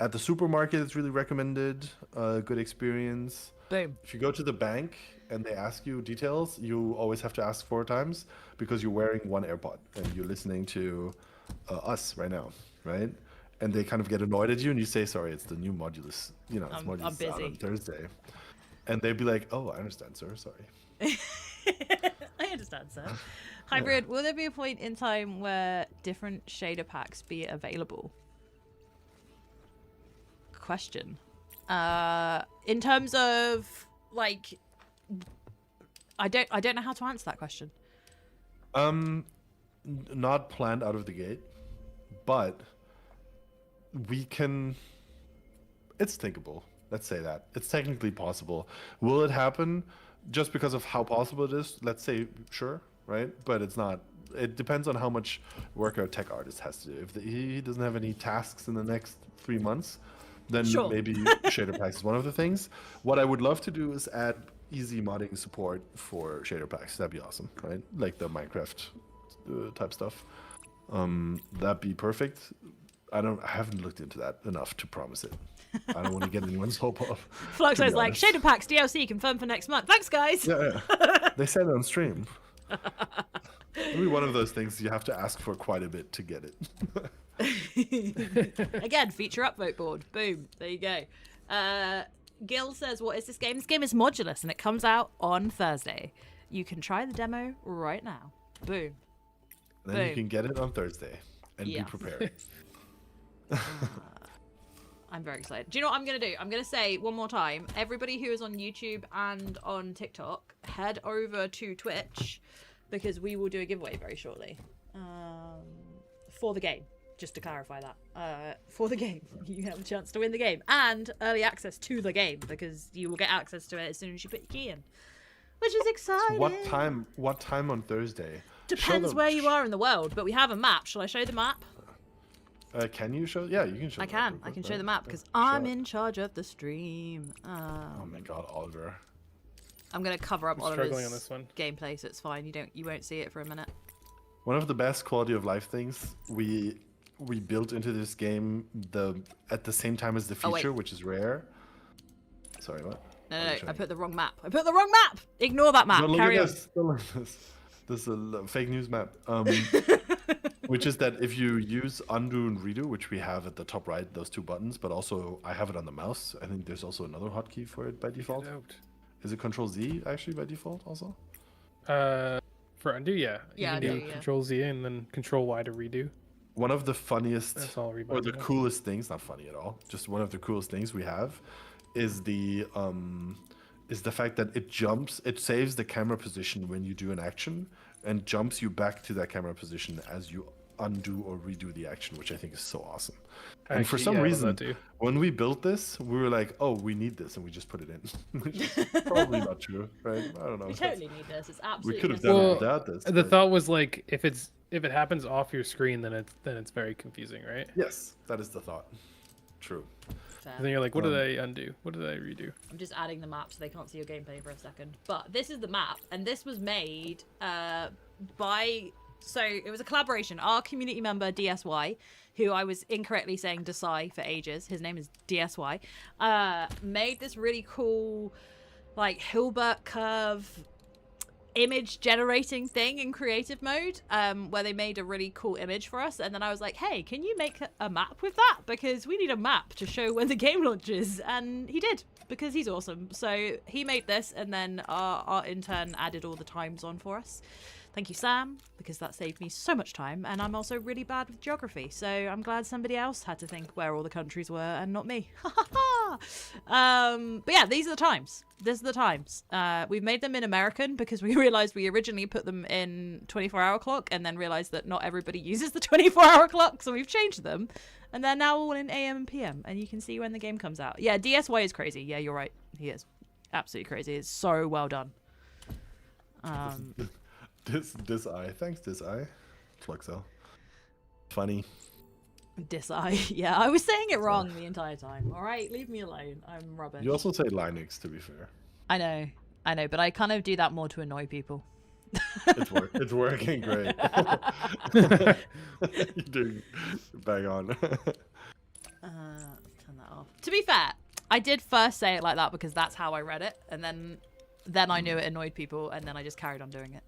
Speaker 1: At the supermarket, it's really recommended. Good experience.
Speaker 2: Boom.
Speaker 1: If you go to the bank and they ask you details, you always have to ask 4 times because you're wearing one AirPod and you're listening to us right now, right? And they kind of get annoyed at you and you say, sorry, it's the new Modulus. You know, it's
Speaker 2: I'm
Speaker 1: Modulus out
Speaker 2: busy.
Speaker 1: on Thursday. And they'd be like, oh, I understand, sir. Sorry.
Speaker 2: I understand, sir. Hybrid, will there be a point in time where different shader packs be available? Question. In terms of like, I don't know how to answer that question.
Speaker 1: Not planned out of the gate, but we can. It's thinkable. Let's say that it's technically possible. Will it happen? Just because of how possible it is, let's say sure, right? But it's not. It depends on how much work our tech artist has to do. If he doesn't have any tasks in the next 3 months, then
Speaker 2: Sure.
Speaker 1: maybe shader packs is one of the things. What I would love to do is add easy modding support for shader packs. That'd be awesome, right? Like the Minecraft type stuff. That'd be perfect. I haven't looked into that enough to promise it. I don't want to get anyone's hope up.
Speaker 2: Fluxo's like, shader packs DLC confirmed for next month. Thanks, guys.
Speaker 1: Yeah. They said it on stream. It'll be one of those things you have to ask for quite a bit to get it.
Speaker 2: Again, feature upvote board. Boom. There you go. Gil says, what is this game? This game is Modulus and it comes out on Thursday. You can try the demo right now. Boom.
Speaker 1: Then
Speaker 2: Boom.
Speaker 1: you can get it on Thursday and
Speaker 2: Yeah.
Speaker 1: be prepared.
Speaker 2: I'm very excited. Do you know what I'm going to do? I'm going to say one more time, everybody who is on YouTube and on TikTok, head over to Twitch because we will do a giveaway very shortly for the game. Just to clarify that. For the game. You have a chance to win the game and early access to the game because you will get access to it as soon as you put your key in. Which is exciting.
Speaker 1: What time on Thursday?
Speaker 2: Depends where you are in the world, but we have a map. Shall I show the map?
Speaker 1: Can you show? Yeah, you can show.
Speaker 2: I
Speaker 1: the
Speaker 2: can.
Speaker 1: map
Speaker 2: I
Speaker 1: real
Speaker 2: can
Speaker 1: quick,
Speaker 2: show the
Speaker 1: right?
Speaker 2: map because
Speaker 1: Show
Speaker 2: I'm
Speaker 1: it.
Speaker 2: in charge of the stream.
Speaker 1: Oh my god, Oliver.
Speaker 2: I'm gonna cover up
Speaker 3: I'm struggling on
Speaker 2: Oliver's
Speaker 3: this one.
Speaker 2: gameplay, so it's fine. You won't see it for a minute.
Speaker 1: One of the best quality of life things we built into this game at the same time as the
Speaker 2: Oh, wait.
Speaker 1: feature, which is rare. Sorry, what?
Speaker 2: No,
Speaker 1: What
Speaker 2: no,
Speaker 1: are you
Speaker 2: I
Speaker 1: showing?
Speaker 2: put the wrong map. I put the wrong map. Ignore that map.
Speaker 1: Don't look
Speaker 2: Carry
Speaker 1: at
Speaker 2: on.
Speaker 1: this. Don't look at this. This is a fake news map. Which is that if you use undo and redo, which we have at the top right, those 2 buttons, but also I have it on the mouse. I think there's also another hotkey for it by default.
Speaker 3: Out.
Speaker 1: Is it Control Z actually by default also?
Speaker 3: For undo, yeah.
Speaker 2: Yeah,
Speaker 3: You can
Speaker 2: undo,
Speaker 3: do
Speaker 2: yeah.
Speaker 3: Control Z and then Control Y to redo.
Speaker 1: One of the funniest
Speaker 3: That's all
Speaker 1: or the
Speaker 3: rebinding.
Speaker 1: coolest things, not funny at all, just one of the coolest things we have is the fact that it saves the camera position when you do an action and jumps you back to that camera position as you undo or redo the action, which I think is so awesome. And for
Speaker 3: Actually,
Speaker 1: some
Speaker 3: yeah, I love
Speaker 1: reason,
Speaker 3: that too.
Speaker 1: when we built this, we were like, oh, we need this, and we just put it in. Which is probably not true, right? I don't know.
Speaker 2: We totally need this. It's
Speaker 1: We
Speaker 2: absolutely
Speaker 1: could have
Speaker 2: necessary.
Speaker 1: done it
Speaker 3: Well,
Speaker 1: without this.
Speaker 3: The
Speaker 1: but
Speaker 3: thought was like, if it happens off your screen, then it's very confusing, right?
Speaker 1: yes, that is the thought. True.
Speaker 2: Fair.
Speaker 3: And then you're like, what did I undo? What did I redo?
Speaker 2: I'm just adding the map so they can't see your gameplay for a second. But this is the map, and this was made by... So it was a collaboration. Our community member, DSY, who I was incorrectly saying Desai for ages, his name is DSY, made this really cool, like, Hilbert curve image generating thing in creative mode, where they made a really cool image for us. And then I was like, hey, can you make a map with that? Because we need a map to show when the game launches. And he did, because he's awesome. So he made this, and then our intern added all the times on for us. Thank you, Sam, because that saved me so much time. And I'm also really bad with geography, so I'm glad somebody else had to think where all the countries were and not me. But yeah, these are the times. These are the times. We've made them in American because we realized we originally put them in 24-hour clock and then realized that not everybody uses the 24-hour clock, so we've changed them. And they're now all in AM and PM, and you can see when the game comes out. Yeah, DSY is crazy. Yeah, you're right. He is. Absolutely crazy. It's so well done.
Speaker 1: This eye. Thanks, this eye. Fluxo. Funny.
Speaker 2: Diseye. Yeah, I was saying it wrong the entire time. All right, leave me alone. I'm rubbish.
Speaker 1: You also say Linux, to be fair.
Speaker 2: I know, but I kind of do that more to annoy people.
Speaker 1: It's working great. You're doing bang on.
Speaker 2: Turn Oh. To be fair, I did first say it like that because that's how I read it, and then I knew it annoyed people, and then I just carried on doing it.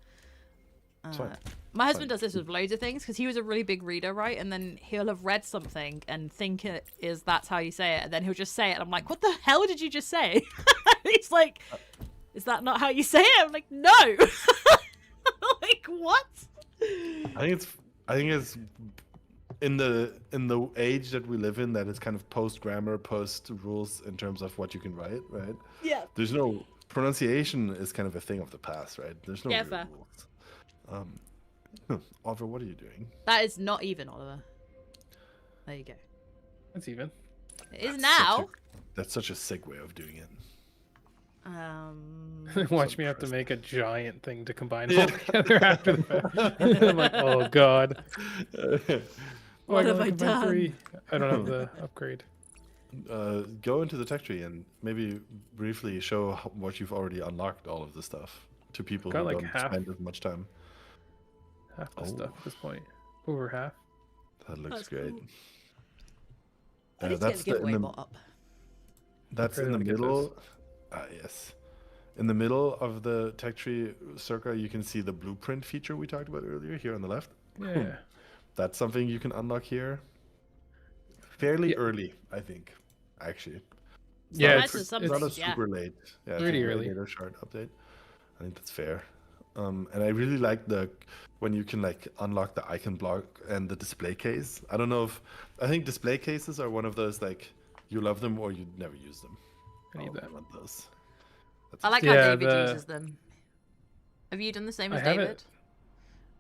Speaker 1: Fine.
Speaker 2: My husband does this with loads of things because he was a really big reader, right? And then he'll have read something and think it is that's how you say it, and then he'll just say it, and I'm like, what the hell did you just say? He's like, is that not how you say it? I'm like, no. Like, what?
Speaker 1: I think it's in the age that we live in that it's kind of post grammar, post rules in terms of what you can write, right?
Speaker 2: Yeah.
Speaker 1: There's no pronunciation is kind of a thing of the past, right? There's no real
Speaker 2: fair.
Speaker 1: rules. Oliver, what are you doing?
Speaker 2: That is not even, Oliver. There you go.
Speaker 3: That's even.
Speaker 2: It is
Speaker 1: That's
Speaker 2: now.
Speaker 1: That's such a sick way of doing it.
Speaker 3: Watch me have to make a giant thing to combine all together after the fact. I'm like, oh god.
Speaker 2: What
Speaker 3: I
Speaker 2: have
Speaker 3: can
Speaker 2: I
Speaker 3: only combine
Speaker 2: done?
Speaker 3: 3. I don't have the upgrade.
Speaker 1: Go into the tech tree and maybe briefly show what you've already unlocked all of the stuff to people
Speaker 3: Got
Speaker 1: who
Speaker 3: like
Speaker 1: don't
Speaker 3: half.
Speaker 1: spend as much time.
Speaker 3: Half the stuff at this point. Over half.
Speaker 1: That looks
Speaker 2: That's
Speaker 1: great.
Speaker 2: cool. I need to get
Speaker 1: That's
Speaker 2: the giveaway
Speaker 1: in the,
Speaker 2: bot up.
Speaker 1: that's in the
Speaker 3: Really get
Speaker 1: middle. Yes. In the middle of the tech tree circle, you can see the blueprint feature we talked about earlier here on the left.
Speaker 3: Yeah.
Speaker 1: That's something you can unlock here. Fairly
Speaker 3: Yeah.
Speaker 1: early, I think, actually.
Speaker 3: Yeah,
Speaker 2: not-
Speaker 3: it's,
Speaker 2: it's
Speaker 1: It's not a
Speaker 2: yeah.
Speaker 1: super late. Yeah,
Speaker 3: Pretty
Speaker 1: it's a
Speaker 3: early.
Speaker 1: later shard update. I think that's fair. And I really like when you can like unlock the icon block and the display case. I don't know if I think display cases are one of those like you love them or you never use them.
Speaker 3: I need
Speaker 1: Oh,
Speaker 3: that.
Speaker 1: want those.
Speaker 2: I like how
Speaker 3: Yeah,
Speaker 2: David
Speaker 3: the-
Speaker 2: uses them. Have you done the same
Speaker 3: I
Speaker 2: as
Speaker 3: have
Speaker 2: David?
Speaker 3: it.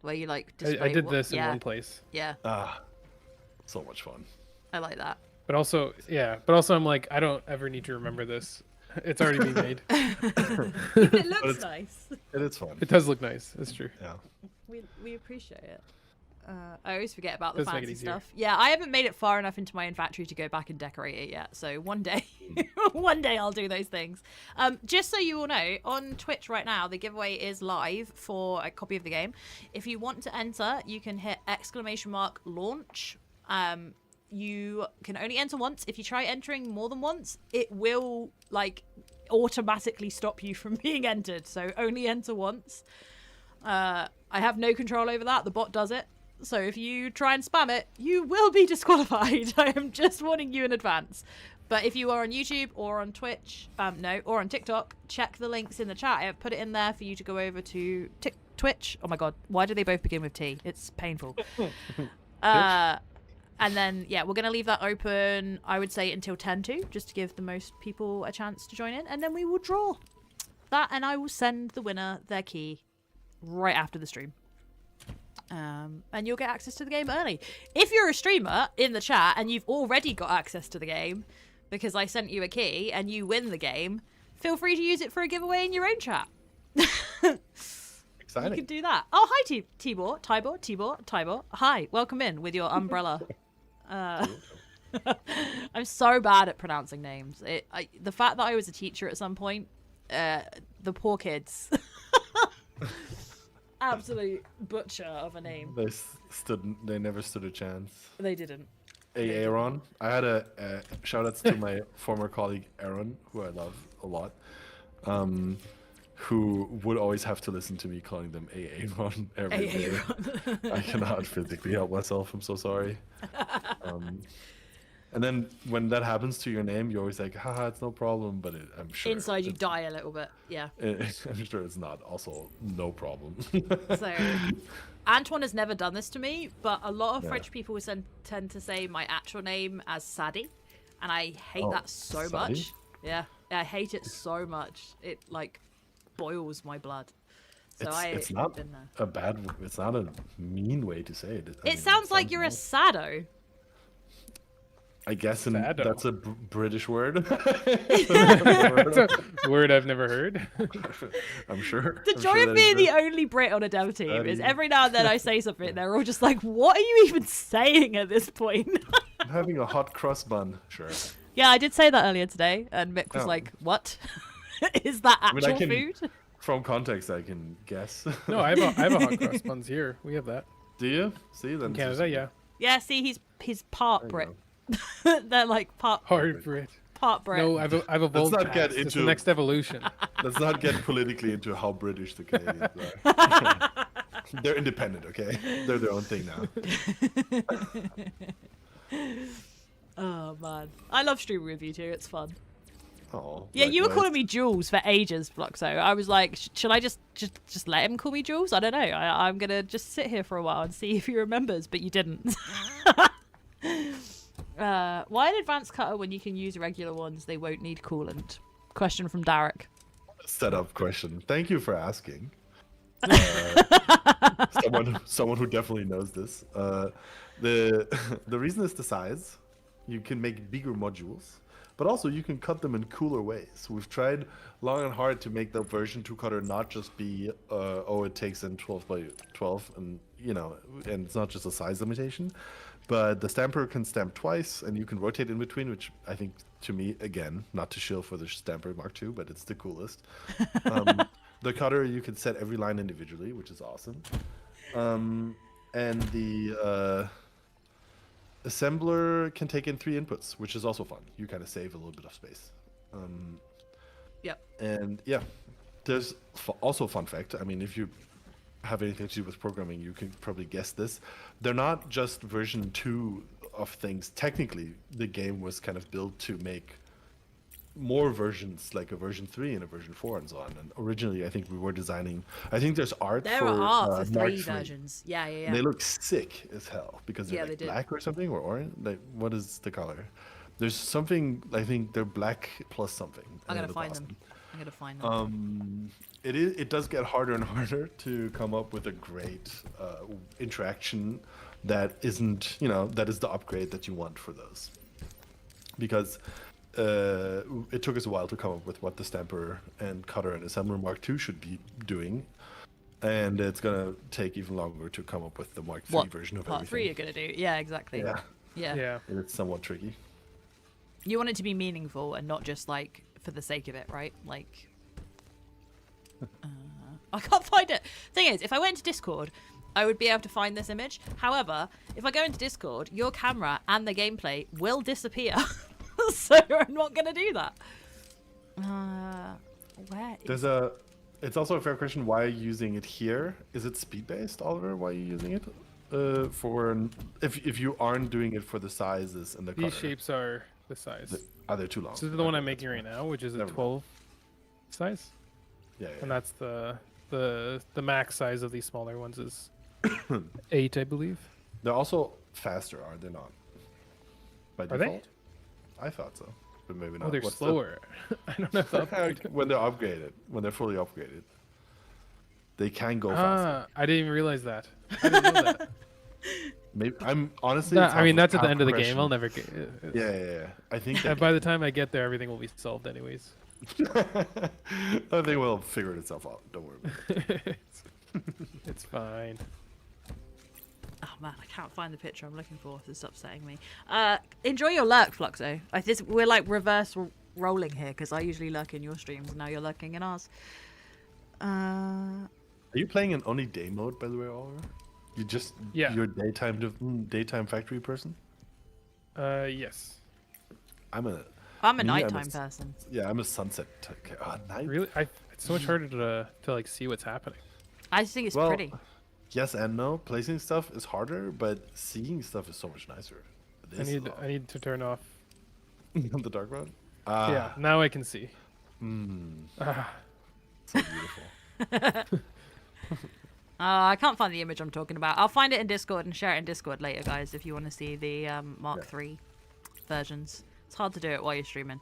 Speaker 2: Where you like
Speaker 3: I
Speaker 2: display
Speaker 3: did
Speaker 2: what-
Speaker 3: this in
Speaker 2: yeah,
Speaker 3: one place.
Speaker 2: Yeah,
Speaker 1: So much fun.
Speaker 2: I like that.
Speaker 3: But also, I'm like, I don't ever need to remember this. It's already been made.
Speaker 2: It looks
Speaker 1: it's-
Speaker 2: nice.
Speaker 1: It is fun.
Speaker 3: It does look nice. That's true.
Speaker 1: Yeah.
Speaker 2: We appreciate it. I always forget about the
Speaker 3: Does make it
Speaker 2: fancy
Speaker 3: easier.
Speaker 2: stuff. Yeah, I haven't made it far enough into my inventory to go back and decorate it yet. So one day, one day I'll do those things. Just so you all know, on Twitch right now, the giveaway is live for a copy of the game. If you want to enter, you can hit !launch. You can only enter once. If you try entering more than once, it will like automatically stop you from being entered. So only enter once. I have no control over that. The bot does it. So if you try and spam it, you will be disqualified. I am just warning you in advance. But if you are on YouTube or on Twitch, or on TikTok, check the links in the chat. I put it in there for you to go over to Twitch. Oh my god, why do they both begin with T? It's painful. And then, yeah, we're going to leave that open, I would say, until 10-2, just to give the most people a chance to join in. And then we will draw that, and I will send the winner their key right after the stream. And you'll get access to the game early. If you're a streamer in the chat and you've already got access to the game because I sent you a key and you win the game, feel free to use it for a giveaway in your own chat.
Speaker 1: Exciting.
Speaker 2: You can do that. Oh, hi, Tibor. Hi, welcome in with your umbrella. I'm so bad at pronouncing names. The fact that I was a teacher at some point, the poor kids. Absolute butcher of a name.
Speaker 1: They never stood a chance.
Speaker 2: They didn't.
Speaker 1: Hey, Aaron. I had a shout outs to my former colleague Aaron, who I love a lot, who would always have to listen to me calling them Aaron every day. I cannot physically help myself. I'm so sorry. And then when that happens to your name, you're always like, haha, it's no problem. But I'm sure
Speaker 2: Inside you die a little bit. Yeah.
Speaker 1: I'm sure it's not also no problem.
Speaker 2: So Antoine has never done this to me, but a lot of
Speaker 1: Yeah.
Speaker 2: French people tend to say my actual name as Sadie, and I hate
Speaker 1: Oh,
Speaker 2: that so
Speaker 1: Sadie?
Speaker 2: much. Yeah, I hate it so much. It like boils my blood. So
Speaker 1: it's not
Speaker 2: been there.
Speaker 1: a bad. It's not a mean way to say it. I mean,
Speaker 2: It sounds like you're a
Speaker 1: nice.
Speaker 2: sado.
Speaker 1: I guess
Speaker 3: Sado.
Speaker 1: that's a British word.
Speaker 3: That's a word I've never heard.
Speaker 1: I'm sure.
Speaker 2: The
Speaker 1: I'm
Speaker 2: joy
Speaker 1: sure
Speaker 2: of
Speaker 1: that
Speaker 2: being
Speaker 1: is
Speaker 2: the only Brit on a dev team is
Speaker 1: Sadie.
Speaker 2: every now and then I say something, they're all just like, "What are you even saying at this point?"
Speaker 1: I'm having a hot cross bun. Sure.
Speaker 2: Yeah, I did say that earlier today, and Mick was
Speaker 1: Oh.
Speaker 2: like, "What? Is that
Speaker 1: I mean,
Speaker 2: actual
Speaker 1: I can-
Speaker 2: food?"
Speaker 1: From context, I can guess.
Speaker 3: No, I have a hot cross buns here. We have that.
Speaker 1: Do you? See, then
Speaker 3: In Canada, yeah.
Speaker 2: Yeah, see, he's part
Speaker 1: There you
Speaker 2: Brit.
Speaker 1: go.
Speaker 2: They're like part
Speaker 3: Hard Brit.
Speaker 2: Brit.
Speaker 3: No, I've evolved
Speaker 1: not get
Speaker 3: past. It's the
Speaker 1: into-
Speaker 3: next evolution.
Speaker 1: Let's not get politically into how British the Canadians are. They're independent, okay? They're their own thing now.
Speaker 2: Oh man, I love streaming with you too. It's fun.
Speaker 1: Oh,
Speaker 2: Yeah, you were
Speaker 1: likewise.
Speaker 2: calling me Jules for ages, Fluxo. I was like, should I just let him call me Jules? I don't know. I'm gonna just sit here for a while and see if he remembers, but you didn't. Why an advanced cutter when you can use regular ones? They won't need coolant. Question from Derek.
Speaker 1: Setup question. Thank you for asking. Someone who definitely knows this. The reason is the size. You can make bigger modules, but also you can cut them in cooler ways. We've tried long and hard to make the version 2 cutter not just be it takes in 12 by 12 and and it's not just a size limitation, but the stamper can stamp twice and you can rotate in between, which I think, to me, again, not to shill for the stamper Mark II, but it's the coolest. The cutter, you can set every line individually, which is awesome. And the assembler can take in 3 inputs, which is also fun. You kind of save a little bit of space.
Speaker 2: Yep.
Speaker 1: And yeah, there's also a fun fact. I mean, if you have anything to do with programming, you can probably guess this. They're not just version 2 of things. Technically, the game was kind of built to make more versions, like a version 3 and a version 4 and so on. And originally, I think we were designing. I think there's art
Speaker 2: There
Speaker 1: for
Speaker 2: are for
Speaker 1: Mark
Speaker 2: 3
Speaker 1: III.
Speaker 2: versions. Yeah.
Speaker 1: And they look sick as hell because they're
Speaker 2: Yeah,
Speaker 1: like
Speaker 2: they do.
Speaker 1: black or something or orange. Like, what is the color? There's something. I think they're black plus something.
Speaker 2: I'm
Speaker 1: and
Speaker 2: gonna
Speaker 1: they look
Speaker 2: find
Speaker 1: awesome.
Speaker 2: them. I'm gonna find them.
Speaker 1: It does get harder and harder to come up with a great interaction that isn't, that is the upgrade that you want for those. Because it took us a while to come up with what the stamper and cutter and assembler Mark II should be doing. And it's going to take even longer to come up with the Mark III
Speaker 2: What
Speaker 1: version of
Speaker 2: part
Speaker 1: everything.
Speaker 2: 3 you're gonna do? Yeah, exactly.
Speaker 1: Yeah,
Speaker 2: Yeah.
Speaker 1: it's somewhat tricky.
Speaker 2: You want it to be meaningful and not just like for the sake of it, right? Like, I can't find it. Thing is, if I went into Discord, I would be able to find this image. However, if I go into Discord, your camera and the gameplay will disappear. So I'm not gonna do that. Where is
Speaker 1: It's also a fair question. Why are you using it here? Is it speed based, Oliver? Why are you using it? If you aren't doing it for the sizes and the
Speaker 3: These
Speaker 1: cutter,
Speaker 3: shapes are the size.
Speaker 1: are they too long?
Speaker 3: This is the one I'm making right now, which is a
Speaker 1: Never mind.
Speaker 3: 12 size,
Speaker 1: Yeah,
Speaker 3: and that's the max size of these smaller ones is 8, I believe.
Speaker 1: They're also faster, are they not? By
Speaker 3: Are they?
Speaker 1: default? I thought so, but maybe not.
Speaker 3: Oh, they're
Speaker 1: What's the-
Speaker 3: slower. I don't know. If the upgrade-
Speaker 1: when they're upgraded, when they're fully upgraded, they can go faster.
Speaker 3: I didn't even realize that. I didn't know that.
Speaker 1: Maybe I'm honestly.
Speaker 3: Nah,
Speaker 1: it's
Speaker 3: I mean,
Speaker 1: half-
Speaker 3: that's at the
Speaker 1: half
Speaker 3: end of the
Speaker 1: progression.
Speaker 3: game. I'll never get.
Speaker 1: Yeah. I think that.
Speaker 3: By the time I get there, everything will be solved anyways.
Speaker 1: I think we'll figure itself out. Don't worry. About it.
Speaker 3: It's fine.
Speaker 2: Oh man, I can't find the picture I'm looking for. This is upsetting me. Enjoy your lurk, Fluxo. We're like reverse rolling here because I usually lurk in your streams and now you're lurking in ours.
Speaker 1: Are you playing in only day mode, by the way, Oliver? You're a daytime factory person?
Speaker 3: Yes.
Speaker 1: I'm a
Speaker 2: I'm a
Speaker 1: Me, I'm a
Speaker 2: nighttime
Speaker 1: s-
Speaker 2: person.
Speaker 1: Yeah, I'm a sunset. Night.
Speaker 3: Really, it's so much harder to like see what's happening.
Speaker 2: I just think it's
Speaker 1: Well,
Speaker 2: pretty.
Speaker 1: Yes and no. Placing stuff is harder, but seeing stuff is so much nicer. This is
Speaker 3: I need to turn off.
Speaker 1: the dark mode.
Speaker 3: Yeah, now I can see.
Speaker 1: So beautiful.
Speaker 2: I can't find the image I'm talking about. I'll find it in Discord and share it in Discord later, guys, if you want to see the Mark III versions. It's hard to do it while you're streaming.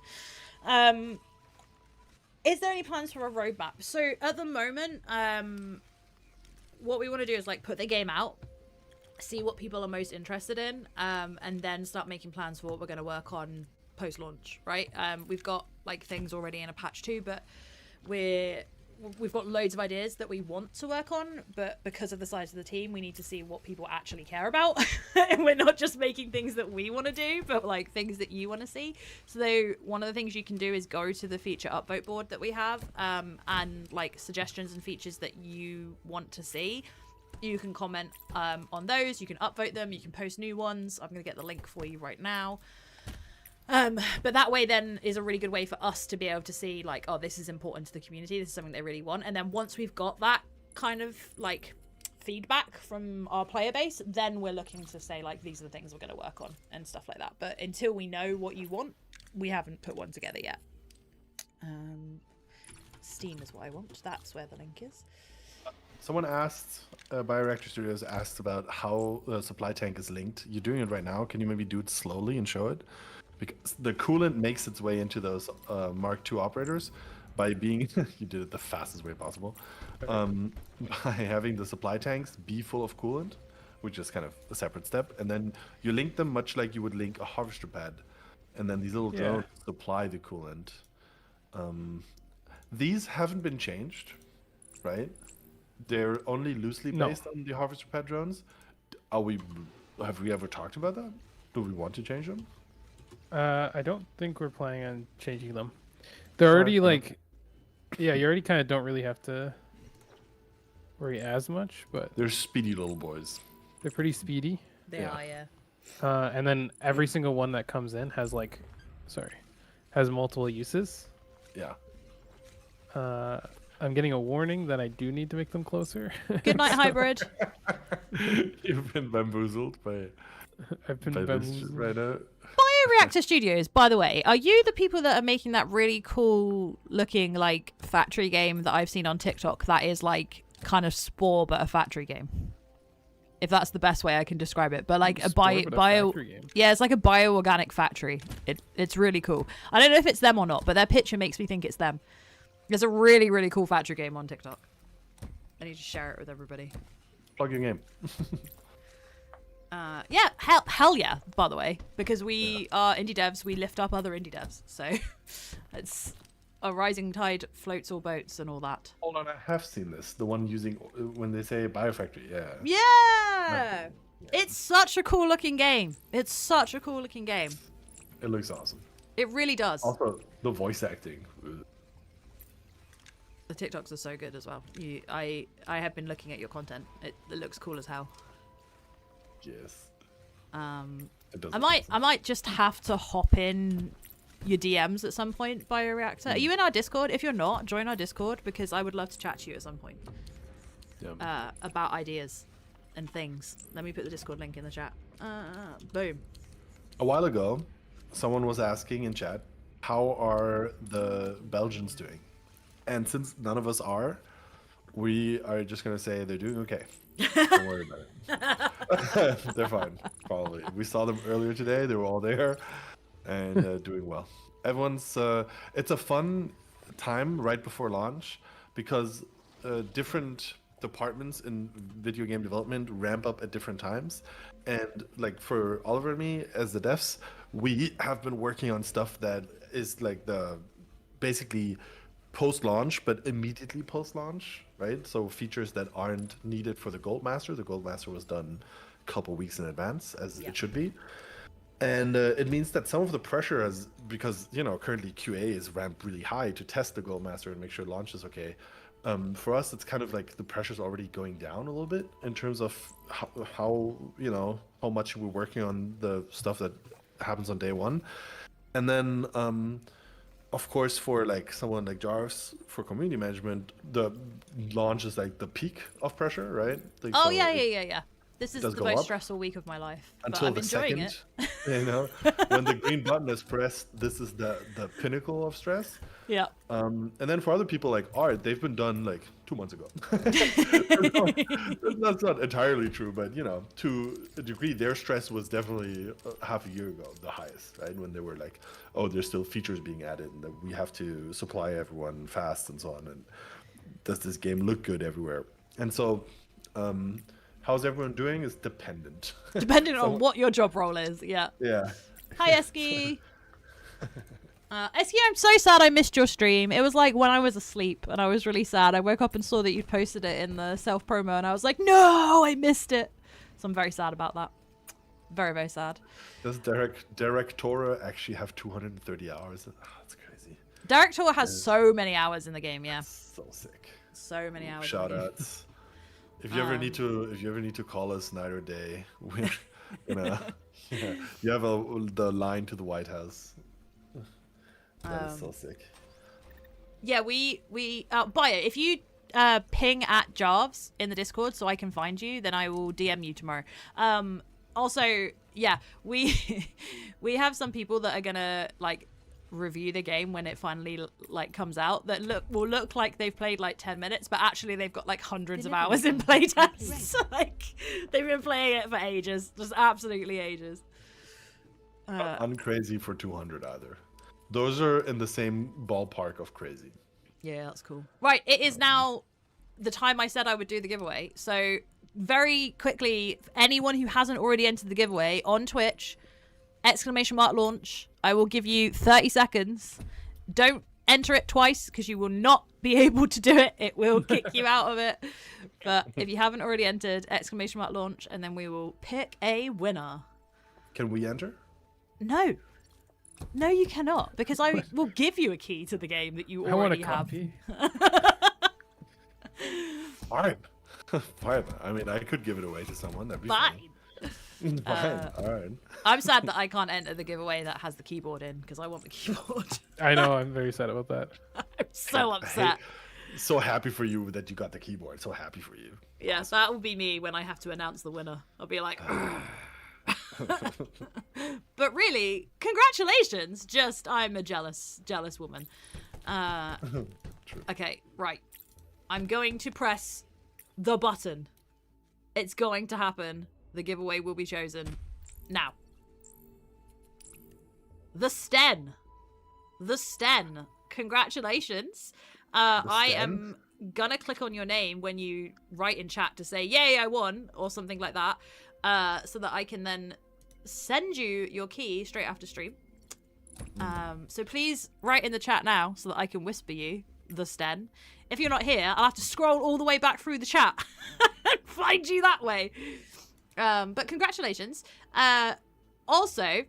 Speaker 2: Is there any plans for a roadmap? So at the moment, what we want to do is like put the game out, see what people are most interested in, and then start making plans for what we're going to work on post-launch, right? We've got like things already in a patch 2, but we've got loads of ideas that we want to work on, but because of the size of the team, we need to see what people actually care about. And we're not just making things that we want to do, but like things that you want to see. So one of the things you can do is go to the feature upvote board that we have, and like suggestions and features that you want to see. You can comment on those. You can upvote them. You can post new ones. I'm going to get the link for you right now. But that way then is a really good way for us to be able to see like, oh, this is important to the community. This is something they really want. And then once we've got that kind of like feedback from our player base, then we're looking to say like, these are the things we're going to work on and stuff like that. But until we know what you want, we haven't put one together yet. Steam is what I want. That's where the link is.
Speaker 1: Someone asked, Bioreactor Studios asked about how the supply tank is linked. You're doing it right now. Can you maybe do it slowly and show it? Because the coolant makes its way into those Mark II operators by being, you did it the fastest way possible, by having the supply tanks be full of coolant, which is kind of a separate step. And then you link them much like you would link a harvester pad. And then these little drones supply the coolant. These haven't been changed, right? They're only loosely based on the harvester pad drones. Have we ever talked about that? Do we want to change them?
Speaker 3: I don't think we're planning on changing them. They're already like, yeah, you already kind of don't really have to worry as much, but
Speaker 1: They're speedy little boys.
Speaker 3: they're pretty speedy.
Speaker 2: They are, yeah.
Speaker 3: And then every single one that comes in has like, has multiple uses.
Speaker 1: Yeah.
Speaker 3: I'm getting a warning that I do need to make them closer.
Speaker 2: Good night, hybrid.
Speaker 1: You've been bamboozled by
Speaker 3: I've been
Speaker 1: this
Speaker 3: bamboozled.
Speaker 1: right now.
Speaker 2: Bioreactor Studios, by the way, are you the people that are making that really cool looking like factory game that I've seen on TikTok that is like kind of Spore but a factory game? If that's the best way I can describe it. But like
Speaker 3: Spore, but a factory game.
Speaker 2: Yeah, it's like a bio-organic factory. It's really cool. I don't know if it's them or not, but their picture makes me think it's them. It's a really, really cool factory game on TikTok. I need to share it with everybody.
Speaker 1: Plug your game.
Speaker 2: Yeah, hell yeah, by the way. Because we are indie devs, we lift up other indie devs. So it's a rising tide floats all boats and all that.
Speaker 1: Hold on, I have seen this. The one using, when they say biofactory, yeah.
Speaker 2: Yeah! It's such a cool looking game. It's such a cool looking game.
Speaker 1: It looks awesome.
Speaker 2: It really does.
Speaker 1: Also, the voice acting.
Speaker 2: The TikToks are so good as well. I have been looking at your content. It looks cool as hell.
Speaker 1: Yes.
Speaker 2: I might just have to hop in your DMs at some point, Bioreactor. Are you in our Discord? If you're not, join our Discord because I would love to chat to you at some point.
Speaker 1: Yeah.
Speaker 2: About ideas and things. Let me put the Discord link in the chat. Boom.
Speaker 1: A while ago, someone was asking in chat, how are the Belgians doing? And since none of us are, we are just going to say they're doing okay. Don't worry about it. They're fine, probably. We saw them earlier today. They were all there and doing well. Everyone's... it's a fun time right before launch because different departments in video game development ramp up at different times. And like for Oliver and me, as the devs, we have been working on stuff that is like the basically post-launch, but immediately post-launch, right? So features that aren't needed for the Gold Master. The Gold Master was done a couple weeks in advance, as it should be. And it means that some of the pressure has, because, you know, currently QA is ramped really high to test the Gold Master and make sure launch is okay. For us, it's kind of like the pressure's already going down a little bit in terms of how you know, how much we're working on the stuff that happens on day one. And then, of course, for like someone like Jarvis, for community management, the launch is like the peak of pressure, right? Like,
Speaker 2: Oh,
Speaker 1: so
Speaker 2: yeah. This is
Speaker 1: does
Speaker 2: the
Speaker 1: go
Speaker 2: most
Speaker 1: up
Speaker 2: stressful week of my life.
Speaker 1: until
Speaker 2: but I'm
Speaker 1: the
Speaker 2: enjoying
Speaker 1: second,
Speaker 2: it.
Speaker 1: you know, when the green button is pressed, this is the pinnacle of stress.
Speaker 2: Yeah.
Speaker 1: And then for other people like Art, they've been done like 2 months ago. That's not entirely true, but you know, to a degree, their stress was definitely half a year ago, the highest, right? When they were like, oh, there's still features being added and that we have to supply everyone fast and so on. And does this game look good everywhere? And so, how's everyone doing is dependent.
Speaker 2: Depending on what your job role is, yeah.
Speaker 1: Yeah.
Speaker 2: Hi, Eski. Eski, I'm so sad I missed your stream. It was like when I was asleep and I was really sad. I woke up and saw that you posted it in the self-promo and I was like, no, I missed it. So I'm very sad about that. Very, very sad.
Speaker 1: Does Directora actually have 230 hours? Oh, that's crazy.
Speaker 2: Director has so many hours in the game, yeah.
Speaker 1: So sick.
Speaker 2: So many hours.
Speaker 1: Shout outs. If you ever need to call us night or day, we're gonna. Yeah, you have the line to the White House. That is so sick.
Speaker 2: Yeah, we buy it. If you ping at Jarves in the Discord so I can find you, then I will DM you tomorrow. Also, yeah, we we have some people that are gonna like review the game when it finally like comes out that will look like they've played like 10 minutes, but actually they've got like hundreds of hours in playtests. Like they've been playing it for ages, just absolutely ages.
Speaker 1: Uncrazy for 200 either. Those are in the same ballpark of crazy.
Speaker 2: Yeah, that's cool. Right, it is now the time I said I would do the giveaway. So very quickly, anyone who hasn't already entered the giveaway on Twitch, !launch. I will give you 30 seconds. Don't enter it twice because you will not be able to do it. It will kick you out of it. But if you haven't already entered, !launch, and then we will pick a winner.
Speaker 1: Can we enter?
Speaker 2: No. No, you cannot, because I will give you a key to the game that you already have.
Speaker 1: Fine. Fine. I mean, I could give it away to someone. That'd be fine. Fine. All right.
Speaker 2: I'm sad that I can't enter the giveaway that has the keyboard in, because I want the keyboard.
Speaker 3: I know. I'm very sad about that.
Speaker 2: I'm so upset.
Speaker 1: So happy for you that you got the keyboard. So happy for you.
Speaker 2: Yes, that will be me when I have to announce the winner. I'll be like... But really, congratulations. Just, I'm a jealous woman. Okay, right. I'm going to press the button. It's going to happen. The giveaway will be chosen now. The Sten. Congratulations. I am gonna click on your name when you write in chat to say, yay, I won, or something like that. So that I can then send you your key straight after stream. So please write in the chat now so that I can whisper you the Sten. If you're not here, I'll have to scroll all the way back through the chat and find you that way. But congratulations. Also, I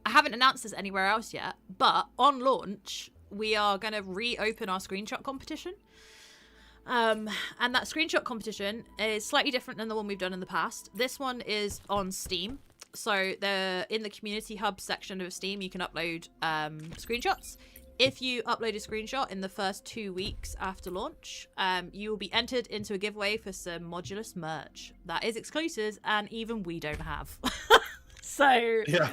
Speaker 2: haven't announced this anywhere else yet, but on launch, we are going to reopen our screenshot competition. And that screenshot competition is slightly different than the one we've done in the past. This one is on Steam. So in the community hub section of Steam, you can upload screenshots. If you upload a screenshot in the first 2 weeks after launch, you will be entered into a giveaway for some Modulus merch. That is exclusive, and even we don't have. So... Yeah.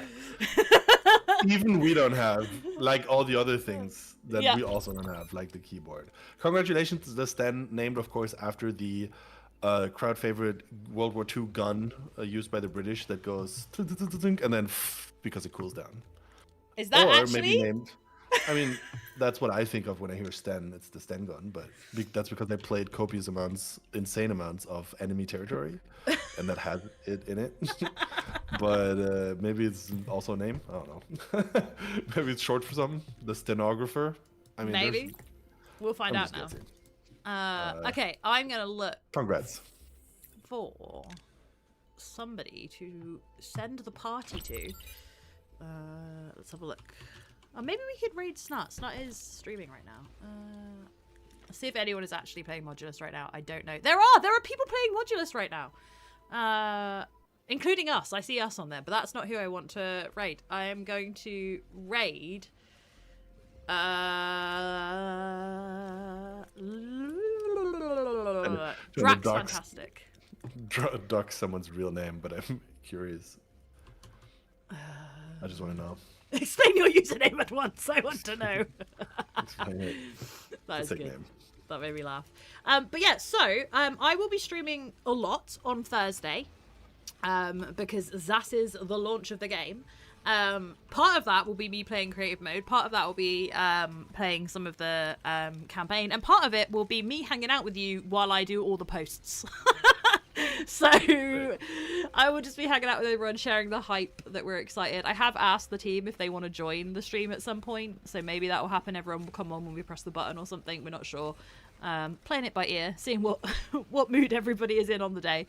Speaker 1: Even we don't have, like all the other things that we also don't have, like the keyboard. Congratulations to the Sten, named, of course, after the crowd favorite World War II gun used by the British that goes and then because it cools down.
Speaker 2: Is that
Speaker 1: actually? Maybe named. I mean, that's what I think of when I hear Sten. It's the Sten gun, but that's because they played copious amounts, insane amounts of enemy territory, and that had it in it. But maybe it's also a name. I don't know. Maybe it's short for something. The stenographer. I mean,
Speaker 2: maybe. We'll find out now. Okay, I'm gonna look.
Speaker 1: Congrats.
Speaker 2: For somebody to send the party to. Let's have a look. Or maybe we could raid Snut. Snut is streaming right now. Let's see if anyone is actually playing Modulus right now. I don't know. There are people playing Modulus right now. Including us. I see us on there, but that's not who I want to raid. I am going to raid... Drax Fantastic.
Speaker 1: Duck someone's real name, but I'm curious. I just want to know.
Speaker 2: Explain your username at once. I want to know.
Speaker 1: Explain it.
Speaker 2: That is good. Name. That made me laugh. But yeah, so I will be streaming a lot on Thursday because that is the launch of the game. Part of that will be me playing creative mode. Part of that will be playing some of the campaign. And part of it will be me hanging out with you while I do all the posts. So I will just be hanging out with everyone, sharing the hype that we're excited. I have asked the team if they want to join the stream at some point. So maybe that will happen. Everyone will come on when we press the button or something. We're not sure. Playing it by ear, seeing what mood everybody is in on the day.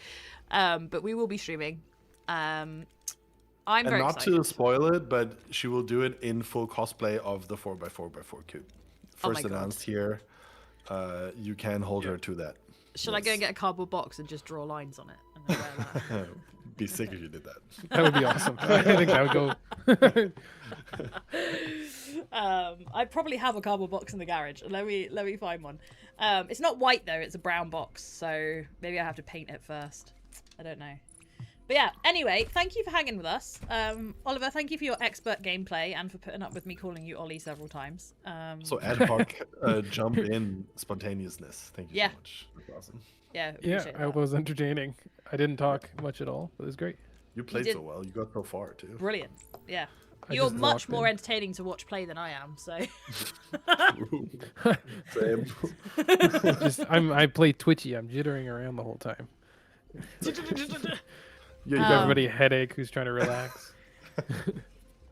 Speaker 2: But we will be streaming. I'm very excited.
Speaker 1: Not to spoil it, but she will do it in full cosplay of the 4x4x4 cube. First announced here. You can hold her to that.
Speaker 2: Should I go and get a cardboard box and just draw lines on it? And then wear that?
Speaker 1: Be sick if you did that.
Speaker 3: That would be awesome. I think that would go.
Speaker 2: I probably have a cardboard box in the garage. Let me find one. It's not white though; it's a brown box. So maybe I have to paint it first. I don't know. But yeah. Anyway, thank you for hanging with us, Oliver. Thank you for your expert gameplay and for putting up with me calling you Ollie several times.
Speaker 1: So ad hoc jump in spontaneousness. Thank you
Speaker 2: Yeah.
Speaker 1: so much. That's awesome.
Speaker 2: Yeah.
Speaker 3: Yeah,
Speaker 2: appreciate
Speaker 3: it
Speaker 2: that.
Speaker 3: was entertaining. I didn't talk much at all, but it was great.
Speaker 1: You played
Speaker 2: did-
Speaker 1: so well. You got so far too.
Speaker 2: Brilliant. Yeah.
Speaker 3: I
Speaker 2: You're
Speaker 3: just
Speaker 2: much
Speaker 3: walked
Speaker 2: more
Speaker 3: in.
Speaker 2: entertaining to watch play than I am. So.
Speaker 1: Same.
Speaker 3: I play twitchy. I'm jittering around the whole time.
Speaker 1: Yeah, you
Speaker 3: Give
Speaker 1: got
Speaker 3: everybody a headache who's trying to relax.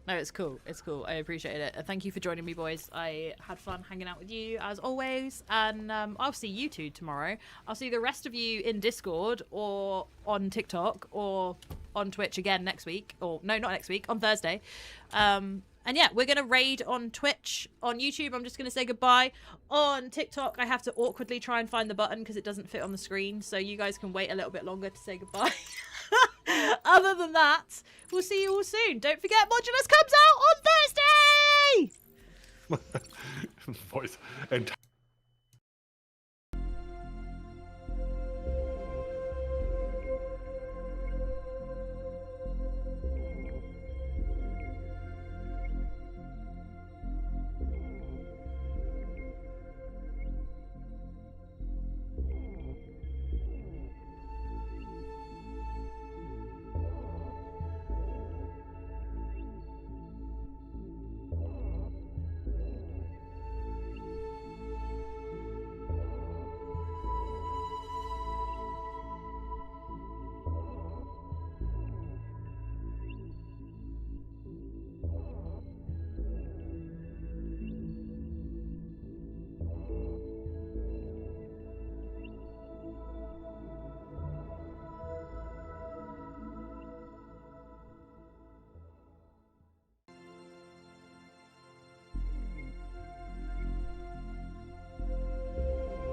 Speaker 2: No, it's cool. It's cool. I appreciate it. Thank you for joining me, boys. I had fun hanging out with you as always, and I'll see you two tomorrow. I'll see the rest of you in Discord or on TikTok or on Twitch again next week. Or no, not next week. On Thursday. And yeah, we're gonna raid on Twitch. On YouTube, I'm just gonna say goodbye. On TikTok, I have to awkwardly try and find the button because it doesn't fit on the screen. So you guys can wait a little bit longer to say goodbye. Other than that, we'll see you all soon. Don't forget, Modulus comes out on Thursday!
Speaker 1: voice. And